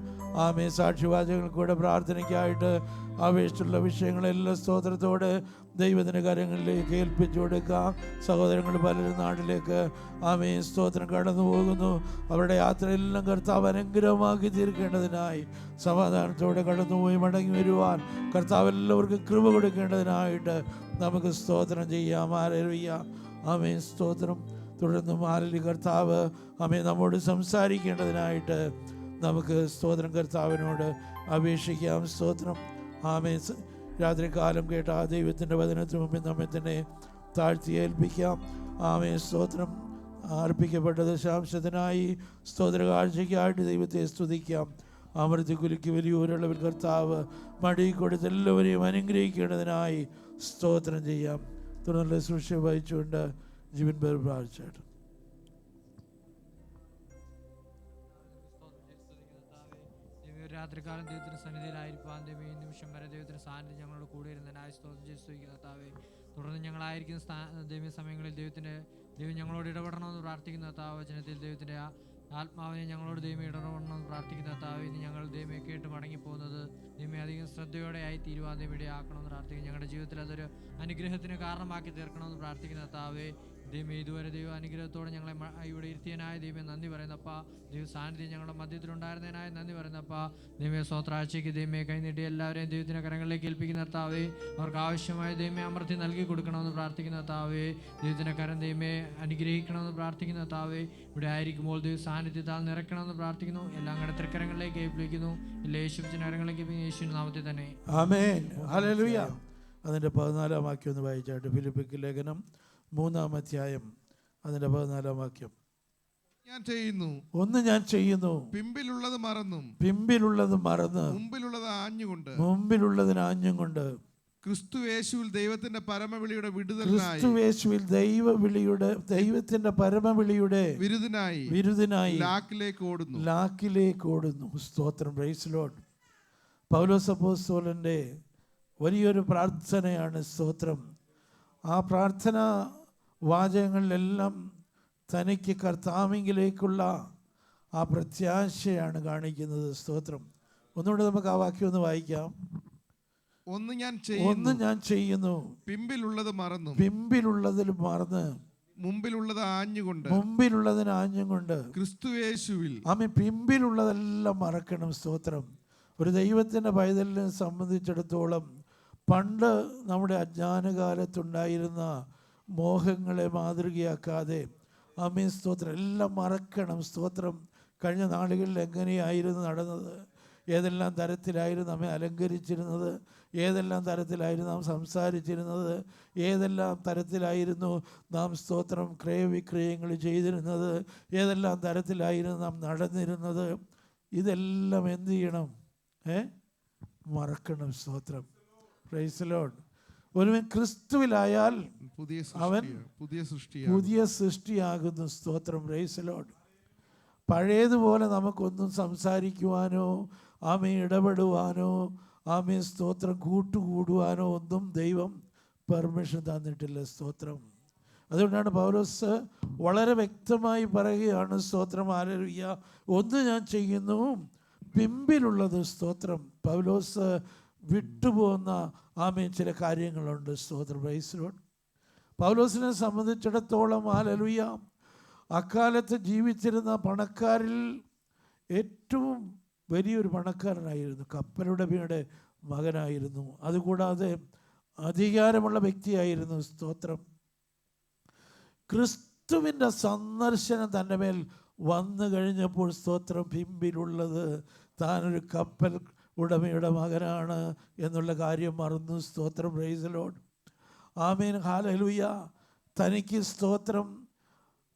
ആമേ. സാക്ഷിവാചകങ്ങൾ കൂടെ പ്രാർത്ഥനയ്ക്കായിട്ട് ആവേശിച്ചുള്ള വിഷയങ്ങളെല്ലാം സ്തോത്രത്തോടെ ദൈവത്തിൻ്റെ കാര്യങ്ങളിലേക്ക് ഏൽപ്പിച്ചു കൊടുക്കാം. സഹോദരങ്ങൾ പലരും നാട്ടിലേക്ക് ആമേ സ്തോത്രം കടന്നു പോകുന്നു. അവരുടെ യാത്രയെല്ലാം കർത്താവ് അനുഗ്രഹമാക്കി തീർക്കേണ്ടതിനായി സമാധാനത്തോടെ കടന്നുപോയി മടങ്ങി വരുവാൻ കർത്താവ് എല്ലാവർക്കും കൃപ കൊടുക്കേണ്ടതിനായിട്ട് നമുക്ക് സ്തോത്രം ചെയ്യാം. ഹല്ലേലൂയ. ആമേ സ്തോത്രം. തുടർന്നും ഹല്ലേലൂയ. കർത്താവ് ആമേ നമ്മോട് സംസാരിക്കേണ്ടതിനായിട്ട് നമുക്ക് സ്തോത്രം കർത്താവിനോട് അപേക്ഷിക്കാം. സ്തോത്രം. ആമേ. രാത്രികാലം കേട്ട ആ ദൈവത്തിൻ്റെ വചനത്തിന് മുമ്പിൽ നമ്മെ തന്നെ താഴ്ത്തി ഏൽപ്പിക്കാം. ആമേ സ്തോത്രം. അർപ്പിക്കപ്പെട്ട ദശാംശത്തിനായി സ്തോത്ര കാഴ്ചയ്ക്കായിട്ട് ദൈവത്തെ സ്തുതിക്കാം. അമൃതി കുലുക്കി വലിയൊരളവിൽ കർത്താവ് മടി കൊടുത്ത് എല്ലാവരെയും അനുഗ്രഹിക്കേണ്ടതിനായി സ്തോത്രം ചെയ്യാം. തുടർന്നുള്ള ശുശ്രൂഷ വഹിച്ചുകൊണ്ട് ജീവൻ പേർ പ്രാർത്ഥിച്ചായിട്ട് രാത്രികാലം ദൈവത്തിന് സന്നിധിയിലായിരിക്കാൻ ദൈവം ഈ നിമിഷം വരെ ദൈവത്തിന് സാന്നിധ്യം ഞങ്ങളോട് കൂടെ ഇരുന്നതിനായി സ്തോത്രം ചെയ്തു കർത്താവേ. തുടർന്ന് ഞങ്ങളായിരിക്കുന്ന ദൈവ സമയങ്ങളിൽ ദൈവം ഞങ്ങളോട് ഇടപെടണമെന്ന് പ്രാർത്ഥിക്കുന്ന കർത്താവ്. വചനത്തിൽ ദൈവത്തിൻ്റെ ആത്മാവിനെ ഞങ്ങളോട് ദൈവം ഇടപെടണമെന്ന് പ്രാർത്ഥിക്കുന്ന കർത്താവ്. ഇനി ഞങ്ങൾ ദൈവമേ കേട്ട് മടങ്ങിപ്പോകുന്നത് ദൈവമേ അധികം ശ്രദ്ധയോടെ ആയി തീരുവാൻ ദൈവം ഇടയാക്കണമെന്ന് പ്രാർത്ഥിക്കും. ഞങ്ങളുടെ ജീവിതത്തിൽ അതൊരു അനുഗ്രഹത്തിന് കാരണമാക്കി തീർക്കണമെന്ന് പ്രാർത്ഥിക്കുന്ന കർത്താവേ. ദൈവമേ ഇതുവരെ ദൈവ അനുഗ്രഹത്തോടെ ഞങ്ങളെ ഇവിടെ ഇരുത്തിയനായ ദൈവമേ നന്ദി പറയുന്നപ്പ. ദൈവ സാന്നിധ്യം ഞങ്ങളുടെ മധ്യത്തിലുണ്ടായിരുന്നതിനായി നന്ദി പറയുന്നപ്പ. ദൈവമേ സ്വത്രാഴ്ചയ്ക്ക് ദൈവമേ കൈനീട്ടി എല്ലാവരെയും ദൈവത്തിൻ്റെ കരങ്ങളിലേക്ക് ഏൽപ്പിക്കുന്ന കർത്താവേ. അവർക്ക് ആവശ്യമായ ദൈവമേ അമർത്തി നൽകി കൊടുക്കണമെന്ന് പ്രാർത്ഥിക്കുന്ന കർത്താവേ. ദൈവത്തിൻ്റെ കരം ദൈവമേ അനുഗ്രഹിക്കണമെന്ന് പ്രാർത്ഥിക്കുന്ന കർത്താവേ. ഇവിടെ ആയിരിക്കുമ്പോൾ ദൈവ സാന്നിധ്യത്താൽ നിറയ്ക്കണമെന്ന് പ്രാർത്ഥിക്കുന്നു. എല്ലാം അങ്ങയുടെ തൃക്കരങ്ങളിലേക്ക് ഏൽപ്പിക്കുന്നു. എല്ലാ യേശുവിൻ്റെ കരങ്ങളിലേക്ക് യേശുവിൻ്റെ നാമത്തിൽ തന്നെ ആമേൻ. ഹല്ലേലൂയ. അതിൻ്റെ 14 വാക്യം ഒന്ന് വായിച്ചായിട്ട്. ഫിലിപ്പിക്ക് ലേഖനം 3-ാം അധ്യായം അതിൻ്റെ 14-ാം വാക്യം. ഞാൻ ചെയ്യുന്നു ഒന്ന് ഞാൻ ചെയ്യുന്നു, പിമ്പിലുള്ളത് മറന്നും പിമ്പിലുള്ളത് മറന്ന് മുമ്പിലുള്ളത് ആഞ്ഞുകൊണ്ട് മുമ്പിലുള്ളതിന് ആഞ്ഞും കൊണ്ട് ക്രിസ്തുയേശുവിൽ ദൈവത്തിന്റെ പരമവിളിയുടെ വിടുതലിനായി ക്രിസ്തുയേശുവിൽ ദൈവത്തിന്റെ പരമവിളിയുടെ വിരുദിനായി ലാക്കിലേക്ക് ഓടുന്നു. സ്തോത്രം. Praise Lord. പൗലോസ് അപ്പോസ്തലന്റെ വലിയൊരു പ്രാർത്ഥനയാണ്. സ്തോത്രം. ആ പ്രാർത്ഥന വാചകങ്ങളിലെല്ലാം തനിക്ക് കർത്താവിങ്കിലേക്കുള്ള ആ പ്രത്യാശയാണ് കാണിക്കുന്നത്. സ്തോത്രം. ഒന്നുകൂടെ നമുക്ക് ആ വാക്യം ഒന്ന് വായിക്കാം. ഒന്ന് ഞാൻ ചെയ്യുന്നു, പിമ്പിലുള്ളത് മറന്നും പിമ്പിലുള്ളതിൽ മറന്ന് മുമ്പിലുള്ളതിന് ആഞ്ഞും കൊണ്ട് ക്രിസ്തുയേശുവിൽ ആമേൻ. പിമ്പിലുള്ളതെല്ലാം മറക്കണം. സ്തോത്രം. ഒരു ദൈവത്തിൻ്റെ പൈതലിനെ സംബന്ധിച്ചിടത്തോളം പണ്ട് നമ്മുടെ അജ്ഞാനകാലത്തുണ്ടായിരുന്ന മോഹങ്ങളെ മാതൃകയാക്കാതെ ആമേൻ സ്തോത്രം എല്ലാം മറക്കണം. സ്തോത്രം. കഴിഞ്ഞ നാളുകളിൽ എങ്ങനെയായിരുന്നു നടന്നത്, ഏതെല്ലാം തരത്തിലായിരുന്നു നമ്മെ അലങ്കരിച്ചിരുന്നത്, ഏതെല്ലാം തരത്തിലായിരുന്നു നാം സംസാരിച്ചിരുന്നത്, ഏതെല്ലാം തരത്തിലായിരുന്നു നാം സ്തോത്രം ക്രയവിക്രയങ്ങൾ ചെയ്തിരുന്നത്, ഏതെല്ലാം തരത്തിലായിരുന്നു നാം നടന്നിരുന്നത്, ഇതെല്ലാം എന്ത് ചെയ്യണം? മറക്കണം. സ്തോത്രം. Praise the Lord. ഒരുവൻ ക്രിസ്തുവിലായാൽ അവൻ പുതിയ സൃഷ്ടിയാകുന്നു. സ്തോത്രം. Praise the Lord. പഴയതുപോലെ നമുക്കൊന്നും സംസാരിക്കുവാനോ ഇടപെടുവാനോ സ്തോത്രം കൂട്ടുകൂടുവാനോ ഒന്നും ദൈവം പെർമിഷൻ തന്നിട്ടില്ല. സ്തോത്രം. അതുകൊണ്ടാണ് പൗലോസ് വളരെ വ്യക്തമായി പറയുകയാണ്, സ്തോത്രം, ഹല്ലേലൂയ, ഒന്ന് ഞാൻ ചെയ്യുന്നു, പിമ്പിലുള്ളത്. സ്തോത്രം. പൗലോസ് വിട്ടുപോകുന്ന ചില കാര്യങ്ങളുണ്ട്. സ്തോത്രം. Praise the Lord. പൗലോസിനെ സംബന്ധിച്ചിടത്തോളം ഹല്ലേലൂയ, അക്കാലത്ത് ജീവിച്ചിരുന്ന പണക്കാരിൽ ഏറ്റവും വലിയൊരു പണക്കാരനായിരുന്നു. കപ്പലുടമയുടെ മകനായിരുന്നു. അതുകൂടാതെ അധികാരമുള്ള വ്യക്തിയായിരുന്നു. സ്തോത്രം. ക്രിസ്തുവിൻ്റെ സന്ദർശനം തൻ്റെ മേൽ വന്നു കഴിഞ്ഞപ്പോൾ, സ്തോത്രം, പിമ്പിലുള്ളത് താനൊരു കപ്പൽ ഉടമയുടെ മകനാണ് എന്നുള്ള കാര്യം മറന്നു. സ്തോത്രം. Praise the Lord. Amen. Hallelujah. തനിക്ക്, സ്തോത്രം,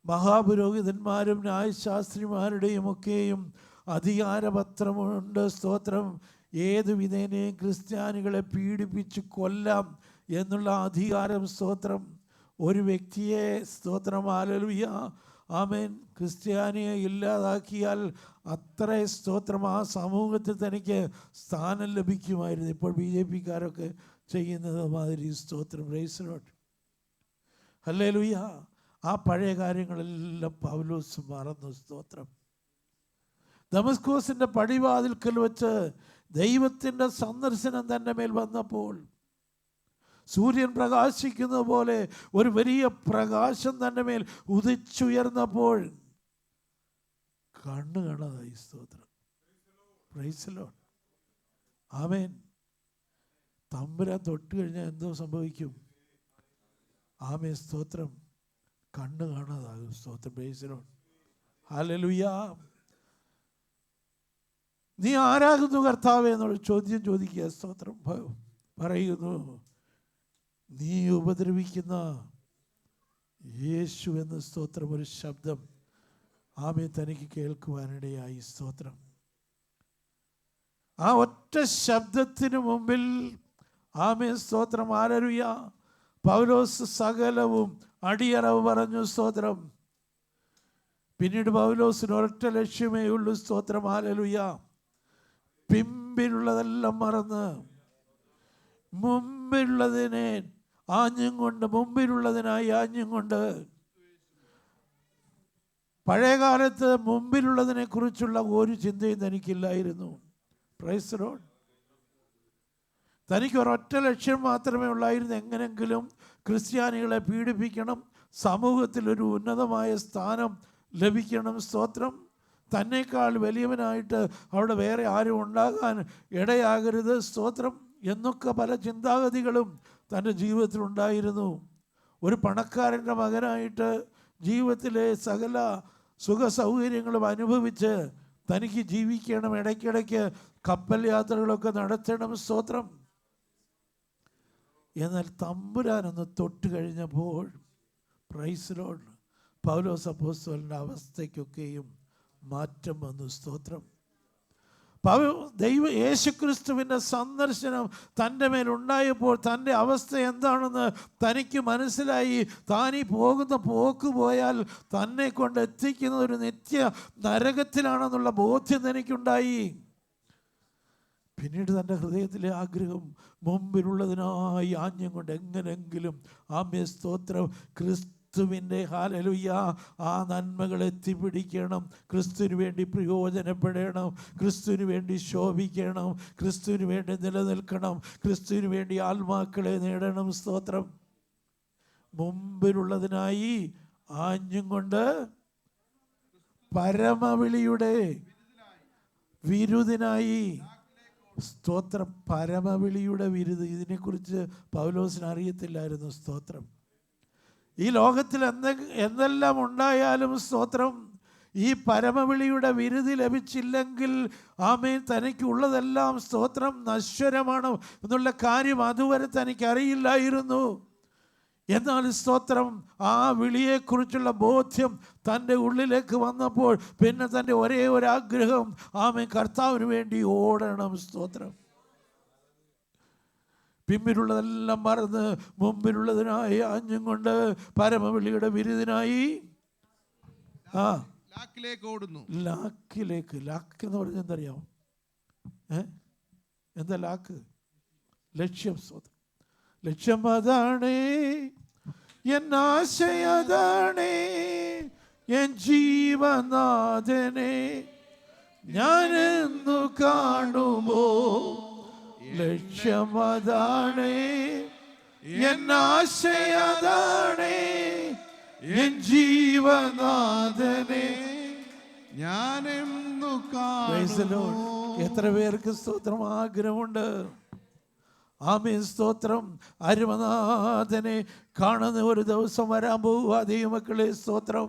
മഹാപുരോഹിതന്മാരും ന്യായശാസ്ത്രിമാരുടെയും ഒക്കെയും അധികാരപത്രമുണ്ട്. സ്തോത്രം. ഏതു വിധേനയും ക്രിസ്ത്യാനികളെ പീഡിപ്പിച്ച് കൊല്ലാം എന്നുള്ള അധികാരം, സ്തോത്രം, ഒരു വ്യക്തിയെ, സ്തോത്രം, ഹല്ലേലൂയ, ആമേൻ, ക്രിസ്ത്യാനിയെ ഇല്ലാതാക്കിയാൽ അത്ര, സ്തോത്രം, ആ സമൂഹത്തിൽ തനിക്ക് സ്ഥാനം ലഭിക്കുമായിരുന്നു. ഇപ്പോൾ BJP-കാരൊക്കെ ചെയ്യുന്നത് മാതിരി. സ്തോത്രം. Praise the Lord. ഹല്ലേലൂയ. ആ പഴയ കാര്യങ്ങളെല്ലാം പൗലോസ് മറന്നു. സ്തോത്രം. ദമസ്കോസിൻ്റെ പടിവാതിൽക്കൽ വെച്ച് ദൈവത്തിൻ്റെ സന്ദർശനം തൻ്റെ മേൽ വന്നപ്പോൾ, സൂര്യൻ പ്രകാശിക്കുന്ന പോലെ ഒരു വലിയ പ്രകാശം തൻ്റെ മേൽ ഉദിച്ചുയർന്നപ്പോൾ കണ്ണു കാണാതായി. സ്തോത്രം. Praise the Lord. ആമേൻ. തമ്പുരാൻ തൊട്ട് കഴിഞ്ഞാൽ എന്തോ സംഭവിക്കും? ആമേൻ. സ്തോത്രം. കണ്ണ് കാണാതാകും. സ്തോത്രം. Praise the Lord. ഹല്ലേലൂയ. നീ ആരാകുന്നു കർത്താവേ എന്നുള്ള ചോദ്യം ചോദിക്കുക. സ്തോത്രം. പറയുന്നു, നീ ഉപദ്രവിക്കുന്ന യേശു എന്ന, സ്തോത്രം, ഒരു ശബ്ദം ആമേൻ തനിക്ക് കേൾക്കുവാനിടയായി. സ്തോത്രം. ആ ഒറ്റ ശബ്ദത്തിന് മുമ്പിൽ, ആമേൻ, സ്തോത്രം, ഹല്ലേലൂയ, പൗലോസ് സകലവും അടിയറവ് പറഞ്ഞു. സ്തോത്രം. പിന്നീട് പൗലോസിന് ഒരൊറ്റ ലക്ഷ്യമേ ഉള്ളൂ. സ്തോത്രം. ഹല്ലേലൂയ. പിമ്പിലുള്ളതെല്ലാം മറന്ന് മുമ്പിലുള്ളതിനെ മുമ്പിലുള്ളതിനായി ആഞ്ഞും കൊണ്ട്, പഴയകാലത്ത് മുമ്പിലുള്ളതിനെ കുറിച്ചുള്ള ഒരു ചിന്തയും തനിക്കില്ലായിരുന്നു. Price the Lord. തനിക്ക് ഒരൊറ്റ ലക്ഷ്യം മാത്രമേ ഉള്ളായിരുന്നു, എങ്ങനെങ്കിലും ക്രിസ്ത്യാനികളെ പീഡിപ്പിക്കണം, സമൂഹത്തിൽ ഒരു ഉന്നതമായ സ്ഥാനം ലഭിക്കണം. സ്തോത്രം. തന്നേക്കാൾ വലിയവനായിട്ട് അവിടെ വേറെ ആരും ഉണ്ടാകാൻ ഇടയാകരുത്. സ്തോത്രം. എന്നൊക്കെ പല ചിന്താഗതികളും തൻ്റെ ജീവിതത്തിലുണ്ടായിരുന്നു. ഒരു പണക്കാരൻ്റെ മകനായിട്ട് ജീവിതത്തിലെ സകല സുഖ സൗകര്യങ്ങളും അനുഭവിച്ച് തനിക്ക് ജീവിക്കണം, ഇടയ്ക്കിടയ്ക്ക് കപ്പൽ യാത്രകളൊക്കെ നടത്തണം. സ്തോത്രം. എന്നാൽ തമ്പുരാനൊന്ന് തൊട്ട് കഴിഞ്ഞപ്പോൾ, പ്രൈസ് ദി ലോർഡ്, പൗലോസ് അപ്പോസ്തലൻ്റെ അവസ്ഥയ്ക്കൊക്കെയും മാറ്റം വന്നു. സ്തോത്രം. യേശുക്രിസ്തുവിൻ്റെ സന്ദർശനം തൻ്റെ മേലുണ്ടായപ്പോൾ തൻ്റെ അവസ്ഥ എന്താണെന്ന് തനിക്ക് മനസ്സിലായി. താനീ പോകുന്ന പോക്ക് പോയാൽ തന്നെ കൊണ്ട് എത്തിക്കുന്ന ഒരു നിത്യ നരകത്തിലാണെന്നുള്ള ബോധ്യം തനിക്കുണ്ടായി. പിന്നീട് തൻ്റെ ഹൃദയത്തിലെ ആഗ്രഹം മുമ്പിലുള്ളതിനായി ആഞ്ഞും കൊണ്ട് എങ്ങനെങ്കിലും ആമേൻ, സ്തോത്രം, ക്രിസ്തുവിൻ്റെ, ഹല്ലേലൂയ, ആ നന്മകൾ എത്തിപ്പിടിക്കണം, ക്രിസ്തുവിന് വേണ്ടി പ്രയോജനപ്പെടണം, ക്രിസ്തുവിന് വേണ്ടി ശോഭിക്കണം, ക്രിസ്തുവിന് വേണ്ടി നിലനിൽക്കണം, ക്രിസ്തുവിന് വേണ്ടി ആത്മാക്കളെ നേടണം. സ്തോത്രം. മുമ്പിലുള്ളതിനായി ആഞ്ഞും കൊണ്ട് പരമവിളിയുടെ വിരുദിനായി. സ്തോത്രം. പരമവിളിയുടെ വിരുദ്, ഇതിനെക്കുറിച്ച് പൗലോസിന് അറിയത്തില്ലായിരുന്നു. സ്തോത്രം. ഈ ലോകത്തിൽ എന്തെല്ലാം ഉണ്ടായാലും, സ്തോത്രം, ഈ പരമവിളിയുടെ വിരുദ് ലഭിച്ചില്ലെങ്കിൽ ആമേൻ തനിക്കുള്ളതെല്ലാം, സ്തോത്രം, നശ്വരമാണ് എന്നുള്ള കാര്യം അതുവരെ തനിക്കറിയില്ലായിരുന്നു. എന്നാൽ സ്തോത്രം, ആ വിളിയെക്കുറിച്ചുള്ള ബോധ്യം തൻ്റെ ഉള്ളിലേക്ക് വന്നപ്പോൾ പിന്നെ തൻ്റെ ഒരേ ഒരാഗ്രഹം ആമേൻ കർത്താവിന് വേണ്ടി ഓടണം. സ്തോത്രം. പിമ്പിലുള്ളതെല്ലാം മറന്ന് മുമ്പിലുള്ളതിനായി ആഞ്ഞും കൊണ്ട് പരമവിളിയുടെ വിരുദിനായി ലാക്കിലേക്ക് ഓടുന്നു. ലാക്ക് എന്ന് പറഞ്ഞാൽ എന്തറിയാമോ? എന്താ ലാക്ക്? ലക്ഷ്യം. ലക്ഷ്യം അതാണേ, എന്നാശയതാണേ, എൻ ജീവനാഥനെ ഞാനെന്നു കാണുമോ. ലക്ഷ്യം അതാണേ, എന്നാശയതാണേ, എൻ ജീവനാഥനെ ഞാനെന്നു കാണുമോ. എത്ര പേർക്ക് സ്തോത്രം ആഗ്രഹമുണ്ട്. ആമേൻ, സ്തോത്രം. അരുമനാഥനെ കാണുന്ന ഒരു ദിവസം വരാൻ പോവുക ദൈവമക്കളെ. സ്തോത്രം.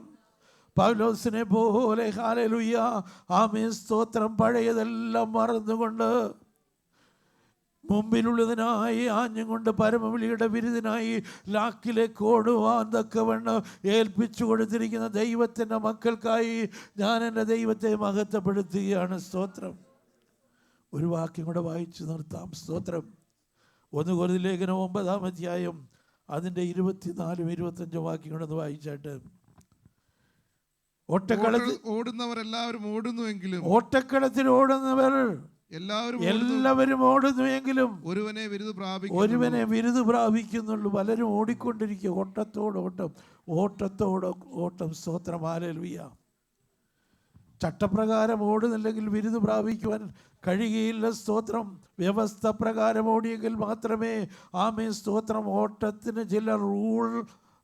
പൗലോസിനെ പോലെ ഹല്ലേലൂയ, ആമേൻ, സ്തോത്രം. പഴയതെല്ലാം മറന്നുകൊണ്ട് മുമ്പിലുള്ളതിനായി ആഞ്ഞും കൊണ്ട് പരമവിളിയുടെ വിരുദിനായി ലാക്കിലേക്ക് ഓടുവാൻ തക്കവണ്ണം ഏൽപ്പിച്ചു കൊടുത്തിരിക്കുന്ന ദൈവത്തിൻ്റെ മക്കൾക്കായി ഞാൻ എൻ്റെ ദൈവത്തെ മഹത്വപ്പെടുത്തുകയാണ്. സ്തോത്രം. ഒരു വാക്യം കൂടെ വായിച്ചു നിർത്താം. സ്തോത്രം. 1 കൊരിന്ത്യർ ലേഖനം 9-ാം അധ്യായം അതിൻ്റെ 24-25 വാക്യം കൂടെ വായിച്ചാട്ട്. ഓടുന്നവരെല്ലാവരും ഓടുന്നുവെങ്കിലും, ഓട്ടക്കളത്തിൽ ഓടുന്നവർ എല്ലാവരും ഓടുന്നുവെങ്കിലും ഒരുവനെ വിരുദ് പ്രാപിക്കുന്നുള്ളൂ. പലരും ഓടിക്കൊണ്ടിരിക്കുക. ഓട്ടത്തോട് സ്തോത്രം. ഹല്ലേലൂയ. ചട്ടപ്രകാരം ഓടുന്നില്ലെങ്കിൽ വിരുദ് പ്രാപിക്കുവാൻ കഴിയുകയില്ല. സ്തോത്രം. വ്യവസ്ഥ പ്രകാരം ഓടിയെങ്കിൽ മാത്രമേ ആമേൻ, സ്തോത്രം. ഓട്ടത്തിന് ചില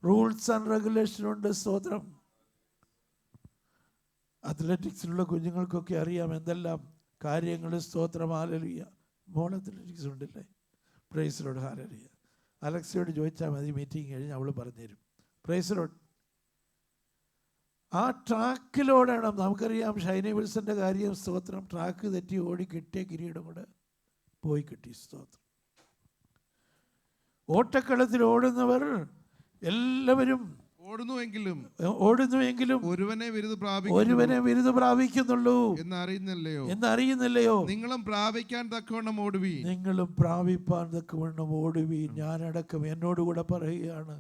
റൂൾസ് ആൻഡ് റെഗുലേഷൻ ഉണ്ട്. സ്തോത്രം. അത്ലറ്റിക്സിലുള്ള കുഞ്ഞുങ്ങൾക്കൊക്കെ അറിയാം എന്തെല്ലാം കാര്യങ്ങൾ. സ്തോത്രം. ഹല്ലേലൂയ. മോൾ അത്ലറ്റിക്സ് ഉണ്ടല്ലേ? Praise Lord. ഹല്ലേലൂയ. അലക്സയോട് ചോദിച്ചാൽ മതി, മീറ്റിംഗ് കഴിഞ്ഞ് അവൾ പറഞ്ഞുതരും. Praise Lord. ആ ട്രാക്കിലോടണം. നമുക്കറിയാം ഷൈനി വിൽസൻ്റെ കാര്യം. സ്തോത്രം. ട്രാക്ക് തെറ്റി ഓടി കിട്ടിയ കിരീടം കൂടെ പോയി കിട്ടി. സ്തോത്രം. ഓട്ടക്കളത്തിൽ ഓടുന്നവർ എല്ലാവരും ഓടുന്നുവെങ്കിലും ഒരുവനെ വിരുദ് പ്രാപിക്കുന്നുള്ളൂ എന്നറിയുന്നില്ലയോ. നിങ്ങളും പ്രാപിക്കാൻ തക്കവണ്ണം ഓടുവീൻ. ഞാനടക്കം എന്നോടുകൂടെ പറയുകയാണ്,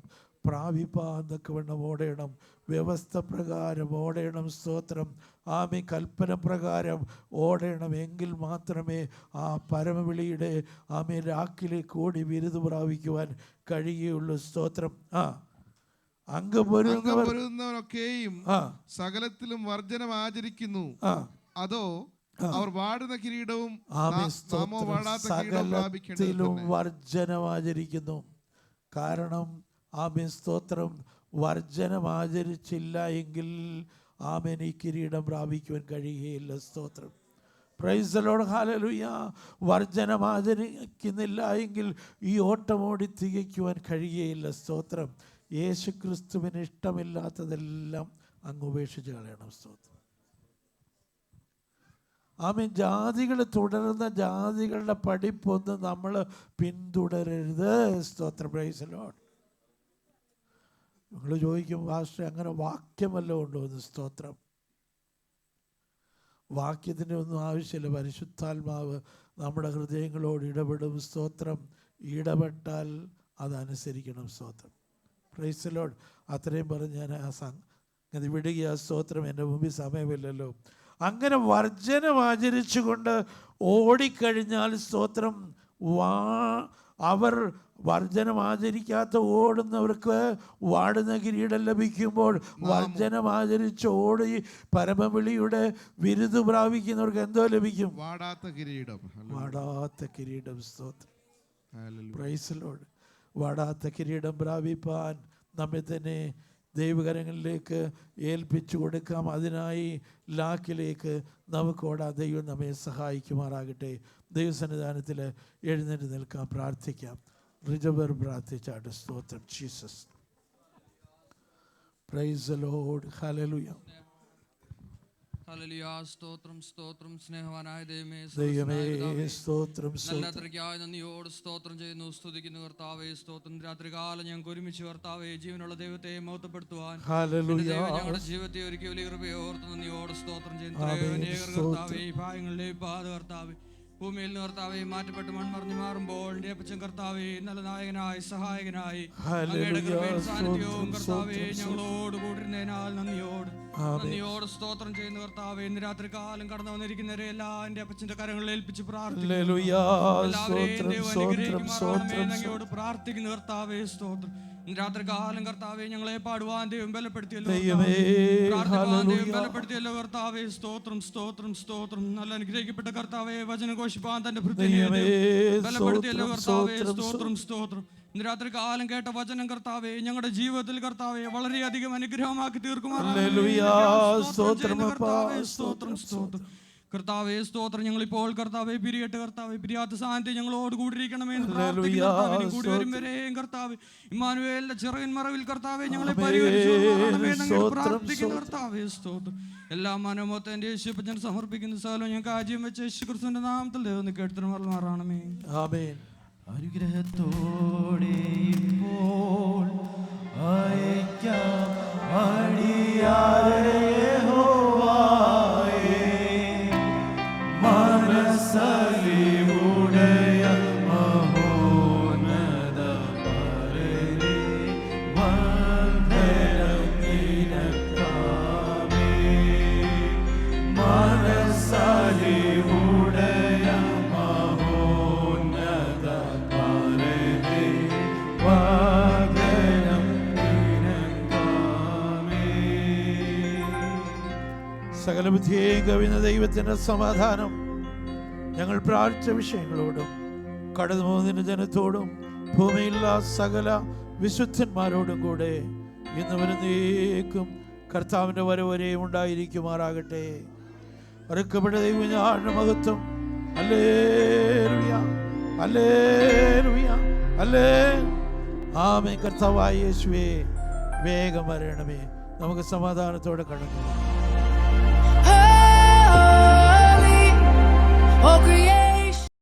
പ്രാപിപ്പാൻ തക്കവണ്ണം ഓടണം. വ്യവസ്ഥ പ്രകാരം ഓടണം. സ്തോത്രം. ആമേ, കൽപ്പന പ്രകാരം ഓടണം. എങ്കിൽ മാത്രമേ ആ പരമവിളിയുടെ ആമേ ലാക്കിലേക്ക് ഓടി വിരുദ് പ്രാപിക്കുവാൻ കഴിയുകയുള്ളൂ. സ്തോത്രം. അംഗം പൊരുതുന്നവരൊക്കെയും സകലത്തിലും വർജനം ആചരിക്കുന്നു. അതോ അവർ വാടുന്ന കിരീടവും സകലത്തിലും വർജനം ആചരിക്കുന്നു. കാരണം ആമേൻ, സ്തോത്രം. വർജനം ആചരിച്ചില്ല എങ്കിൽ ആമേൻ ഈ കിരീടം പ്രാപിക്കുവാൻ കഴിയുകയില്ല. സ്തോത്രം. Praise the Lord. ഹല്ലേലൂയ. വർജനം ആചരിക്കുന്നില്ല എങ്കിൽ ഈ ഓട്ടമോടി തികയ്ക്കുവാൻ കഴിയുകയില്ല. സ്തോത്രം. യേശു ക്രിസ്തുവിന് ഇഷ്ടമില്ലാത്തതെല്ലാം അങ്ങ് ഉപേക്ഷിച്ച് കളയണം. സ്തോത്രം. ആമേൻ. ജാതികൾ തുടരുന്ന ജാതികളുടെ പഠിപ്പൊന്നും നമ്മൾ പിന്തുടരരുത്. സ്തോത്രം. Praise the Lord. നിങ്ങൾ ചോദിക്കും, പാസ്റ്റർ അങ്ങനെ വാക്യമല്ലോ ഉണ്ടോ എന്ന്. സ്തോത്രം. വാക്യത്തിൻ്റെ ഒന്നും ആവശ്യമില്ല. പരിശുദ്ധാത്മാവ് നമ്മുടെ ഹൃദയങ്ങളോട് ഇടപെടും. സ്തോത്രം. ഇടപെട്ടാൽ അതനുസരിക്കണം. സ്തോത്രം. Praise the Lord. അത്രയും പറഞ്ഞ് ഞാൻ ആ സംഗതി വിടുക. സ്തോത്രം. എൻ്റെ മുമ്പിൽ സമയമില്ലല്ലോ. അങ്ങനെ വർജനം ആചരിച്ചുകൊണ്ട് ഓടിക്കഴിഞ്ഞാൽ സ്തോത്രം, അവർ വർജനം ആചരിക്കാത്ത ഓടുന്നവർക്ക് വാടുന്ന കിരീടം ലഭിക്കുമ്പോൾ വർജനം ആചരിച്ച് ഓടി പരമവിളിയുടെ വിരുദ് പ്രാപിക്കുന്നവർക്ക് എന്തോ ലഭിക്കും? വാടാത്ത കിരീടം. സ്തോത്രം. Praise the Lord. വാടാത്ത കിരീടം പ്രാപിപ്പാൻ നമ്മെ തന്നെ ദൈവകരങ്ങളിലേക്ക് ഏൽപ്പിച്ചു കൊടുക്കാം. അതിനായി ലാക്കിലേക്ക് നമുക്ക് ഓടാൻ ദൈവം നമ്മെ സഹായിക്കുമാറാകട്ടെ. ദൈവസന്നിധാനത്തിൽ എഴുന്നേറ്റ് നിൽക്കാം, പ്രാർത്ഥിക്കാം. റിജബർ പ്രാർത്ഥിച്ചാട്ട്. സ്തോത്രം. Jesus. Praise the Lord. Hallelujah. Hallelujah. സ്തോത്രം, സ്തോത്രം. സ്നേഹവാനായ ദൈവമേ, സ്തോത്രം. രാത്രിക്കായി നന്ദിയോട് സ്തോത്രം ചെയ്യുന്നു, സ്തുതിക്കുന്നു കർത്താവേ. സ്തോത്രം. രാത്രികാലം ഞങ്ങൾക്ക് ഒരുമിച്ച് കർത്താവേ ജീവനുള്ള ദൈവത്തെ മഹത്വപ്പെടുത്തുവാൻ ഞങ്ങളുടെ ജീവിതത്തെ ഒരുക്കി വലിയ കൃപയോർത്ത് നന്ദിയോട് സ്തോത്രം ചെയ്യുന്നു. കർത്താവേ ഈ ഭാഗങ്ങളിലെ പാത കർത്താവേ ഭൂമിയിൽ നിന്ന് കർത്താവെ മാറ്റപ്പെട്ട് മൺമറിഞ്ഞു മാറുമ്പോൾ എൻ്റെ അപ്പച്ചൻ കർത്താവെ നല്ല നായകനായി സഹായകനായി അങ്ങയുടെ കൃപയും സാന്നിധ്യവും കർത്താവെ ഞങ്ങളോട് കൂടിരുന്നതിനാൽ നന്ദിയോട് സ്തോത്രം ചെയ്യുന്ന കർത്താവെ ഇന്ന് രാത്രി കാലം കടന്നു വന്നിരിക്കുന്നവരെ എല്ലാം എൻ്റെ അപ്പച്ചന്റെ കരങ്ങളിൽ ഏൽപ്പിച്ച് പ്രാർത്ഥിക്കുന്നു. എല്ലാവരെയും ദൈവം അനുഗ്രഹിക്കുമാറാകണമേ എന്നങ്ങയോട് പ്രാർത്ഥിക്കുന്നു കർത്താവെ. സ്തോത്രം. ഇന്ന് രാത്രി കാലം കർത്താവെ ഞങ്ങളെ പാടുവാൻ ദൈവം ബലപ്പെടുത്തിയല്ലോ, പ്രാർത്ഥിക്കുവാൻ ദൈവം ബലപ്പെടുത്തിയല്ലോ കർത്താവെ. സ്തോത്രം സ്തോത്രം സ്തോത്രം. നല്ല അനുഗ്രഹിക്കപ്പെട്ട കർത്താവെ വചനഘോഷിപ്പാൻ തന്റെ ബലപ്പെടുത്തിയല്ലോ കർത്താവെ. സ്തോത്രം സ്തോത്രം. ഇന്ന് രാത്രി കാലം കേട്ട വചനം കർത്താവെ ഞങ്ങളുടെ ജീവിതത്തിൽ കർത്താവെ വളരെയധികം അനുഗ്രഹമാക്കി തീർക്കുമാറാകണമേ. സ്തോത്രം സ്തോത്രം കർത്താവെ. സ്തോത്രം. ഞങ്ങളിപ്പോൾ കർത്താവെ പിരിയട്ടെ കർത്താവെ, പിരിയാത്ത സാന്നിധ്യം ഞങ്ങളോട് കൂടിയിരിക്കണമേ എന്ന് പ്രാർത്ഥിക്കുന്നു. കൂടി വരും വരെയും കർത്താവെ ഇമ്മാനുവേലിന്റെ ചിറകിൻ മറവിൽ കർത്താവെ ഞങ്ങളെ പരിഹരിച്ചു പ്രാർത്ഥിക്കുന്നു കർത്താവെ. സ്തോത്രം. എല്ലാ മനോമോത്തന്റെ യേശുപ്പച്ചൻ സമർപ്പിക്കുന്ന സ്ഥലം ഞങ്ങൾക്ക് ആജ്യം വെച്ച് യേശു ക്രിസ്തുവിന്റെ നാമത്തിൽ ദൈവം കേട്ടിട്ട് മാറണമേ. ആമേൻ. അനുഗ്രഹത്തോടെ ഇപ്പോൾ അയക്കാം അടിയാരെ യഹോവയെ, മനസ്സലിവുടയ മഹോന്നത പരനെ വന്ദനം നിനക്കാമേ. മനസ്സലിവുടയ മഹോന്നത പരനെ വന്ദനം നിനക്കാമേ. സകല ബുദ്ധിയെയും കവിഞ്ഞ ദൈവത്തിൻ്റെ സമാധാനം ഞങ്ങൾ പ്രാർത്ഥിച്ച വിഷയങ്ങളോടും കടന്നു പോകുന്ന ജനത്തോടും ഭൂമിയിലുള്ള സകല വിശുദ്ധന്മാരോടും കൂടെ ഇന്ന് വരുന്നേക്കും കർത്താവിൻ്റെ വരവരെയും ഉണ്ടായിരിക്കുമാറാകട്ടെ. അറുക്കപ്പെട്ട ദൈവങ്ങളുടെ മഹത്വം. ഹല്ലേലൂയ ഹല്ലേലൂയ ഹല്ലേ. ആമേൻ. കർത്താവായ യേശുവേ വേഗം വരണമേ. നമുക്ക് സമാധാനത്തോടെ കടന്നു